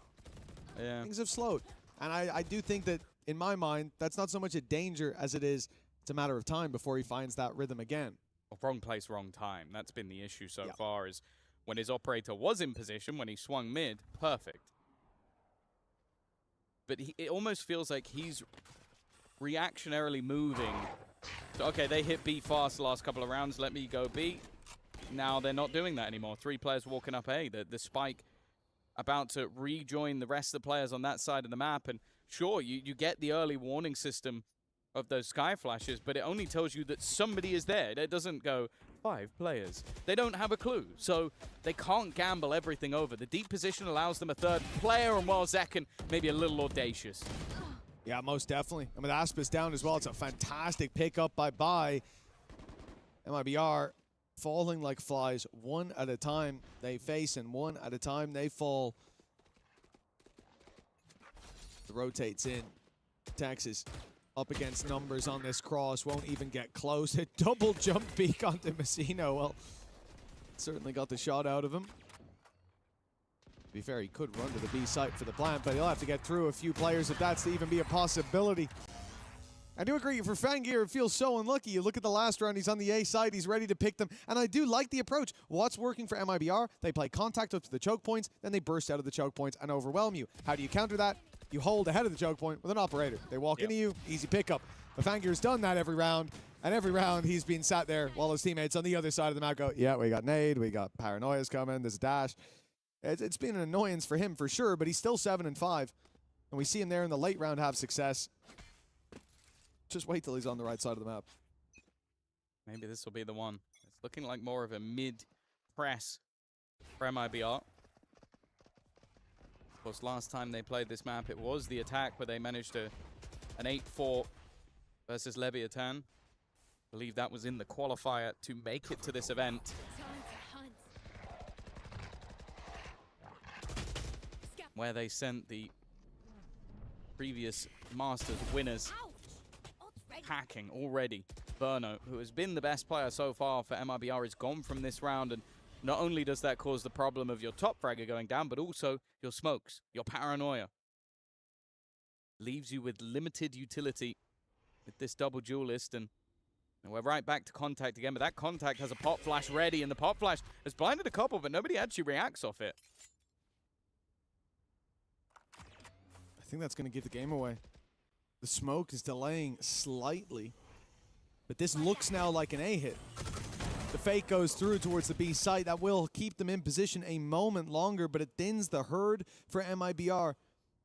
yeah, things have slowed. And I do think that, in my mind, that's not so much a danger as it's a matter of time before he finds that rhythm again. Wrong place, wrong time. That's been the issue so far, is when his operator was in position, when he swung mid, perfect. But it almost feels like he's reactionarily moving. So, okay, they hit B fast the last couple of rounds. Let me go B. Now they're not doing that anymore. 3 players walking up A. The spike about to rejoin the rest of the players on that side of the map. And sure, you get the early warning system of those sky flashes, but it only tells you that somebody is there. It doesn't go 5 players. They don't have a clue, so they can't gamble everything over. The deep position allows them a 3rd player, and while Zekken maybe a little audacious. Yeah, most definitely. And with Aspas down as well, it's a fantastic pickup by Bai. MIBR falling like flies, 1 at a time they face, and 1 at a time they fall. The rotates in. Texas up against numbers on this cross, won't even get close. A double jump peek onto Mazzino. Well, certainly got the shot out of him. To be fair, he could run to the B site for the plant, but he'll have to get through a few players if that's to even be a possibility. I do agree, for Fangir, it feels so unlucky. You look at the last round, he's on the A side, he's ready to pick them, and I do like the approach. What's working for MIBR? They play contact up to the choke points, then they burst out of the choke points and overwhelm you. How do you counter that? You hold ahead of the choke point with an operator. They walk into you, easy pickup. But Fangir's done that every round, and every round he's been sat there while his teammates on the other side of the map go, yeah, we got nade, we got paranoias coming, there's a dash. It's been an annoyance for him for sure, but he's still 7-5. And we see him there in the late round have success. Just wait till he's on the right side of the map. Maybe this will be the one. It's looking like more of a mid-press for MIBR. Of course, last time they played this map, it was the attack where they managed an 8-4 versus Leviathan. I believe that was in the qualifier to make it to this event. Where they sent the previous Masters winners. Hacking already. Burno, who has been the best player so far for MIBR, is gone from this round, and not only does that cause the problem of your top fragger going down, but also your smokes, your paranoia. Leaves you with limited utility with this double duelist, and we're right back to contact again, but that contact has a pop flash ready, and the pop flash has blinded a couple, but nobody actually reacts off it. I think that's going to give the game away. The smoke is delaying slightly, but this looks now like an A hit. The fake goes through towards the B site. That will keep them in position a moment longer, but it thins the herd for MIBR.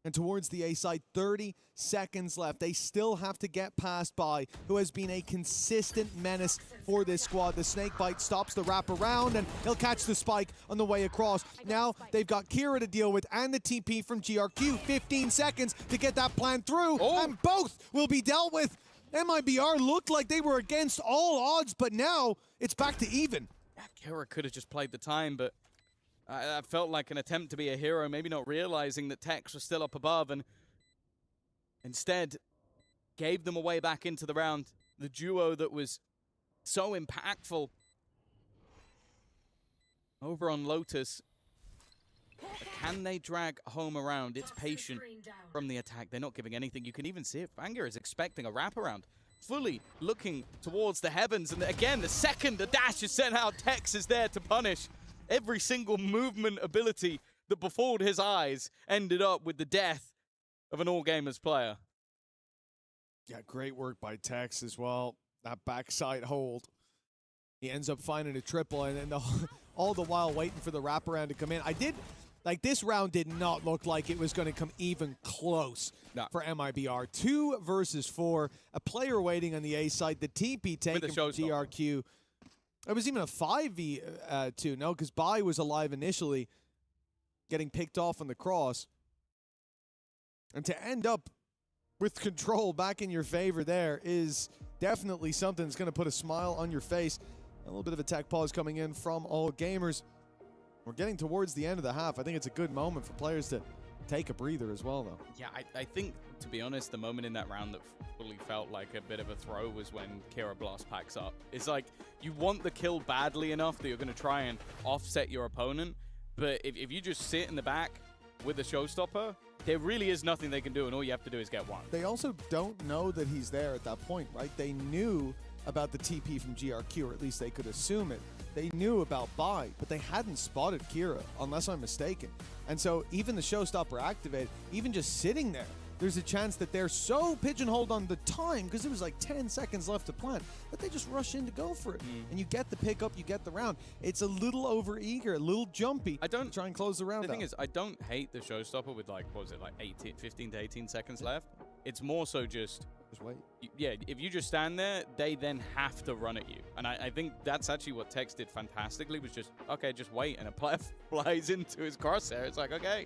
And towards the A side, 30 seconds left. They still have to get past Bai, who has been a consistent menace for this squad. The snake bite stops the wrap around, and he'll catch the spike on the way across. Now they've got Kira to deal with and the TP from GRQ. 15 seconds to get that plan through, and both will be dealt with. MIBR looked like they were against all odds, but now it's back to even. Yeah, Kira could have just played the time, but I felt like an attempt to be a hero, maybe not realizing that Tex was still up above, and instead gave them a way back into the round. The duo that was so impactful over on Lotus. But can they drag home around? It's patient from the attack. They're not giving anything. You can even see it. Fanga is expecting a wraparound, fully looking towards the heavens. And again, the second the dash is sent out, Tex is there to punish. Every single movement ability that befooled his eyes ended up with the death of an All Gamers player. Yeah, great work by Tex as well. That backside hold. He ends up finding a triple, and then all the while waiting for the wraparound to come in. This round did not look like it was going to come even close for MIBR. 2 versus 4. A player waiting on the A side. The TP taken from GRQ. It was even a 5v2, no, because Bai was alive initially, getting picked off on the cross. And to end up with control back in your favor there is definitely something that's going to put a smile on your face. A little bit of a tech pause coming in from All Gamers. We're getting towards the end of the half. I think it's a good moment for players to take a breather as well, though. Yeah, I think, to be honest, the moment in that round that fully felt like a bit of a throw was when Kira Blast packs up. It's like, you want the kill badly enough that you're going to try and offset your opponent, but if you just sit in the back with the showstopper, there really is nothing they can do, and all you have to do is get one. They also don't know that he's there at that point, right? They knew about the TP from GRQ, or at least they could assume it. They knew about Bai, but they hadn't spotted Kira, unless I'm mistaken. And so even the showstopper activated, even just sitting there, there's a chance that they're so pigeonholed on the time, because it was like 10 seconds left to plant, that they just rush in to go for it. And you get the pickup, you get the round. It's a little over-eager, a little jumpy. I don't try and close the round out. The thing is, I don't hate the showstopper with, like, what was it, like 15 to 18 seconds left. It's more so just wait. Yeah, if you just stand there, they then have to run at you. And I think that's actually what Tex did fantastically, was just, okay, just wait. And a player flies into his crosshair. It's like, okay,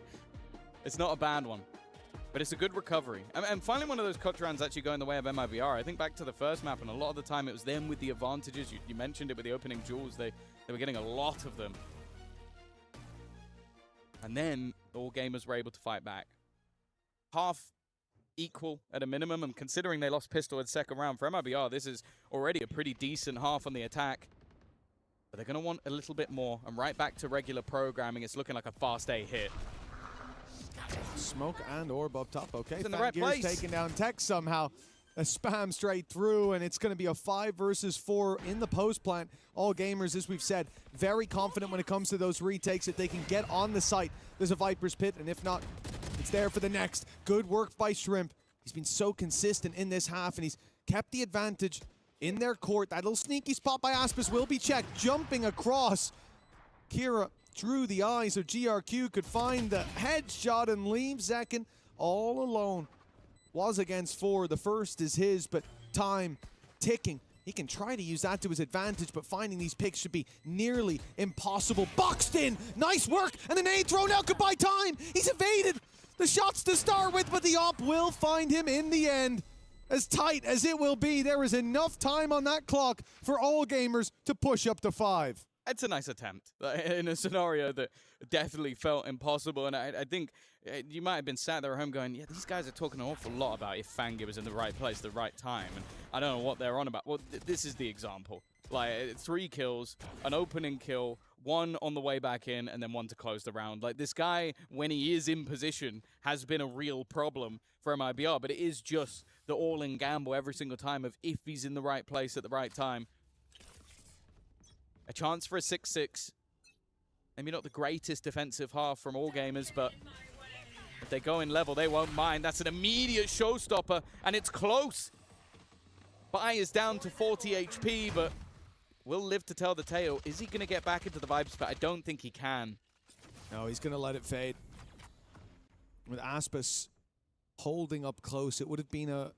it's not a bad one. But it's a good recovery. And finally, one of those cut rounds actually going the way of MIBR. I think back to the first map, and a lot of the time it was them with the advantages. You mentioned it with the opening duels. They were getting a lot of them. And then All Gamers were able to fight back. Half equal at a minimum, and considering they lost pistol in second round for MIBR, this is already a pretty decent half on the attack. But they're going to want a little bit more, and right back to regular programming. It's looking like a fast A hit. Smoke and orb up top. Okay, in the right place. Taking down Tex somehow. A spam straight through, and it's going to be a 5 versus 4 in the post plant. All Gamers, as we've said, very confident when it comes to those retakes that they can get on the site. There's a Viper's Pit, and if not, it's there for the next. Good work by Shrimp. He's been so consistent in this half, and he's kept the advantage in their court. That little sneaky spot by Aspis will be checked. Jumping across. Kira drew the eye so GRQ could find the headshot and leave Zekin all alone. Was against 4. The first is his, but time ticking. He can try to use that to his advantage, but finding these picks should be nearly impossible. Boxed in! Nice work! And the nade thrown out. Goodbye time! He's evaded the shots to start with, but the op will find him in the end. As tight as it will be, there is enough time on that clock for All Gamers to push up to 5. it's a nice attempt in a scenario that definitely felt impossible. And I think you might have been sat there at home going, yeah, these guys are talking an awful lot about if Fangir was in the right place at the right time. And I don't know what they're on about. Well, this is the example. Like 3 kills, an opening kill, 1 on the way back in, and then 1 to close the round. Like this guy, when he is in position, has been a real problem for MIBR, but it is just the all-in gamble every single time of if he's in the right place at the right time. A chance for a 6-6. Maybe not the greatest defensive half from All Gamers, but if they go in level, they won't mind. That's an immediate showstopper, and it's close. Bai is down to 40 HP, but will live to tell the tale. Is he going to get back into the vibes? But I don't think he can. No, he's going to let it fade. With Aspis holding up close, it would have been a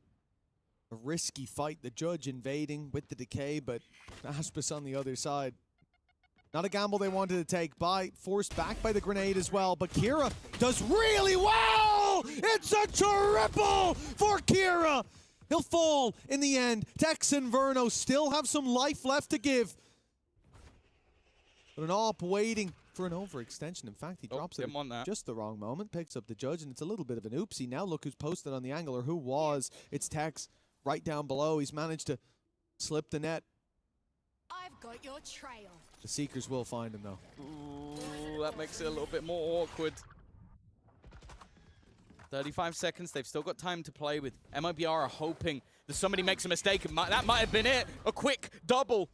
risky fight. The Judge invading with the decay, but Aspis on the other side. Not a gamble they wanted to take. Bai forced back by the grenade as well, but Kira does really well! It's a triple for Kira! He'll fall in the end. Tex and Verno still have some life left to give. But an AWP waiting for an overextension. In fact, he drops it at just the wrong moment, picks up the Judge, and it's a little bit of an oopsie. Now look who's posted on the angle, or who was. It's Tex right down below. He's managed to slip the net. I've got your trail. The Seekers will find him, though. Ooh, that makes it a little bit more awkward. 35 seconds. They've still got time to play with. MIBR are hoping that somebody makes a mistake. That might have been it. A quick double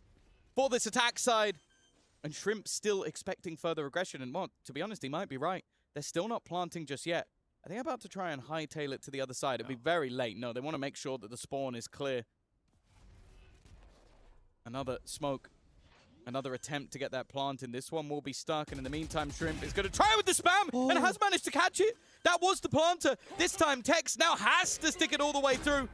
for this attack side. And Shrimp still expecting further aggression. And, well, to be honest, he might be right. They're still not planting just yet. Are they about to try and hightail it to the other side? It'll be very late. No, they want to make sure that the spawn is clear. Another smoke. Another attempt to get that plant in. This one will be stuck, and in the meantime, Shrimp is going to try with the spam and has managed to catch it. That was the planter. This time, Tex now has to stick it all the way through.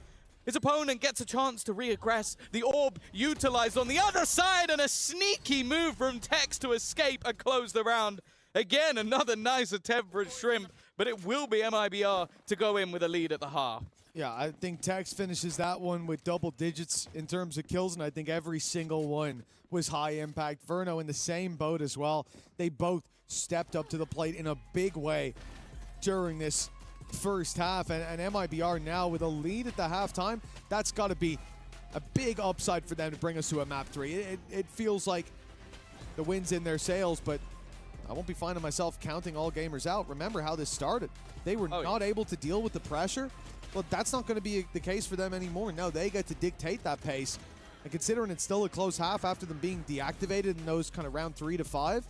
His opponent gets a chance to reaggress. The orb utilized on the other side, and a sneaky move from Tex to escape and close the round. Again, another nice attempt for Shrimp, but it will be MIBR to go in with a lead at the half. Yeah, I think Tex finishes that one with double digits in terms of kills, and I think every single one was high impact. Verno in the same boat as well. They both stepped up to the plate in a big way during this first half, and MIBR now with a lead at the halftime. That's got to be a big upside for them to bring us to a map 3. It feels like the wind's in their sails, but I won't be finding myself counting All Gamers out. Remember how this started. They were not able to deal with the pressure. Well, that's not going to be the case for them anymore. No, they get to dictate that pace. And considering it's still a close half after them being deactivated in those kind of round 3 to 5,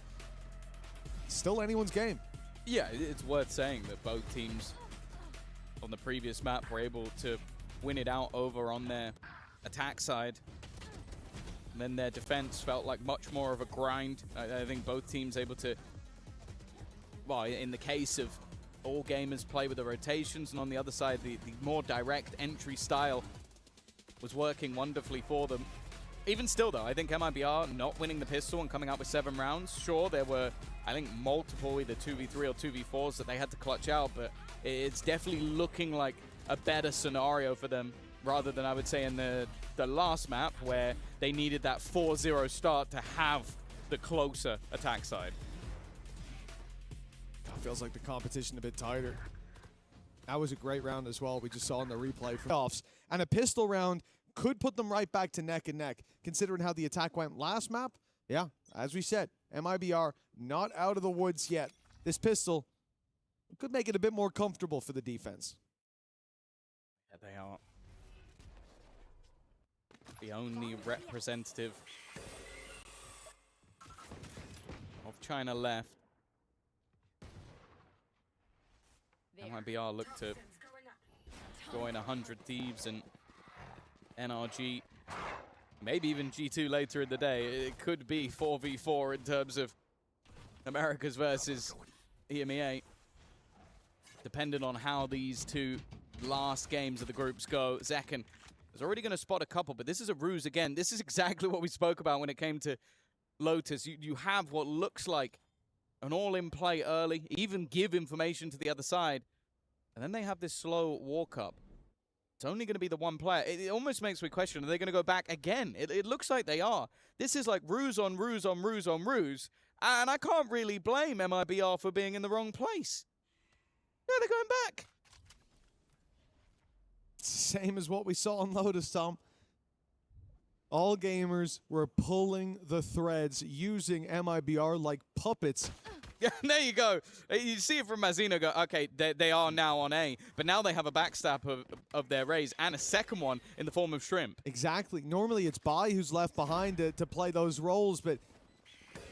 still anyone's game. Yeah, it's worth saying that both teams on the previous map were able to win it out over on their attack side. And then their defense felt like much more of a grind. I think both teams able to, well, in the case of All Gamers, play with the rotations, and on the other side, the more direct entry style was working wonderfully for them. Even still, though, I think MIBR not winning the pistol and coming out with 7 rounds. Sure, there were, I think, multiple either 2v3 or 2v4s that they had to clutch out, but it's definitely looking like a better scenario for them rather than, I would say, in the last map where they needed that 4-0 start to have the closer attack side. Feels like the competition a bit tighter. That was a great round as well. We just saw in the replay from playoffs. And a pistol round could put them right back to neck and neck, considering how the attack went last map. Yeah, as we said, MIBR not out of the woods yet. This pistol could make it a bit more comfortable for the defense. Yeah, they are the only representative of China left. MIBR look to join 100 Thieves and NRG, maybe even G2 later in the day. It could be 4v4 in terms of Americas versus EMEA, depending on how these two last games of the groups go. Zekken is already going to spot a couple, but this is a ruse again. This is exactly what we spoke about when it came to Lotus. You have what looks like an all-in play early, even give information to the other side, and then they have this slow walk-up. It's only going to be the one player. It almost makes me question, are they going to go back again? It looks like they are. This is like ruse on ruse on ruse on ruse. And I can't really blame MIBR for being in the wrong place. Yeah, they're going back. Same as what we saw on Lotus, Tom. All gamers were pulling the threads, using MIBR like puppets. Yeah, there you go. You see it from Mazino go, okay, they are now on A, but now they have a backstab of their Rays and a second one in the form of Shrimp. Exactly. Normally it's Bai who's left behind to play those roles, but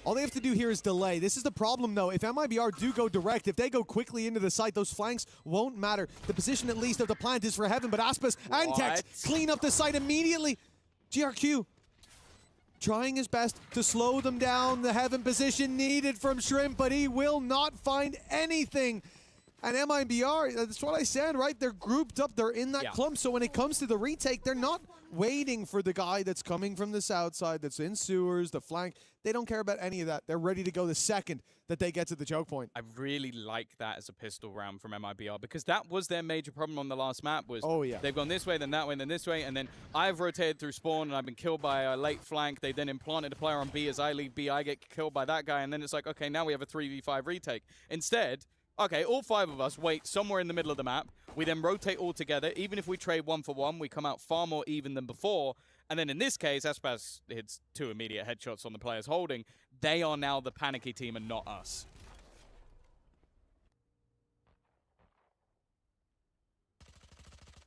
all they have to do here is delay. This is the problem, though. If MIBR do go direct, if they go quickly into the site, those flanks won't matter. The position, at least, of the plant is for Heaven, but Aspas and Tex clean up the site immediately. GRQ trying his best to slow them down. The Heaven position needed from Shrimp, but he will not find anything. And MIBR, that's what I said, right? They're grouped up. They're in that clump. So when it comes to the retake, they're not waiting for the guy that's coming from the south side, that's in sewers, the flank. They don't care about any of that. They're ready to go the second that they get to the choke point. I really like that as a pistol round from MIBR, because that was their major problem on the last map was they've gone this way, then that way, then this way, and then I've rotated through spawn and I've been killed by a late flank. They then implanted a player on B. As I leave B, I get killed by that guy, and then it's like, okay, now we have a 3v5 retake. Instead, okay, all 5 of us wait somewhere in the middle of the map. We then rotate all together. Even if we trade 1 for 1, we come out far more even than before. And then in this case, Aspas hits 2 immediate headshots on the players holding. They are now the panicky team and not us.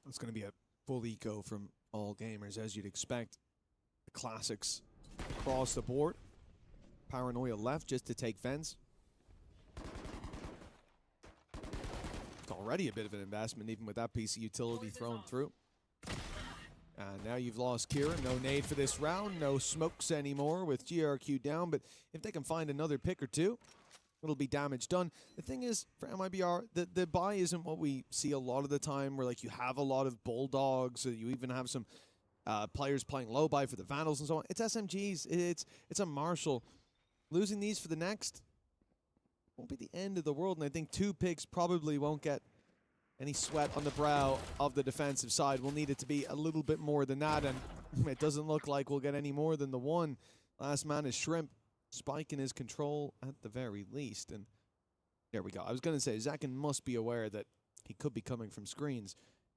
It's going to be a full eco from all gamers, as you'd expect. The classics across the board. Paranoia left just to take Fens. It's already a bit of an investment, even with that piece of utility thrown through. And now you've lost Kira. No nade for this round. No smokes anymore with GRQ down. But if they can find another pick or two, it'll be damage done. The thing is, for MIBR, the buy isn't what we see a lot of the time, where like you have a lot of bulldogs, or you even have some players playing low buy for the Vandals and so on. It's SMGs. It's a Marshall. Losing these for the next won't be the end of the world, and I think 2 picks probably won't get any sweat on the brow of the defensive side. We'll need it to be a little bit more than that, and it doesn't look like we'll get any more than the 1. Last man is Shrimp. Spike in his control at the very least, and there we go. I was going to say, Zakin must be aware that he could be coming from screens,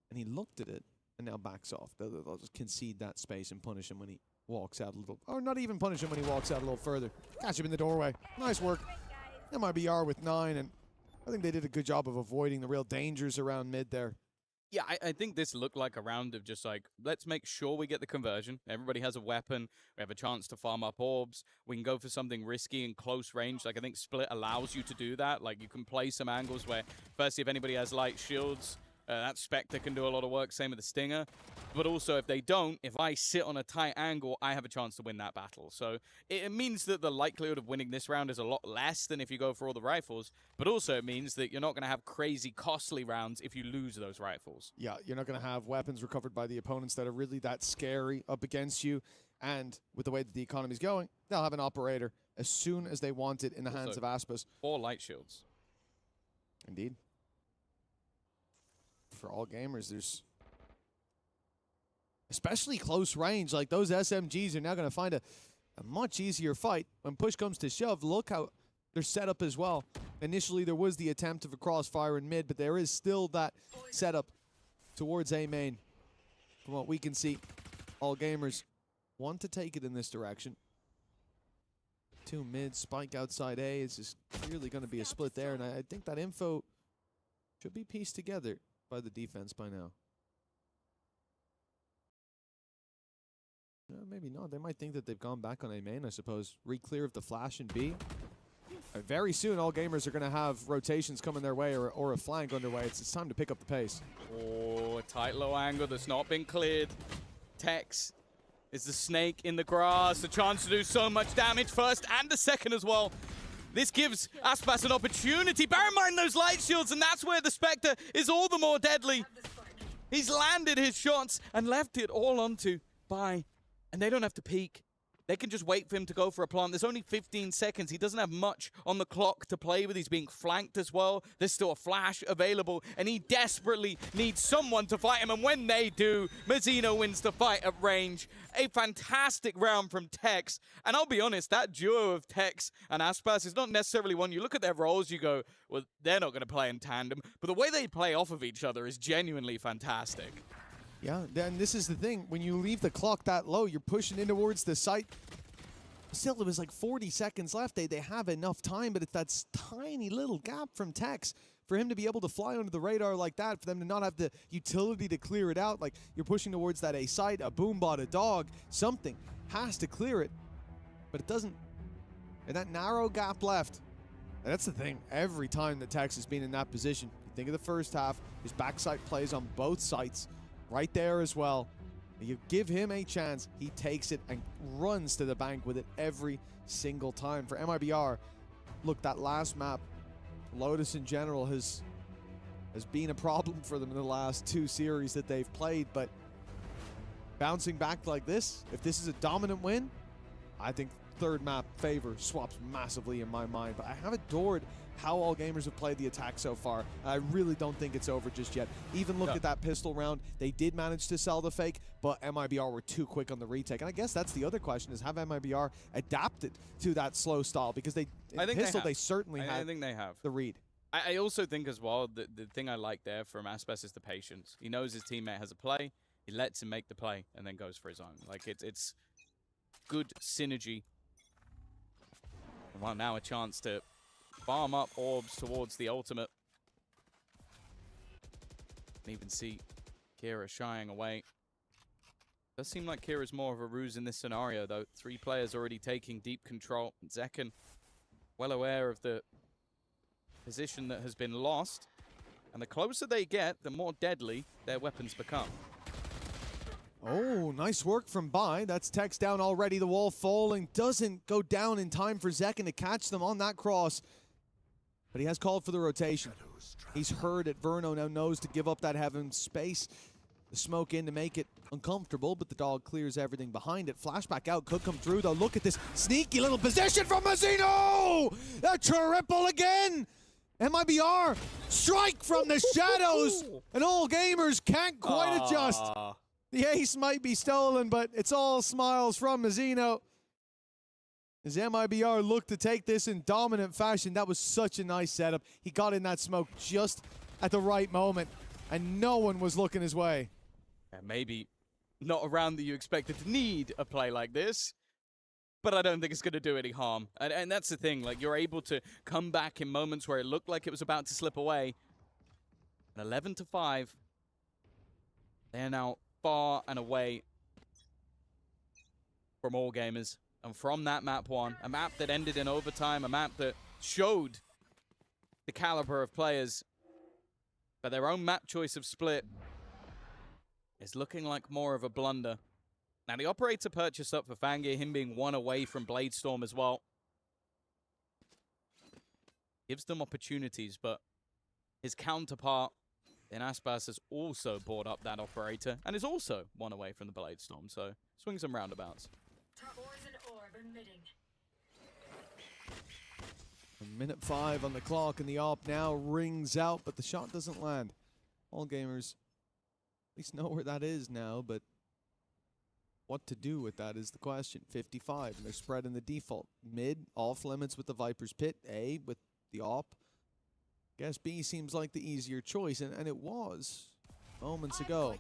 and he looked at it and now backs off. They'll just concede that space and punish him when he walks out a little, or not even punish him when he walks out a little further. Catch him in the doorway. Nice work. MIBR with 9, and I think they did a good job of avoiding the real dangers around mid there. Yeah, I think this looked like a round of just like, let's make sure we get the conversion. Everybody has a weapon. We have a chance to farm up orbs. We can go for something risky in close range. Like, I think Split allows you to do that. Like, you can play some angles where, firstly, if anybody has light shields, that Spectre can do a lot of work, same with the Stinger. But also, if they don't, if I sit on a tight angle, I have a chance to win that battle. So it means that the likelihood of winning this round is a lot less than if you go for all the rifles. But also it means that you're not going to have crazy costly rounds if you lose those rifles. Yeah, you're not going to have weapons recovered by the opponents that are really that scary up against you. And with the way that the economy's going, they'll have an operator as soon as they want it in the hands of Aspas. 4 light shields. Indeed. For all gamers, there's especially close range. Like, those SMGs are now going to find a much easier fight when push comes to shove. Look how they're set up as well. Initially, there was the attempt of a crossfire in mid, but there is still that setup towards A main. From what we can see, all gamers want to take it in this direction. 2 mid, Spike outside A. It's just clearly going to be a split there, and I think that info should be pieced together by the defense by now. Maybe not. They might think that they've gone back on A main, I suppose. Re-clear of the flash in B. Very soon, all gamers are going to have rotations coming their way, or a flank underway. It's time to pick up the pace. Oh, a tight low angle that's not been cleared. Tex is the snake in the grass. A chance to do so much damage first and the second as well. This gives Aspas an opportunity. Bear in mind those light shields, and that's where the Spectre is all the more deadly. He's landed his shots and left it all onto Bai. And they don't have to peek. They can just wait for him to go for a plant. There's only 15 seconds. He doesn't have much on the clock to play with. He's being flanked as well. There's still a flash available, and he desperately needs someone to fight him. And when they do, Mazzino wins the fight at range. A fantastic round from Tex. And I'll be honest, that duo of Tex and Aspas is not necessarily one. You look at their roles, you go, well, they're not going to play in tandem. But the way they play off of each other is genuinely fantastic. Yeah, and this is the thing. When you leave the clock that low, you're pushing in towards the site. Still, there was like 40 seconds left. They have enough time, but it's that tiny little gap from Tex for him to be able to fly under the radar like that, for them to not have the utility to clear it out. Like, you're pushing towards that A site, a boombot, a dog, something has to clear it, but it doesn't. And that narrow gap left. And that's the thing. Every time that Tex has been in that position, you think of the first half, his backside plays on both sites. Right there as well. You give him a chance, he takes it and runs to the bank with it every single time. For MIBR, look, that last map, Lotus in general has been a problem for them in the last 2 series that they've played, but bouncing back like this, if this is a dominant win, I think third map favor swaps massively in my mind. But I have adored how All Gamers have played the attack so far. I really don't think it's over just yet. Even look at that pistol round. They did manage to sell the fake, but MIBR were too quick on the retake. And I guess that's the other question, is have MIBR adapted to that slow style? Because they certainly had I think they have. The read. I also think as well, the thing I like there from Aspas is the patience. He knows his teammate has a play, he lets him make the play, and then goes for his own. Like, it's good synergy. Well, now a chance to farm up orbs towards the ultimate. Can even see Kira shying away. Does seem like Kira's more of a ruse in this scenario, though. 3 players already taking deep control. Zekken, well aware of the position that has been lost. And the closer they get, the more deadly their weapons become. Oh, nice work from Bai. That's Tex down already. The wall falling. Doesn't go down in time for Zekken to catch them on that cross. But he has called for the rotation. He's heard it. Verno now knows to give up that heaven space. The smoke in to make it uncomfortable, but the dog clears everything behind it. Flashback out could come through, though. Look at this sneaky little position from Mazzino! A triple again! MIBR strike from the shadows! And All Gamers can't quite adjust. The ace might be stolen, but it's all smiles from Mazzino. As MIBR looked to take this in dominant fashion. That was such a nice setup. He got in that smoke just at the right moment, and no one was looking his way. Yeah, maybe not a round that you expected to need a play like this, but I don't think it's going to do any harm. And that's the thing. Like, you're able to come back in moments where it looked like it was about to slip away. And 11-5. They're now far and away from All Gamers. And from that map 1, a map that ended in overtime, a map that showed the caliber of players, but their own map choice of split is looking like more of a blunder. Now, the operator purchased up for Fangir, him being 1 away from Bladestorm as well. Gives them opportunities, but his counterpart in Aspas has also bought up that operator and is also 1 away from the Bladestorm, so swings and roundabouts. Minute 5 on the clock, and the AWP now rings out, but the shot doesn't land. All Gamers at least know where that is now, but what to do with that is the question. 55, and they're spread in the default. Mid, off limits with the Viper's Pit. A with the AWP. Guess B seems like the easier choice, and it was moments ago.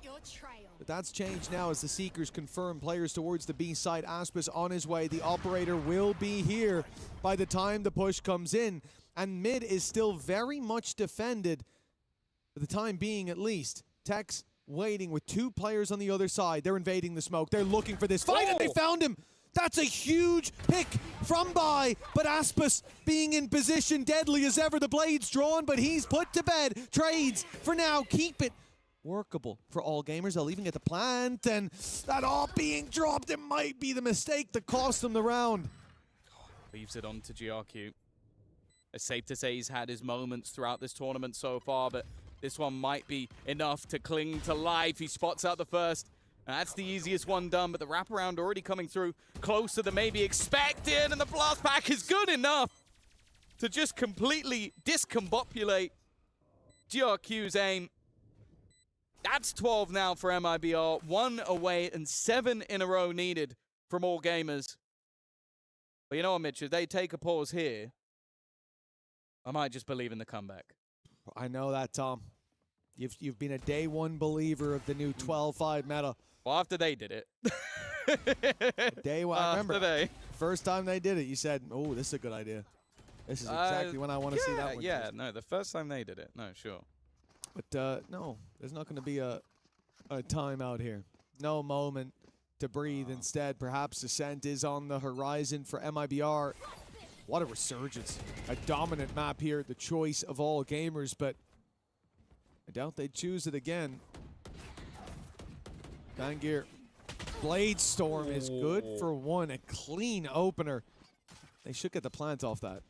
But that's changed now as the Seekers confirm players towards the B side. Aspas on his way. The operator will be here by the time the push comes in. And mid is still very much defended, for the time being at least. Tex waiting with 2 players on the other side. They're invading the smoke. They're looking for this fight, and they found him. That's a huge pick from Bai, but Aspas being in position, deadly as ever. The blade's drawn, but he's put to bed. Trades for now, keep it workable for All Gamers. They'll even get the plant, and that all being dropped, it might be the mistake that cost them the round. Leaves it on to GRQ. It's safe to say he's had his moments throughout this tournament so far, but this one might be enough to cling to life. He spots out the first That's the easiest one done, but the wraparound already coming through closer than maybe expected, and the blast pack is good enough to just completely discombobulate GRQ's aim. That's 12 now for MIBR, 1 away and 7 in a row needed from All Gamers. But you know what, Mitch, if they take a pause here, I might just believe in the comeback. I know that, Tom. You've been a day one believer of the new 12-5 meta. Well, after they did it. Day one, I remember. First time they did it, you said, oh, this is a good idea. This is exactly when I want to see that one. Yeah, no, the first time they did it. No, sure. But no, there's not going to be a timeout here. No moment to breathe. Instead, perhaps Ascent is on the horizon for MIBR. What a resurgence. A dominant map here, the choice of All Gamers, but I doubt they'd choose it again. Bangir. Blade Storm is good for one. A clean opener. They should get the plant off that.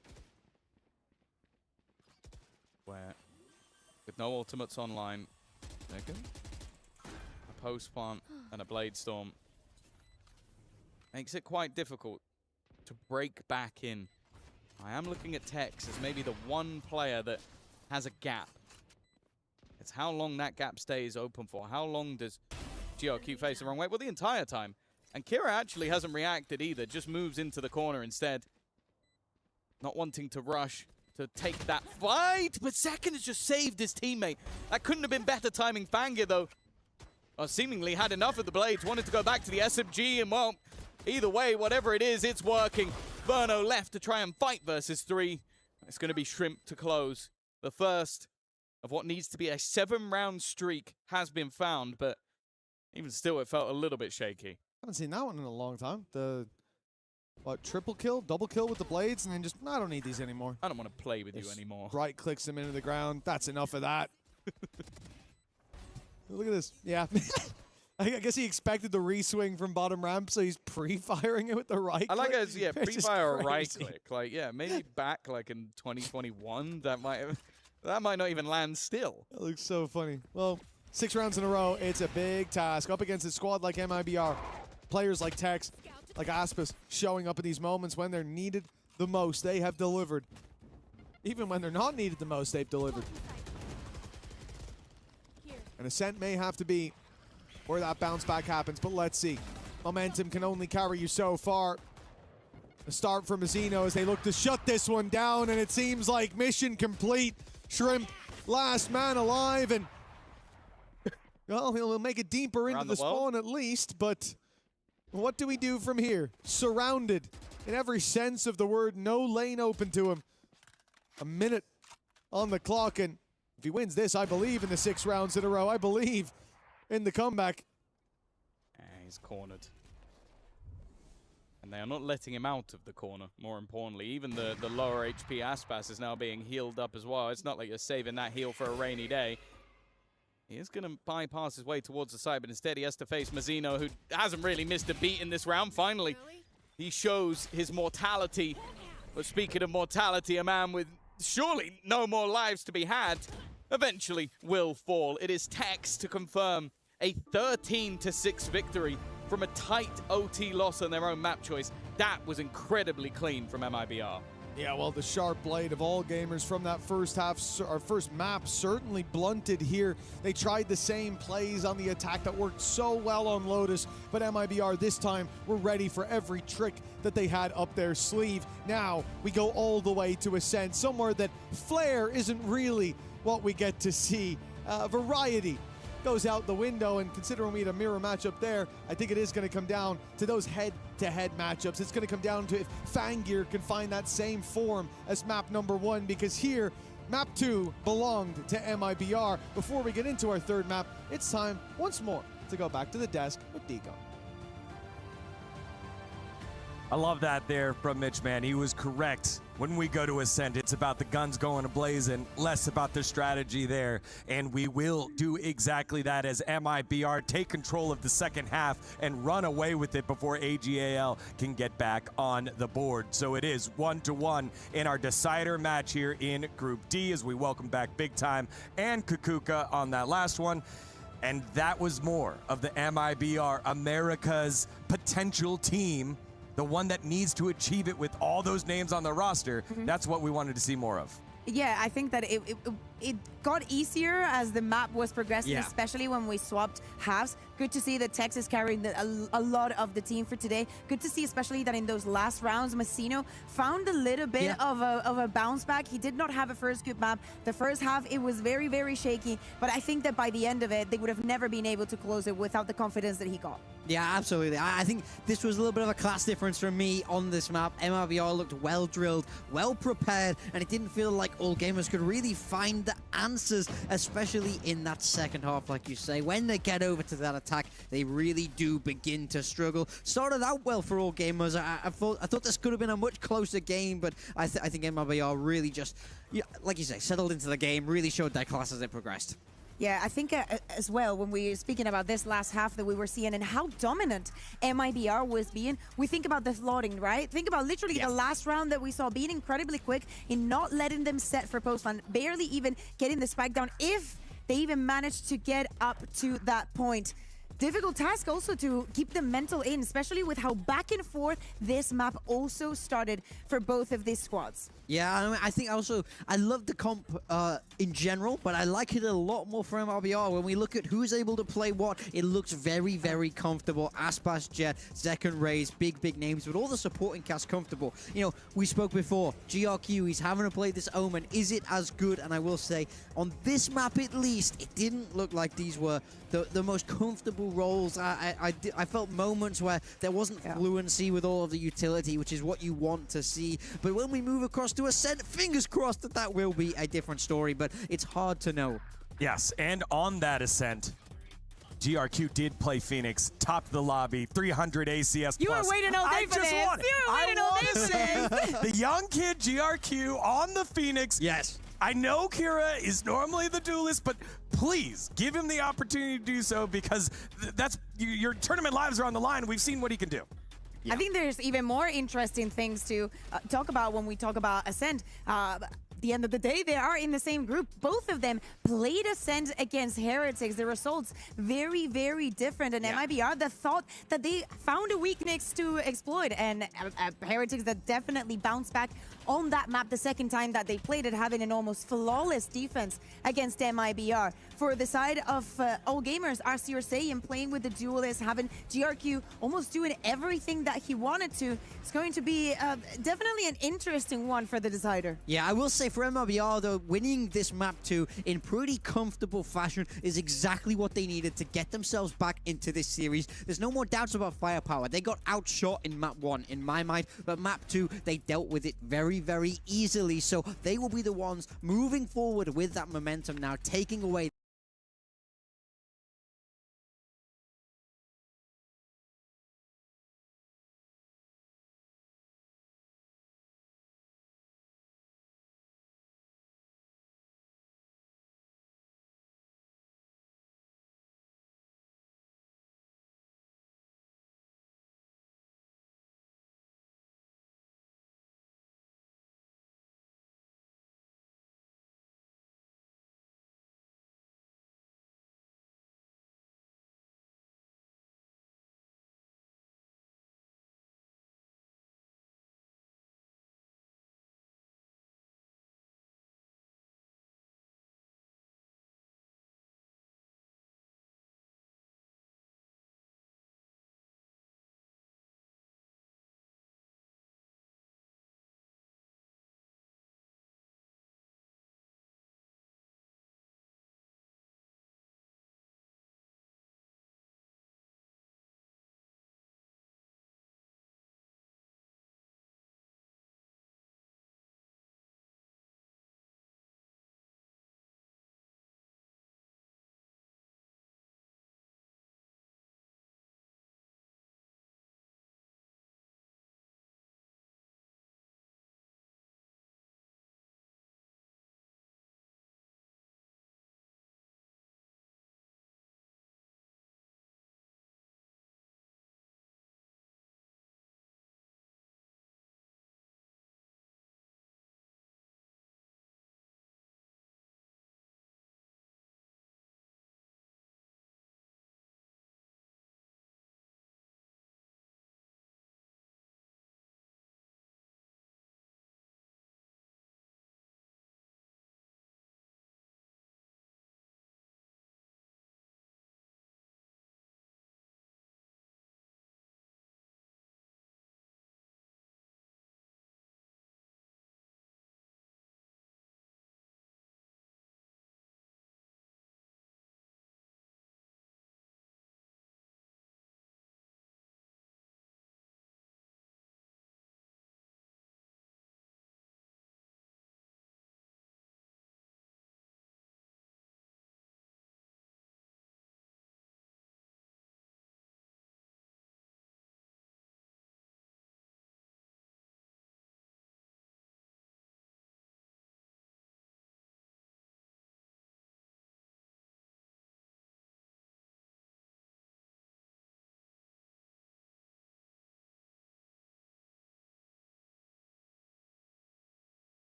Where, with no ultimates online, a post plant and a Blade Storm makes it quite difficult to break back in. I am looking at Tex as maybe the one player that has a gap. It's how long that gap stays open for. How long does GRQ face the wrong way? Well, the entire time. And Kira actually hasn't reacted either, just moves into the corner instead. Not wanting to rush to take that fight, but Second has just saved his teammate. That couldn't have been better timing. Fangir, though, seemingly had enough of the blades, wanted to go back to the SMG, and well, either way, whatever it is, it's working. Verno left to try and fight versus 3. It's going to be Shrimp to close. The first of what needs to be a 7-round streak has been found, but even still, it felt a little bit shaky. Haven't seen that one in a long time. The, what, triple kill, double kill with the blades, and then just, I don't need these anymore. I don't want to play with you anymore. Right clicks them into the ground. That's enough of that. Look at this. Yeah. I guess he expected the re-swing from bottom ramp, so he's pre-firing it with the right click. I like it as, yeah, pre-fire or right click. Like, yeah, maybe back like in 2021, that might not even land still. That looks so funny. Well, 6 rounds in a row, it's a big task. Up against a squad like MIBR, players like Tex, like Aspis, showing up in these moments when they're needed the most. They have delivered. Even when they're not needed the most, they've delivered. And Ascent may have to be where that bounce back happens, but let's see. Momentum can only carry you so far. A start from Mazzino as they look to shut this one down, and it seems like mission complete. Shrimp, last man alive, and well, he'll make it deeper into the spawn at least, but what do we do from here? Surrounded in every sense of the word, no lane open to him. A minute on the clock, and if he wins this, I believe in the 6 rounds in a row. I believe in the comeback. He's cornered. And they are not letting him out of the corner, more importantly. Even the lower HP Aspas is now being healed up as well. It's not like you're saving that heal for a rainy day. He is going to bypass his way towards the side, but instead he has to face Mazzino, who hasn't really missed a beat in this round. Finally, he shows his mortality. But speaking of mortality, a man with surely no more lives to be had eventually will fall. It is Tex to confirm a 13-6 victory from a tight OT loss on their own map choice. That was incredibly clean from MIBR. Yeah, well, the sharp blade of All Gamers from that first half, or first map, certainly blunted here. They tried the same plays on the attack that worked so well on Lotus, but MIBR this time were ready for every trick that they had up their sleeve. Now, we go all the way to Ascent, somewhere that Flare isn't really what we get to see. Variety goes out the window, and considering we had a mirror matchup there, I think it is going to come down to those head-to-head matchups. It's going to come down to if Fangir can find that same form as map number 1, because here, map 2 belonged to MIBR. Before we get into our third map, it's time once more to go back to the desk with Deacon. I love that there from Mitch, man. He was correct. When we go to Ascent, it's about the guns going ablazing, less about the strategy there. And we will do exactly that as MIBR take control of the second half and run away with it before AGAL can get back on the board. So it is 1-1 in our decider match here in Group D as we welcome back Big Time and Kukuka on that last one. And that was more of the MIBR, America's potential team, the one that needs to achieve it with all those names on the roster. That's what we wanted to see more of. Yeah, I think that it got easier as the map was progressing, especially when we swapped halves. Good to see that Texas carried a lot of the team for today. Good to see especially that in those last rounds, Massino found a little bit of a bounce back. He did not have a first good map. The first half, it was very, very shaky. But I think that by the end of it, they would have never been able to close it without the confidence that he got. Yeah, absolutely. I think this was a little bit of a class difference for me on this map. MIBR looked well drilled, well prepared, and it didn't feel like All Gamers could really find the answers, especially in that second half, like you say. When they get over to that attack, they really do begin to struggle. Started out well for All Gamers. I thought this could have been a much closer game, but I think MIBR really just, like you say, settled into the game, really showed their class as it progressed. Yeah, I think as well, when we were speaking about this last half that we were seeing and how dominant MIBR was being, we think about the flooding, right? Think about literally the last round that we saw being incredibly quick in not letting them set for post-land, barely even getting the spike down, if they even managed to get up to that point. Difficult task also to keep the mental in, especially with how back and forth this map also started for both of these squads. Yeah, I mean, I think also, I love the comp in general, but I like it a lot more for MIBR. When we look at who's able to play what, it looks very, very comfortable. Aspas, Jet, Zek and Raze, big names, but all the supporting cast comfortable. You know, we spoke before, GRQ, he's having to play this Omen. Is it as good? And I will say, on this map at least, it didn't look like these were the most comfortable roles. I felt moments where there wasn't fluency with all of the utility, which is what you want to see. But when we move across to Ascent, fingers crossed that will be a different story, but it's hard to know. Yes, and on that Ascent, GRQ did play Phoenix, topped the lobby, 300 ACS+. You were waiting all day for this. You were waiting all day for this. The young kid GRQ on the Phoenix. Yes. I know Kira is normally the duelist, but please give him the opportunity to do so, because that's your tournament lives are on the line. We've seen what he can do. I think there's even more interesting things to talk about when we talk about Ascent. The end of the day, they are in the same group. Both of them played Ascent against Heretics. The results very, very different. And MIBR, the thought that they found a weakness to exploit, and Heretics that definitely bounced back on that map the second time that they played it, having an almost flawless defense against MIBR. For the side of All Gamers, RCRC playing with the duelists, having GRQ almost doing everything that he wanted to. It's going to be definitely an interesting one for the decider. Yeah, I will say for MIBR, though, winning this map 2 in pretty comfortable fashion is exactly what they needed to get themselves back into this series. There's no more doubts about firepower. They got outshot in map 1, in my mind, but map 2, they dealt with it very, very easily. So they will be the ones moving forward with that momentum now, taking away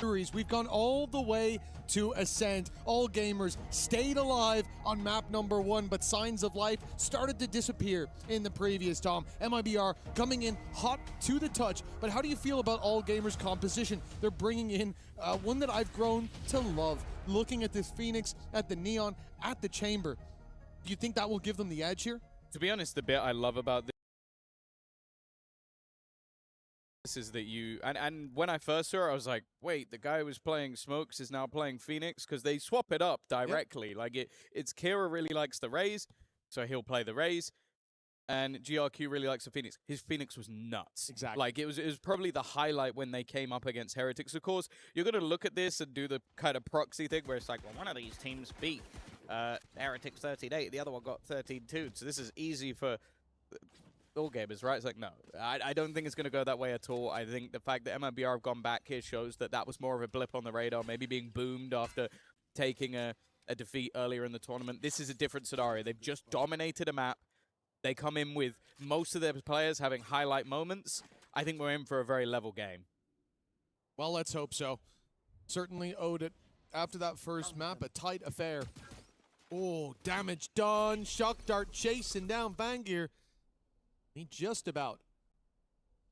We've gone all the way to Ascent. All Gamers stayed alive on map number 1, but signs of life started to disappear in the previous Tom. MIBR coming in hot to the touch, but how do you feel about All Gamers' composition? They're bringing in one that I've grown to love. Looking at this Phoenix, at the Neon, at the Chamber. Do you think that will give them the edge here? To be honest, the bit I love about this is that you and when I first saw it, I was like, wait, the guy who was playing Smokes is now playing Phoenix, because they swap it up directly. Yep. Like it's Kira really likes the Raze, so he'll play the Raze, and GRQ really likes the Phoenix. His Phoenix was nuts. Exactly. Like it was probably the highlight when they came up against Heretics. Of course, you're gonna look at this and do the kind of proxy thing where it's like, well, one of these teams beat Heretics 13-8, the other one got 13-2, so this is easy for All Gamers, right? It's like, no, I don't think it's going to go that way at all. I think the fact that MIBR have gone back here shows that that was more of a blip on the radar, maybe being boomed after taking a defeat earlier in the tournament. This is a different scenario. They've just dominated a map. They come in with most of their players having highlight moments. I think we're in for a very level game. Well, let's hope so. Certainly owed it after that first map, a tight affair. Oh, damage done. Shock Dart chasing down Vangear. He just about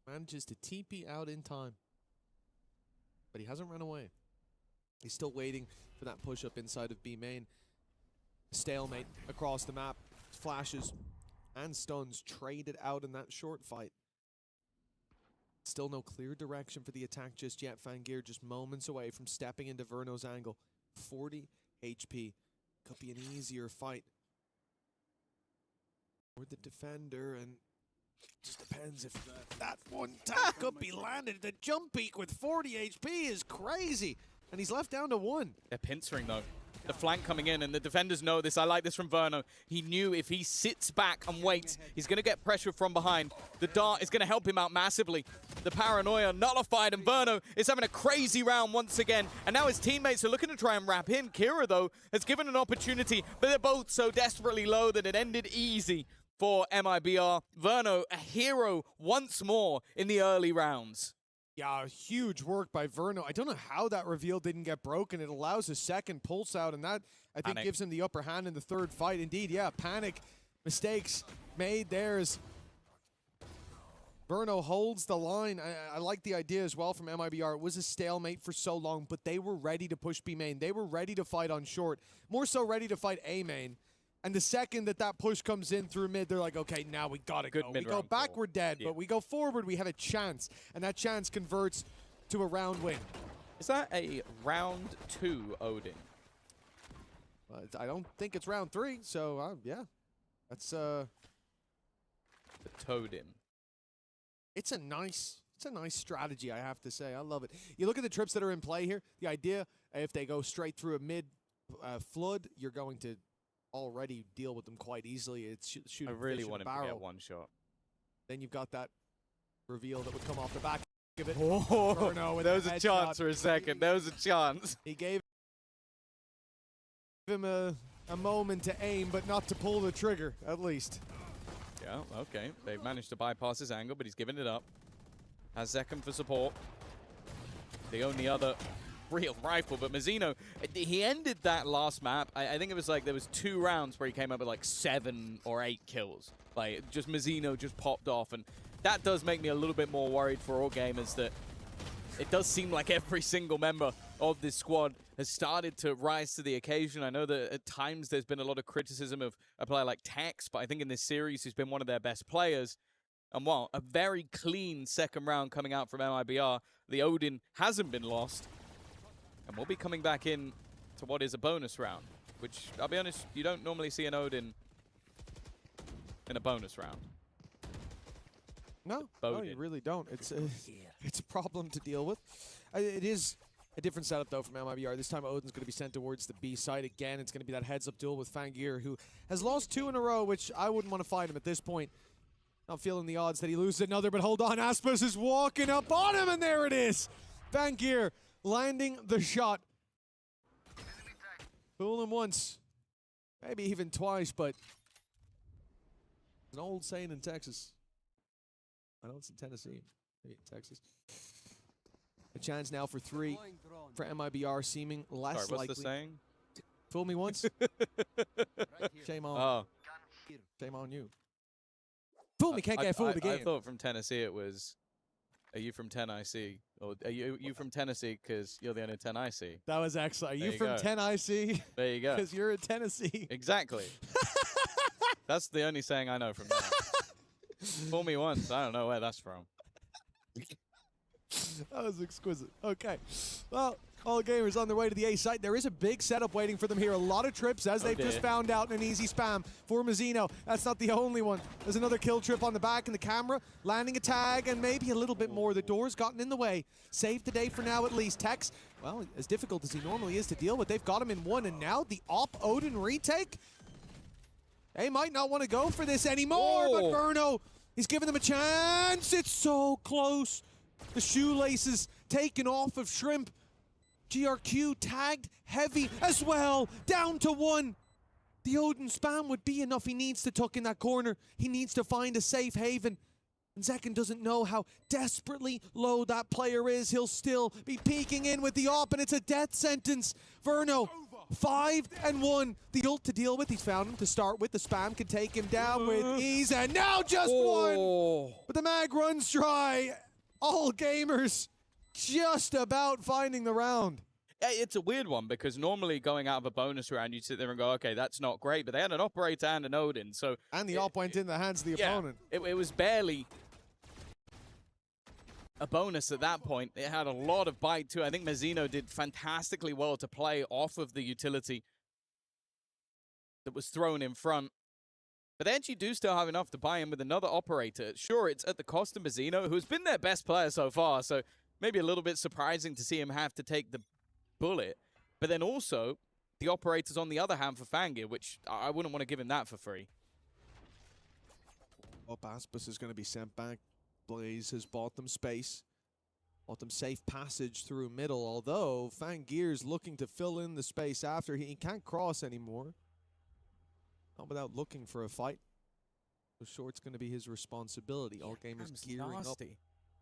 manages to TP out in time. But he hasn't run away. He's still waiting for that push-up inside of B main. Stalemate across the map. Flashes and stuns traded out in that short fight. Still no clear direction for the attack just yet. Vangear just moments away from stepping into Verno's angle. 40 HP. Could be an easier fight for the defender, and just depends if that one tap could be landed. The jump peak with 40 HP is crazy, and he's left down to 1. They're pincering though. The flank coming in, and the defenders know this. I like this from Verno. He knew if he sits back and waits, he's going to get pressure from behind. The dart is going to help him out massively. The paranoia nullified, and Verno is having a crazy round once again. And now his teammates are looking to try and wrap in. Kira, though, has given an opportunity, but they're both so desperately low that it ended easy for MIBR. Verno, a hero once more in the early rounds. Yeah, huge work by Verno. I don't know how that reveal didn't get broken. It allows a second pulse out, and that, I think, gives him the upper hand in the third fight. Indeed, yeah, panic, mistakes made there as Verno holds the line. I like the idea as well from MIBR. It was a stalemate for so long, but they were ready to push B main. They were ready to fight on short, more so ready to fight A main. And the second that push comes in through mid, they're like, okay, now we gotta go. We go back, we're dead, but we go forward, we have a chance. And that chance converts to a round win. Is that a round 2 Odin? I don't think it's round 3, so yeah. That's the Toadin. It's a nice strategy, I have to say. I love it. You look at the trips that are in play here. The idea, if they go straight through a mid flood, you're going to already deal with them quite easily. It's shooting. I really want him to get one shot. Then you've got that reveal that would come off the back of it. Oh, there was a chance for a second. There was a chance. He gave him a moment to aim, but not to pull the trigger, at least. Yeah, okay. They've managed to bypass his angle, but he's given it up. Has Zekam for support. The only other real rifle, but Mazzino, he ended that last map. I think it was like there was 2 rounds where he came up with like 7 or 8 kills. Like just Mazzino just popped off, and that does make me a little bit more worried for All Gamers that it does seem like every single member of this squad has started to rise to the occasion. I know that at times there's been a lot of criticism of a player like Tex, but I think in this series he's been one of their best players. And while a very clean second round coming out from MIBR, the Odin hasn't been lost. And we'll be coming back in to what is a bonus round, which, I'll be honest, you don't normally see an Odin in a bonus round. No, you really don't. It's a problem to deal with. It is a different setup, though, from MIBR. This time, Odin's going to be sent towards the B side. Again, it's going to be that heads-up duel with Vangear, who has lost 2 in a row, which I wouldn't want to fight him at this point. Not feeling the odds that he loses another, but hold on. Aspas is walking up on him, and there it is. Vangear landing the shot. Fool him once, maybe even twice, but an old saying in Texas. I know it's in Tennessee, maybe in Texas. A chance now for 3 for MIBR, seeming less Sorry, what's likely. the saying? Fool me once. Shame on. Oh, Shame on you. Fool me, can't get fooled again. I thought from Tennessee it was, are you from Tennessee? Or are you from Tennessee because you're the only 10 I see? That was excellent. Are There you you from go. 10 IC? There you go. Because you're in Tennessee. Exactly. That's the only saying I know from there. Fool me once. I don't know where that's from. That was exquisite. Okay. Well, all gamers on their way to the A site. There is a big setup waiting for them here. A lot of trips, as they've just found out, in an easy spam for Mazzino. That's not the only one. There's another kill trip on the back in the camera, landing a tag, and maybe a little bit more. The door's gotten in the way. Saved the day for now, at least. Tex, well, as difficult as he normally is to deal with, they've got him in one, and now the Op Odin retake. They might not want to go for this anymore, but Verno, he's giving them a chance. It's so close. The shoelaces taken off of Shrimp. GRQ tagged heavy as well, down to 1. The Odin spam would be enough. He needs to tuck in that corner. He needs to find a safe haven. And Zekken doesn't know how desperately low that player is. He'll still be peeking in with the op, and it's a death sentence. Verno, 5 and 1. The ult to deal with. He's found him to start with. The spam can take him down with ease, and now just 1. But the mag runs dry. All gamers just about finding the round. It's a weird one because normally going out of a bonus round, you'd sit there and go, okay, that's not great. But they had an operator and an Odin, so... And the op went in the hands of the opponent. It was barely a bonus at that point. It had a lot of bite too. I think Mazzino did fantastically well to play off of the utility that was thrown in front. But they actually do still have enough to buy in with another operator. Sure, it's at the cost of Mazzino, who's been their best player so far, so maybe a little bit surprising to see him have to take the bullet. But then also, the operators on the other hand for Fangir, which I wouldn't want to give him that for free. Aspis is going to be sent back. Blaze has bought them space. Bought them safe passage through middle, although Fangir's looking to fill in the space after. He can't cross anymore. Not without looking for a fight. So short's going to be his responsibility. All gamers gearing up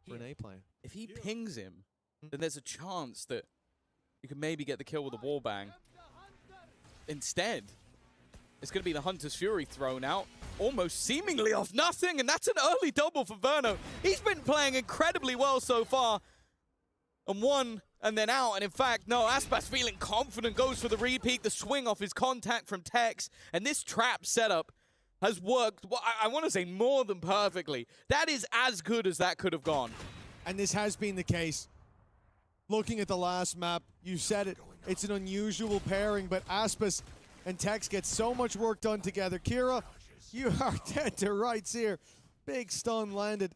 for an A player. If he pings him, then there's a chance that you could maybe get the kill with a wallbang. Instead, it's going to be the Hunter's Fury thrown out, almost seemingly off nothing, and that's an early double for Verno. He's been playing incredibly well so far. And 1 and then out, and in fact, no, Aspas feeling confident, goes for the repeat, the swing off his contact from Tex, and this trap setup has worked, well, I want to say more than perfectly. That is as good as that could have gone. And this has been the case. Looking at the last map, you said it, it's an unusual pairing, but Aspas and Tex get so much work done together. Kira, you are dead to rights here. Big stun landed.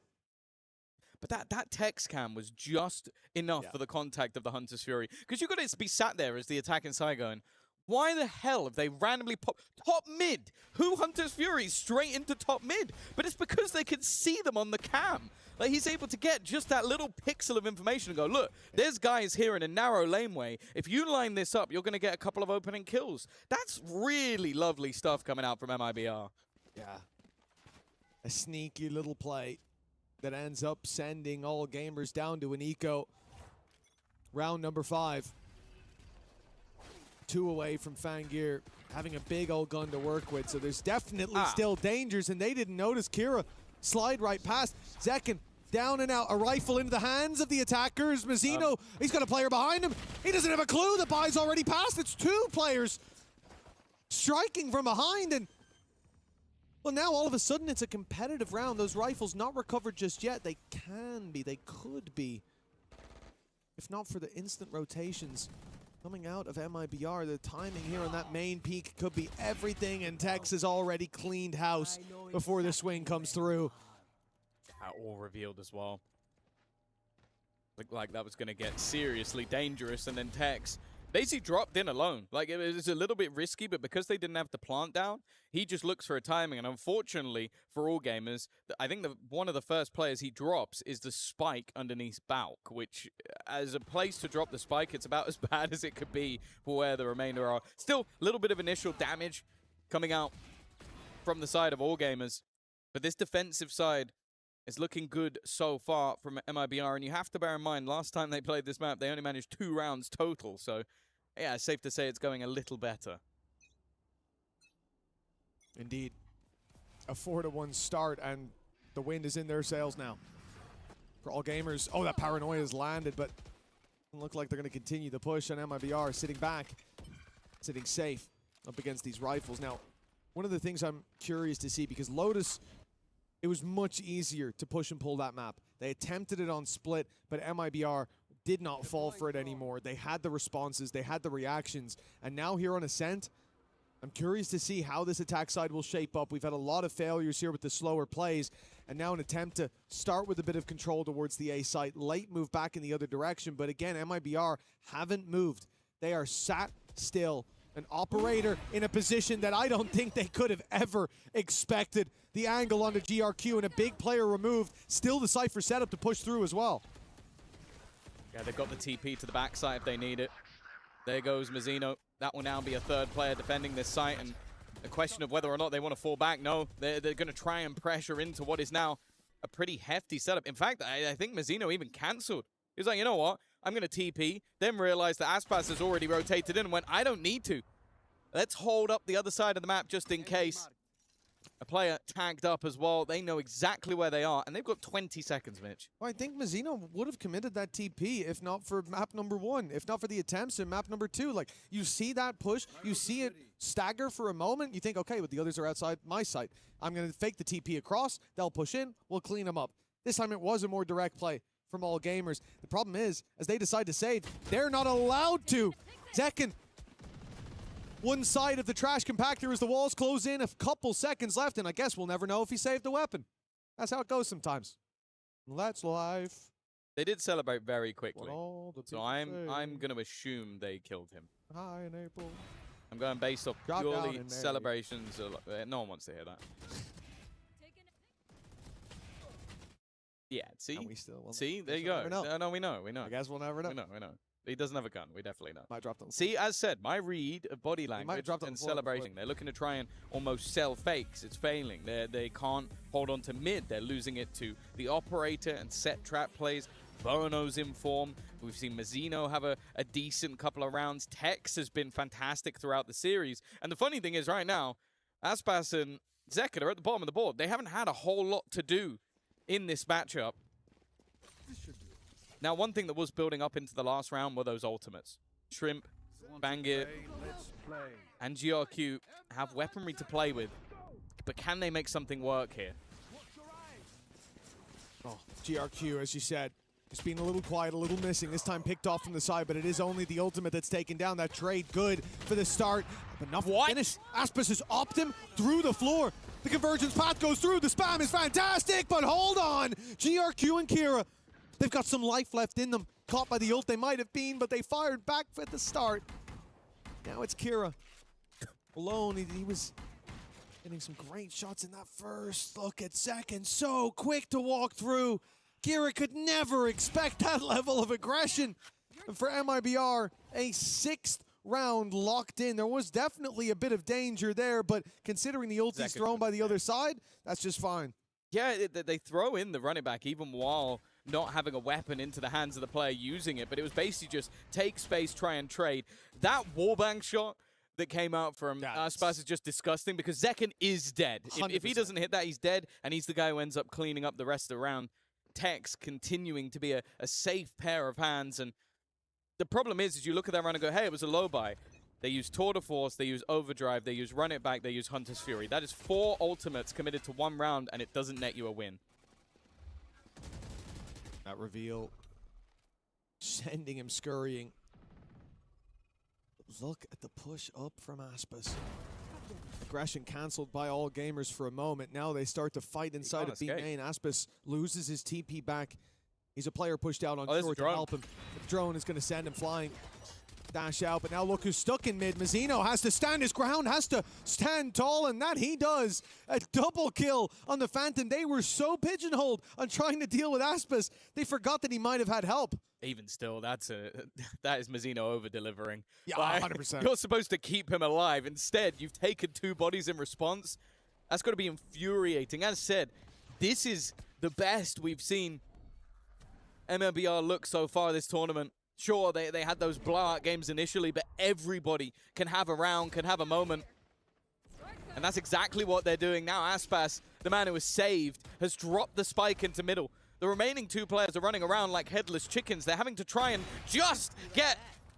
But that Tex cam was just enough for the contact of the Hunter's Fury. Because you've got to be sat there as the attacking side going, why the hell have they randomly popped top mid? Who Hunter's Fury straight into top mid? But it's because they could see them on the cam. Like, he's able to get just that little pixel of information and go, look, there's guys here in a narrow laneway. If you line this up, you're going to get a couple of opening kills. That's really lovely stuff coming out from MIBR. Yeah. A sneaky little play that ends up sending all gamers down to an eco. Round number 5. 2 away from Fangir, having a big old gun to work with, so there's definitely still dangers, and they didn't notice Kira slide right past. Zekken down and out, a rifle into the hands of the attackers. Mazzino, he's got a player behind him. He doesn't have a clue, the buy's already passed. It's 2 players striking from behind, and well, now all of a sudden it's a competitive round. Those rifles not recovered just yet. They can be, they could be, if not for the instant rotations coming out of MIBR. The timing here on that main peak could be everything, and Tex has already cleaned house before the swing comes through. All revealed as well. Looked like that was going to get seriously dangerous, and then Tex basically dropped in alone. Like, it was a little bit risky, but because they didn't have the plant down, he just looks for a timing. And unfortunately for all gamers, I think one of the first players he drops is the spike underneath Balk, which as a place to drop the spike, it's about as bad as it could be for where the remainder are. Still, a little bit of initial damage coming out from the side of all gamers. But this defensive side It's looking good so far from MIBR, and you have to bear in mind, last time they played this map, they only managed 2 rounds total, so yeah, it's safe to say it's going a little better. Indeed. A 4-1 start, and the wind is in their sails now. For All Gamers, oh, that paranoia has landed, but doesn't look like they're going to continue the push on MIBR, sitting back, sitting safe up against these rifles. Now, one of the things I'm curious to see, because Lotus, it was much easier to push and pull that map. They attempted it on split, but MIBR did not fall for it anymore. They had the responses, they had the reactions, and now here on Ascent, I'm curious to see how this attack side will shape up. We've had a lot of failures here with the slower plays, and now an attempt to start with a bit of control towards the A site, late move back in the other direction, but again, MIBR haven't moved. They are sat still. An operator in a position that I don't think they could have ever expected. The angle onto GRQ and a big player removed. Still the Cypher setup to push through as well. Yeah, they've got the TP to the backside if they need it. There goes Mazzino. That will now be a third player defending this site, and a question of whether or not they want to fall back. No, they're going to try and pressure into what is now a pretty hefty setup. In fact, I think Mazzino even cancelled. He was like, you know what? I'm going to TP, then realize that Aspas has already rotated in and went, I don't need to. Let's hold up the other side of the map just in case. A player tagged up as well. They know exactly where they are, and they've got 20 seconds, Mitch. Well, I think Mazzino would have committed that TP if not for map number 1, if not for the attempts in map number 2. Like, you see that push, you see it stagger for a moment, you think, okay, but the others are outside my site. I'm going to fake the TP across, they'll push in, we'll clean them up. This time it was a more direct play from All Gamers. The problem is, as they decide to save, they're not allowed to. Zekken, one side of the trash compactor as the walls close in, a couple seconds left, and I guess we'll never know if he saved the weapon. That's how it goes sometimes. That's life. They did celebrate very quickly, so I'm say. going to assume they killed him. Hi in April. I'm going based off Drop down purely in May. celebrations. No one wants to hear that. Yeah, see? And we still will See, there you we'll go. never know. No, we know. I guess we'll never know. We know. He doesn't have a gun. We definitely know. Might drop them. See, as said, my read of body language drop them and before- celebrating. They're looking to try and almost sell fakes. It's failing. They can't hold on to mid. They're losing it to the operator and set trap plays. Bono's in form. We've seen Mazzino have a decent couple of rounds. Tex has been fantastic throughout the series. And the funny thing is right now, Aspas and Zekken are at the bottom of the board. They haven't had a whole lot to do in this matchup. Now, one thing that was building up into the last round were those ultimates. Shrimp, Bangir, and GRQ have weaponry to play with, but can they make something work here? Oh, GRQ, as you said, just being a little quiet, a little missing. This time picked off from the side, but it is only the ultimate that's taken down. That trade good for the start, but enough to finish. Aspas has opted him through the floor. The convergence path goes through. The spam is fantastic, but hold on. GRQ and Kira, they've got some life left in them. Caught by the ult they might have been, but they fired back at the start. Now it's Kira. Alone, he was getting some great shots in that first look at second. So quick to walk through. Kira could never expect that level of aggression. And for MIBR, a 6th round locked in. There was definitely a bit of danger there, but considering the ulti's thrown by the other side, that's just fine. Yeah, they throw in the running back even while not having a weapon into the hands of the player using it, but it was basically just take space, try and trade. That wallbang shot that came out from Aspas is just disgusting because Zekken is dead. If he doesn't hit that, he's dead, and he's the guy who ends up cleaning up the rest of the round. Tex continuing to be a safe pair of hands, and the problem is you look at that round and go, hey, it was a low buy. They use Tour de Force, they use Overdrive, they use Run It Back, they use Hunter's Fury. That is 4 ultimates committed to 1 round, and it doesn't net you a win. That reveal, sending him scurrying. Look at the push up from Aspas. Aggression cancelled by All Gamers for a moment. Now they start to fight inside of B main. Aspas loses his TP back. He's a player pushed out on short to help him. The drone is going to send him flying. Dash out, but now look who's stuck in mid. Mazzino has to stand his ground, has to stand tall, and that he does. A double kill on the Phantom. They were so pigeonholed on trying to deal with Aspas, they forgot that he might have had help. Even still, that is Mazzino over-delivering. Yeah, 100%. You're supposed to keep him alive. Instead, you've taken 2 bodies in response. That's got to be infuriating. As said, this is the best we've seen MIBR look so far this tournament. Sure, they had those blowout games initially, but everybody can have a round, can have a moment. And that's exactly what they're doing now. Aspas, the man who was saved, has dropped the spike into middle. The remaining two players are running around like headless chickens. They're having to try and just get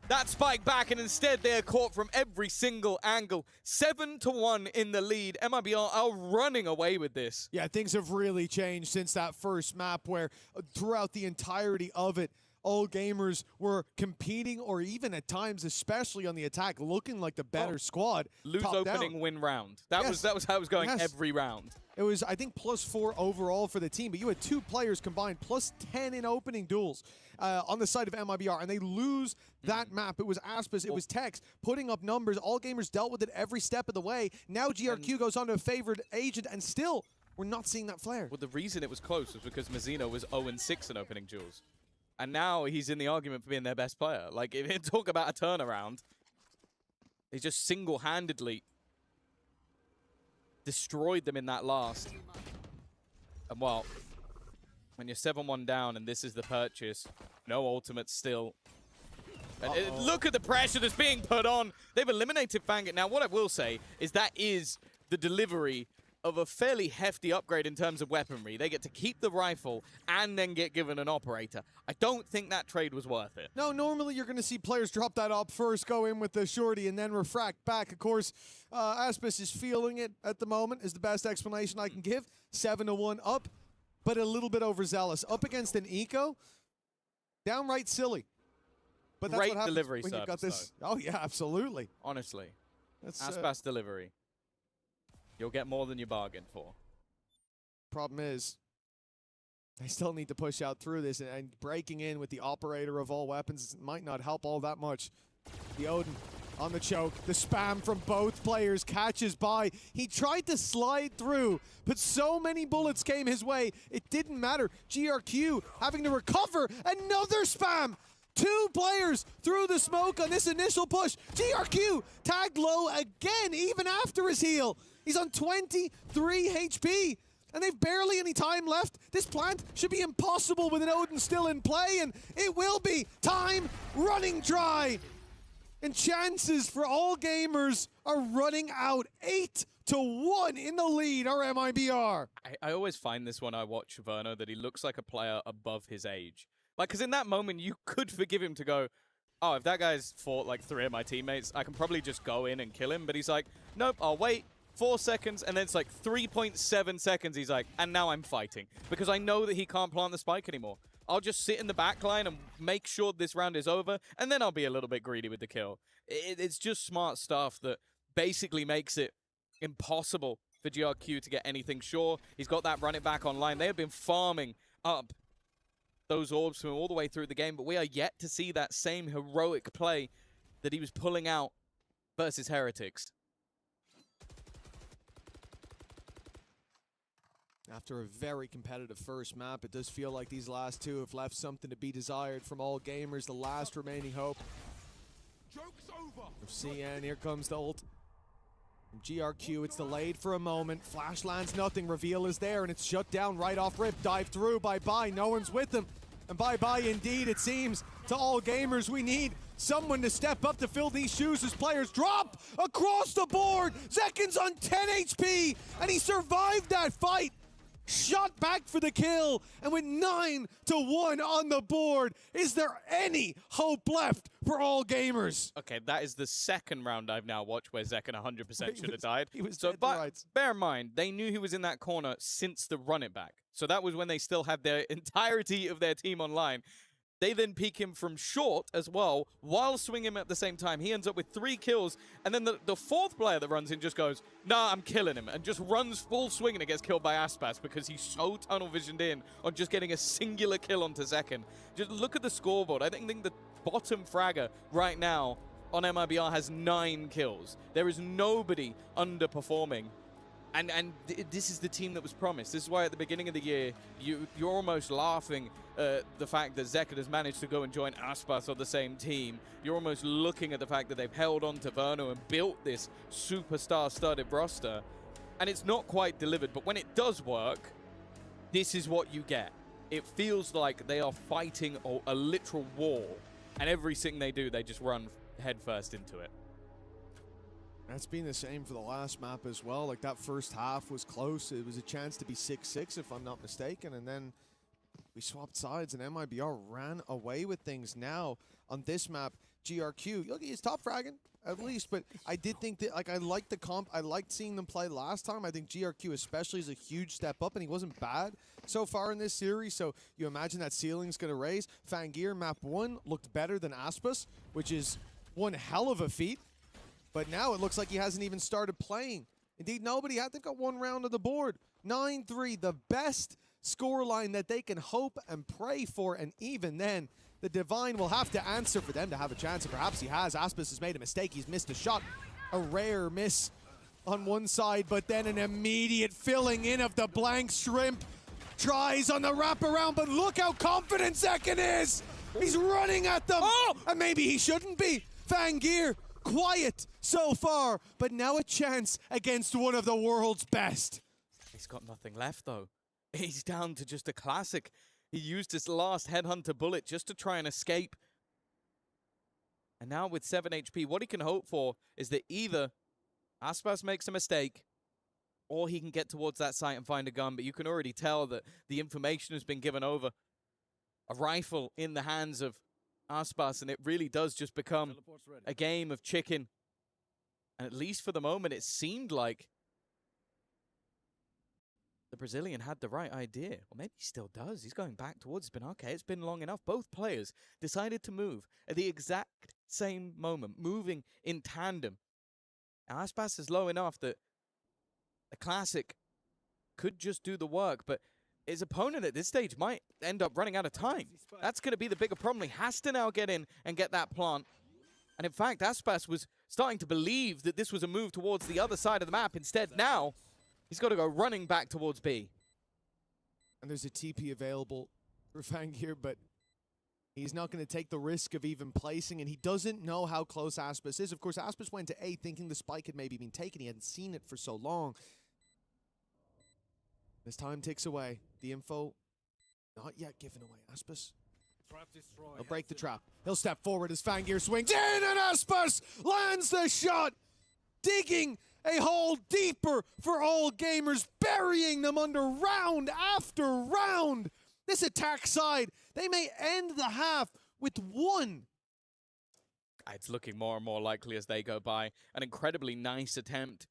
that spike back, and instead they are caught from every single angle. 7-1 in the lead. MIBR are running away with this. Yeah, things have really changed since that first map where throughout the entirety of it, All Gamers were competing, or even at times, especially on the attack, looking like the better squad. Lose opening, down. win round. That was how it was going every round. It was, I think, +4 overall for the team, but you had 2 players combined, +10 in opening duels on the side of MIBR, and they lose that map. It was Aspas, it was Tex, putting up numbers. All Gamers dealt with it every step of the way. Now GRQ goes on to a favored agent, and still, we're not seeing that flare. Well, the reason it was close was because Mazzino was 0-6 in opening duels. And now he's in the argument for being their best player. Like, if you talk about a turnaround, he just single-handedly destroyed them in that last. And well, when you're 7-1 down and this is the purchase, no ultimate still. And look at the pressure that's being put on. They've eliminated Fangit. Now, what I will say is that is the delivery of a fairly hefty upgrade in terms of weaponry. They get to keep the rifle and then get given an operator. I don't think that trade was worth it. No, normally you're going to see players drop that up first, go in with the shorty, and then refract back. Of course, Aspas is feeling it at the moment, is the best explanation I can give. 7-1 up, but a little bit overzealous. Up against an eco, downright silly. But that's Great what happens delivery when you've got this. though. Oh, yeah, absolutely. Honestly. That's Aspas delivery. You'll get more than you bargained for. problem is, they still need to push out through this, and breaking in with the operator of all weapons might not help all that much. The Odin on the choke, the spam from both players catches by. He tried to slide through, but so many bullets came his way, it didn't matter. GRQ having to recover, another spam! 2 players through the smoke on this initial push. GRQ tagged low again, even after his heal. He's on 23 HP, and they've barely any time left. This plant should be impossible with an Odin still in play, and it will be. Time running dry. And chances for All Gamers are running out. 8-1 in the lead are MIBR. I always find this when I watch Verno that he looks like a player above his age. Like, because in that moment, you could forgive him to go, oh, if that guy's fought like 3 of my teammates, I can probably just go in and kill him. But he's like, nope, I'll wait 4 seconds, and then it's like 3.7 seconds. He's like, and now I'm fighting. Because I know that he can't plant the spike anymore. I'll just sit in the back line and make sure this round is over, and then I'll be a little bit greedy with the kill. It's just smart stuff that basically makes it impossible for GRQ to get anything. Sure, he's got that run it back online. They have been farming up those orbs from all the way through the game, but we are yet to see that same heroic play that he was pulling out versus Heretics. After a very competitive first map, it does feel like these last 2 have left something to be desired from All Gamers, the last remaining hope. Joke's over. Of CN, here comes the ult. From GRQ, it's delayed for a moment. Flash lands nothing, reveal is there, and it's shut down right off rip. Dive through, bye-bye, no one's with them. And bye-bye indeed, it seems, to All Gamers. We need someone to step up to fill these shoes as players drop across the board. Zekin's on 10 HP, and he survived that fight. Shot back for the kill, and with 9-1 on the board, is there any hope left for All Gamers? Okay, that is the second round I've now watched where Zekin 100% should have died. He was so, dead to but rights. bear in mind, they knew he was in that corner since the run it back. So that was when they still had their entirety of their team online. They then peek him from short as well, while swinging him at the same time. He ends up with 3 kills, and then the 4th player that runs in just goes, nah, I'm killing him, and just runs full swing, and it gets killed by Aspas because he's so tunnel visioned in on just getting a singular kill onto Zekin. Just look at the scoreboard. I think the bottom fragger right now on MIBR has 9 kills. There is nobody underperforming. And this is the team that was promised. This is why at the beginning of the year, you're almost laughing at the fact that Zekin has managed to go and join Aspas on the same team. You're almost looking at the fact that they've held on to Verno and built this superstar-studded roster. And it's not quite delivered, but when it does work, this is what you get. It feels like they are fighting a literal war, and everything they do, they just run headfirst into it. That's been the same for the last map as well. Like, that first half was close. It was a chance to be 6-6, if I'm not mistaken, and then we swapped sides, and MIBR ran away with things. Now, on this map, GRQ, look, he's top fragging, at least, but I did think that, like, I liked the comp. I liked seeing them play last time. I think GRQ especially is a huge step up, and he wasn't bad so far in this series, so you imagine that ceiling's going to raise. Fangir, map 1, looked better than Aspas, which is one hell of a feat, but now it looks like he hasn't even started playing. Indeed, nobody had. They've got one round on the board. 9-3, the best scoreline that they can hope and pray for, and even then, the Divine will have to answer for them to have a chance, and perhaps he has. Aspas has made a mistake. He's missed a shot. A rare miss on one side, but then an immediate filling in of the blank shrimp. Tries on the wraparound, but look how confident Zekin is! He's running at them! Oh! And maybe he shouldn't be. Fangir, quiet so far, but now a chance against one of the world's best. He's got nothing left, though. He's down to just a classic. He used his last Headhunter bullet just to try and escape. And now with 7 HP, what he can hope for is that either Aspas makes a mistake or he can get towards that site and find a gun. But you can already tell that the information has been given over. A rifle in the hands of Aspas, and it really does just become a game of chicken. And at least for the moment, it seemed like the Brazilian had the right idea. Or maybe he still does. He's going back towards Spin. Okay, it's been long enough. Both players decided to move at the exact same moment, moving in tandem. Now, Aspas is low enough that the Classic could just do the work, but his opponent at this stage might end up running out of time. That's going to be the bigger problem. He has to now get in and get that plant. And in fact, Aspas was starting to believe that this was a move towards the other side of the map. Instead, now, he's got to go running back towards B. And there's a TP available for Fangir, but he's not going to take the risk of even placing, and he doesn't know how close Aspas is. Of course, Aspas went to A thinking the spike had maybe been taken. He hadn't seen it for so long. As time ticks away, the info not yet given away. Aspas, he'll break the trap. He'll step forward as Fangir swings in, and Aspas lands the shot, digging a hole deeper for All Gamers, burying them under round after round. This attack side, they may end the half with one. It's looking more and more likely as they go by. An incredibly nice attempt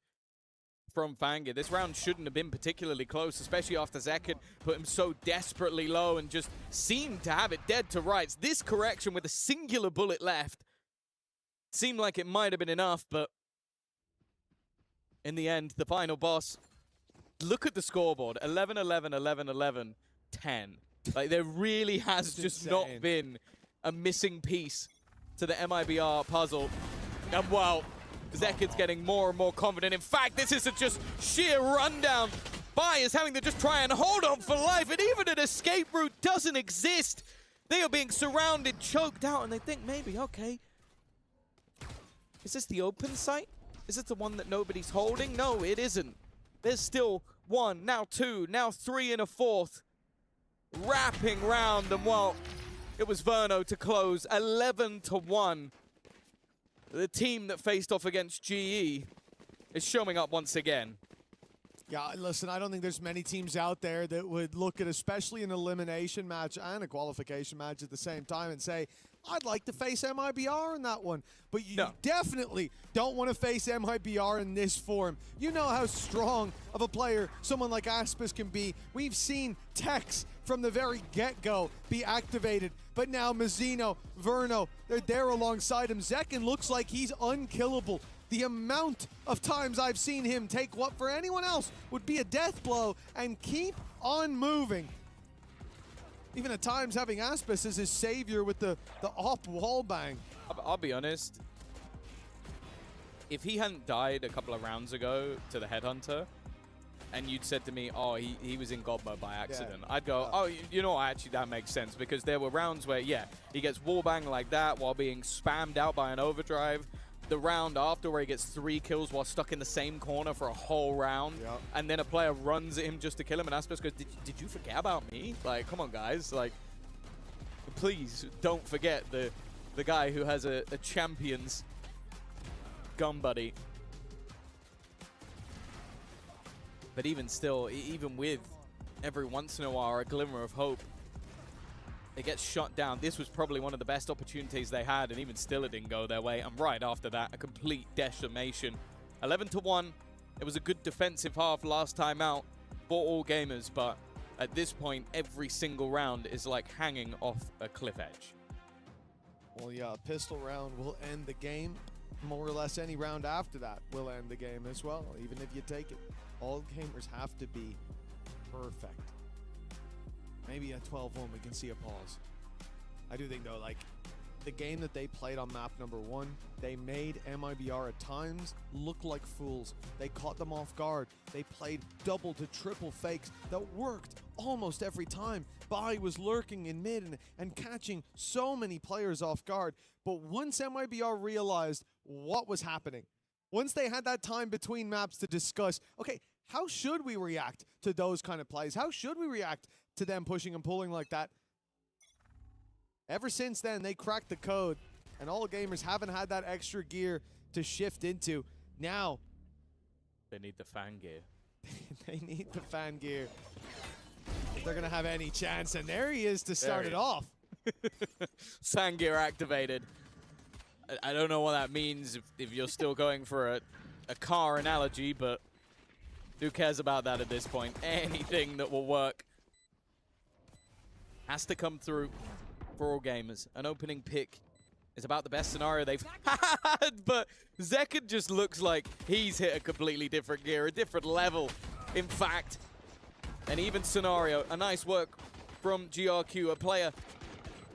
from Fangir. This round shouldn't have been particularly close, especially after Zekin put him so desperately low and just seemed to have it dead to rights. This correction with a singular bullet left seemed like it might have been enough, but in the end, the final boss, look at the scoreboard. 11, 11, 11, 11, 10. Like, there really has just not been a missing piece to the MIBR puzzle. And, well, Zekin's getting more and more confident. In fact, this is a just sheer rundown. Bai is having to just try and hold on for life, and even an escape route doesn't exist. They are being surrounded, choked out, and they think maybe, okay, is this the open site? Is it the one that nobody's holding? No, it isn't. There's still one, now two, now three and a fourth. Wrapping round, and well, it was Verno to close 11-1. The team that faced off against GE is showing up once again. Yeah, listen, I don't think there's many teams out there that would look at especially an elimination match and a qualification match at the same time and say, I'd like to face MIBR in that one. But you definitely don't want to face MIBR in this form. You know how strong of a player someone like Aspas can be. We've seen Tex from the very get-go be activated. But now Mazzino, Verno, they're there alongside him. Zekin looks like he's unkillable. The amount of times I've seen him take what for anyone else would be a death blow and keep on moving. Even at times having Aspas as his savior with the op wall bang. I'll be honest. If he hadn't died a couple of rounds ago to the Headhunter, and you'd said to me, oh, he was in God mode by accident, I'd go, oh, you know, actually that makes sense, because there were rounds where, yeah, he gets wallbang like that while being spammed out by an overdrive. the round after where he gets 3 kills while stuck in the same corner for a whole round, and then a player runs at him just to kill him, and Aspis goes, did you forget about me? Like, come on, guys. Like, please don't forget the guy who has a champion's gun buddy. But even still, even with every once in a while a glimmer of hope, it gets shut down. This was probably one of the best opportunities they had, and even still it didn't go their way. And right after that, a complete decimation. 11-1. It was a good defensive half last time out for All Gamers, but at this point, every single round is like hanging off a cliff edge. Well, yeah, a pistol round will end the game. More or less any round after that will end the game as well, even if you take it. All Gamers have to be perfect. Maybe at 12-1 we can see a pause. I do think though, like, the game that they played on map number 1, they made MIBR at times look like fools. They caught them off guard. They played double to triple fakes that worked almost every time. Bai was lurking in mid and catching so many players off guard. But once MIBR realized what was happening, once they had that time between maps to discuss, okay, how should we react to those kind of plays? How should we react to them pushing and pulling like that? Ever since then, they cracked the code, and All Gamers haven't had that extra gear to shift into. Now, they need the fan gear. They need the fan gear if they're going to have any chance, and there he is to start it off. Fan gear activated. I don't know what that means if you're still going for a car analogy, but who cares about that at this point? Anything that will work has to come through for All Gamers. An opening pick is about the best scenario they've had, but Zekid just looks like he's hit a completely different gear, a different level, in fact. An even scenario, a nice work from GRQ, a player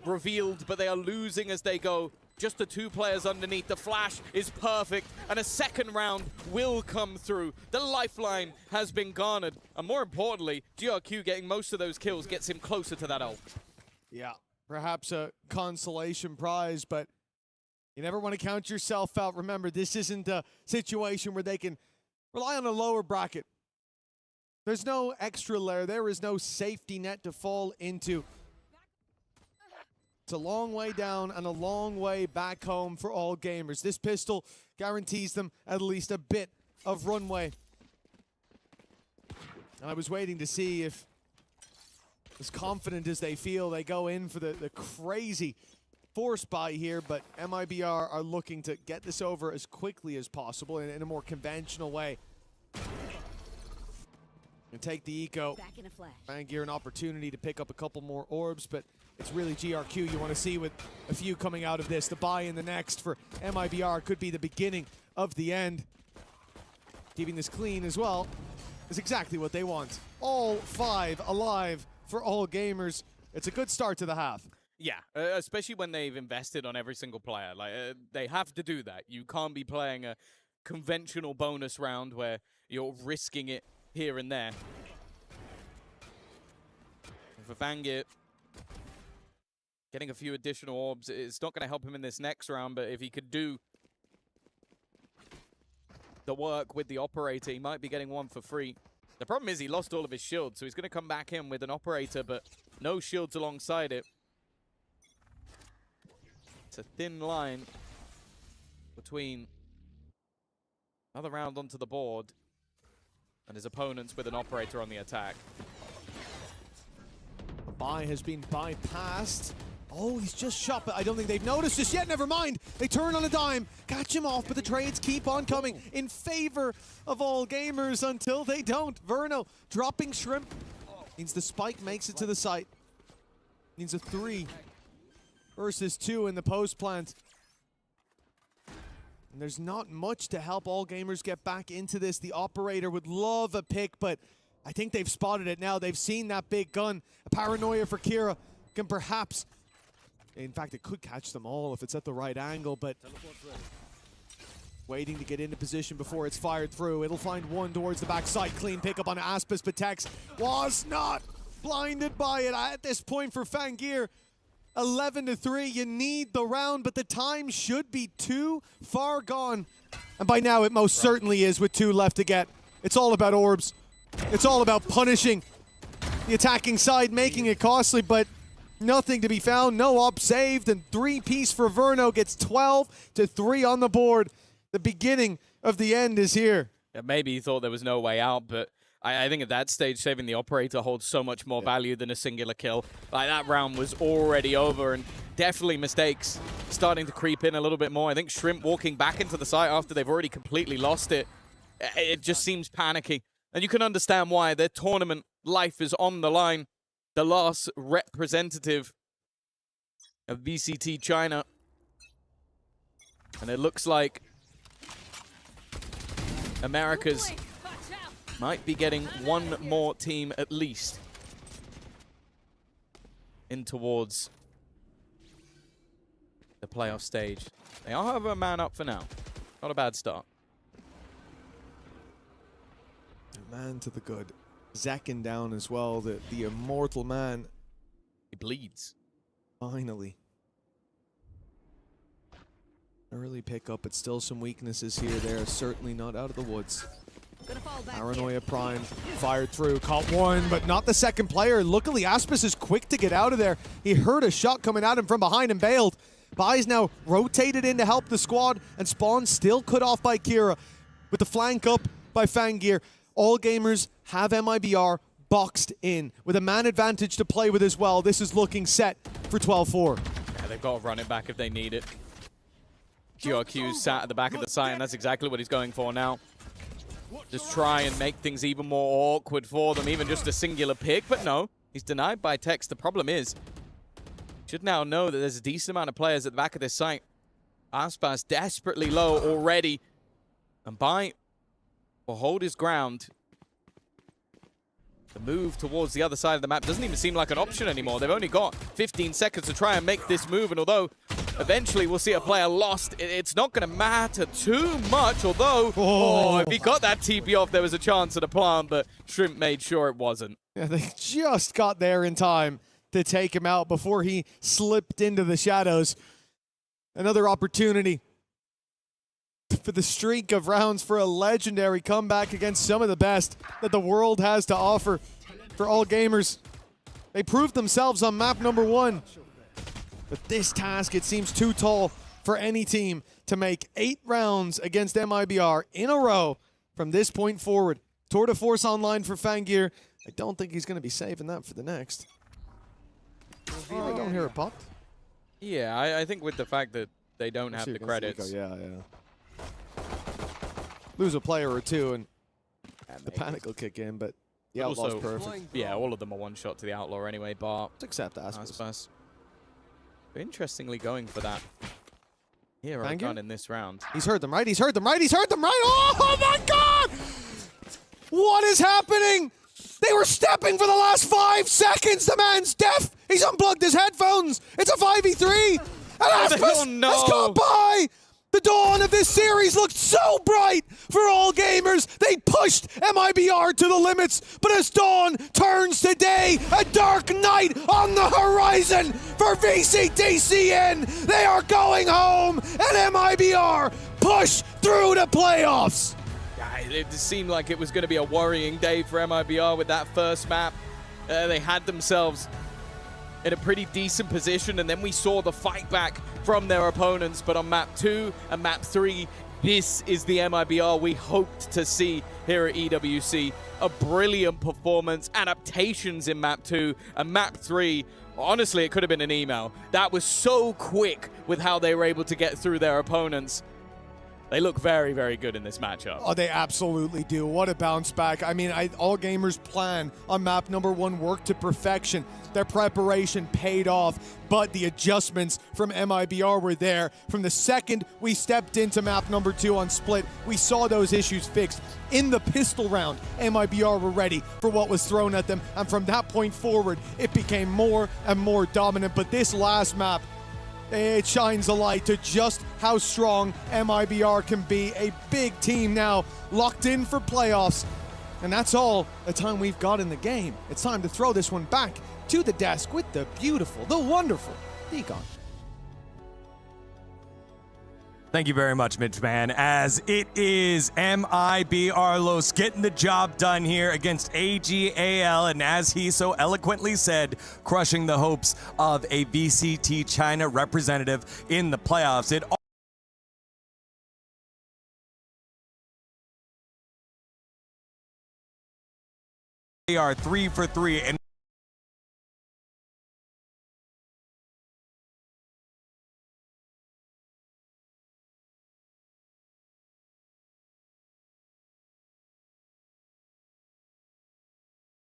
revealed, but they are losing as they go. Just the 2 players underneath. The flash is perfect, and a second round will come through. The lifeline has been garnered, and more importantly, GRQ getting most of those kills gets him closer to that ult. Yeah, perhaps a consolation prize, but you never want to count yourself out. Remember, this isn't a situation where they can rely on a lower bracket. There's no extra layer. There is no safety net to fall into. It's a long way down and a long way back home for All Gamers. This pistol guarantees them at least a bit of runway. I was waiting to see if, as confident as they feel, they go in for the crazy force buy here, but MIBR are looking to get this over as quickly as possible in a more conventional way. And take the eco. Back in a flash. Fan gear an opportunity to pick up a couple more orbs, but it's really GRQ you want to see with a few coming out of this. The buy in the next for MIBR could be the beginning of the end. Keeping this clean as well is exactly what they want. All 5 alive for All Gamers. It's a good start to the half. Yeah, especially when they've invested on every single player. Like, they have to do that. You can't be playing a conventional bonus round where you're risking it here and there. And for Vangir, getting a few additional orbs, it's not going to help him in this next round, but if he could do the work with the operator, he might be getting one for free. The problem is he lost all of his shields, so he's going to come back in with an operator, but no shields alongside it. It's a thin line between another round onto the board and his opponents with an operator on the attack. A buy has been bypassed. Oh, he's just shot, but I don't think they've noticed this yet. Never mind. They turn on a dime, catch him off, but the trades keep on coming in favor of All Gamers until they don't. Verno dropping Shrimp. Means the spike makes it to the site. Means a 3 versus 2 in the post plant. And there's not much to help All Gamers get back into this. The operator would love a pick, but I think they've spotted it now. They've seen that big gun. A paranoia for Kira can perhaps, in fact, it could catch them all if it's at the right angle, but waiting to get into position before it's fired through. It'll find one towards the backside. Clean pickup on Aspis, but Tex was not blinded by it at this point for Fangir. 11-3, you need the round, but the time should be too far gone. And by now it most certainly is with 2 left to get. It's all about orbs. It's all about punishing the attacking side, making it costly, but nothing to be found. No op saved, and 3-piece for Verno gets 12-3 on the board. The beginning of the end is here. Yeah, maybe he thought there was no way out, but I think at that stage, saving the operator holds so much more value than a singular kill. Like, that round was already over, and definitely mistakes starting to creep in a little bit more. I think Shrimp walking back into the site after they've already completely lost it, it just seems panicky. And you can understand why. Their tournament life is on the line. The last representative of VCT China. And it looks like America's might be getting one more team at least in towards the playoff stage. They are, however, a man up for now. Not a bad start. A man to the good. Zekin down as well, the immortal man. He bleeds. Finally. Early pickup, but still some weaknesses here. They're certainly not out of the woods. Paranoia Prime fired through, caught one, but not the second player. Luckily, Aspis is quick to get out of there. He heard a shot coming at him from behind and bailed. Bai's now rotated in to help the squad, and Spawn still cut off by Kira. With the flank up by Fangir, All Gamers have MIBR boxed in with a man advantage to play with as well. This is looking set for 12-4. Yeah, they've got to run it back if they need it. GRQ sat at the back of the site, and that's exactly what he's going for now. Just try and make things even more awkward for them, even just a singular pick. But no, he's denied by text. The problem is, should now know that there's a decent amount of players at the back of this site. Aspas desperately low already. And Bai will hold his ground. The move towards the other side of the map doesn't even seem like an option anymore. They've only got 15 seconds to try and make this move. And although eventually we'll see a player lost, it's not going to matter too much. Although, if he got that TP off, there was a chance at a plant, but Shrimp made sure it wasn't. Yeah, they just got there in time to take him out before he slipped into the shadows. Another opportunity for the streak of rounds for a legendary comeback against some of the best that the world has to offer for All Gamers. They proved themselves on map number 1. But this task, it seems too tall for any team to make 8 rounds against MIBR in a row from this point forward. Tour de Force online for Fangir. I don't think he's going to be saving that for the next. I don't hear it popped. Yeah, I think with the fact that they don't have the credits. Yeah. Lose a player or two and the panic will kick in, but the Outlaw's perfect. Yeah, all of them are one shot to the Outlaw anyway, but except Aspis. Interestingly going for that hero gun in this round. He's heard them, right? He's heard them, right? He's heard them, right? Oh my God! What is happening? They were stepping for the last 5 seconds. The man's deaf. He's unplugged his headphones. It's a 5v3. And Aspis has got by. The dawn of this series looked so bright for All Gamers. They pushed MIBR to the limits, but as dawn turns to day, a dark night on the horizon for VCTCN. They are going home, and MIBR push through the playoffs. It seemed like it was going to be a worrying day for MIBR with that first map. They had themselves in a pretty decent position, and then we saw the fight back from their opponents. But on map 2 and map 3, this is the MIBR we hoped to see here at EWC. A brilliant performance, adaptations in map 2 and map 3. Honestly, it could have been an email. That was so quick with how they were able to get through their opponents. They look very, very good in this matchup. Oh, they absolutely do. What a bounce back. I mean, All Gamers' plan on map number 1 worked to perfection. Their preparation paid off, but the adjustments from MIBR were there. From the second we stepped into map number 2 on Split, we saw those issues fixed. In the pistol round, MIBR were ready for what was thrown at them, and from that point forward, it became more and more dominant. But this last map, it shines a light to just how strong MIBR can be. A big team now, locked in for playoffs. And that's all the time we've got in the game. It's time to throw this one back to the desk with the beautiful, the wonderful Decon. Thank you very much, Midgeman, as it is MIBR Los getting the job done here against AGAL, and as he so eloquently said, crushing the hopes of a VCT China representative in the playoffs. They are 3 for 3 and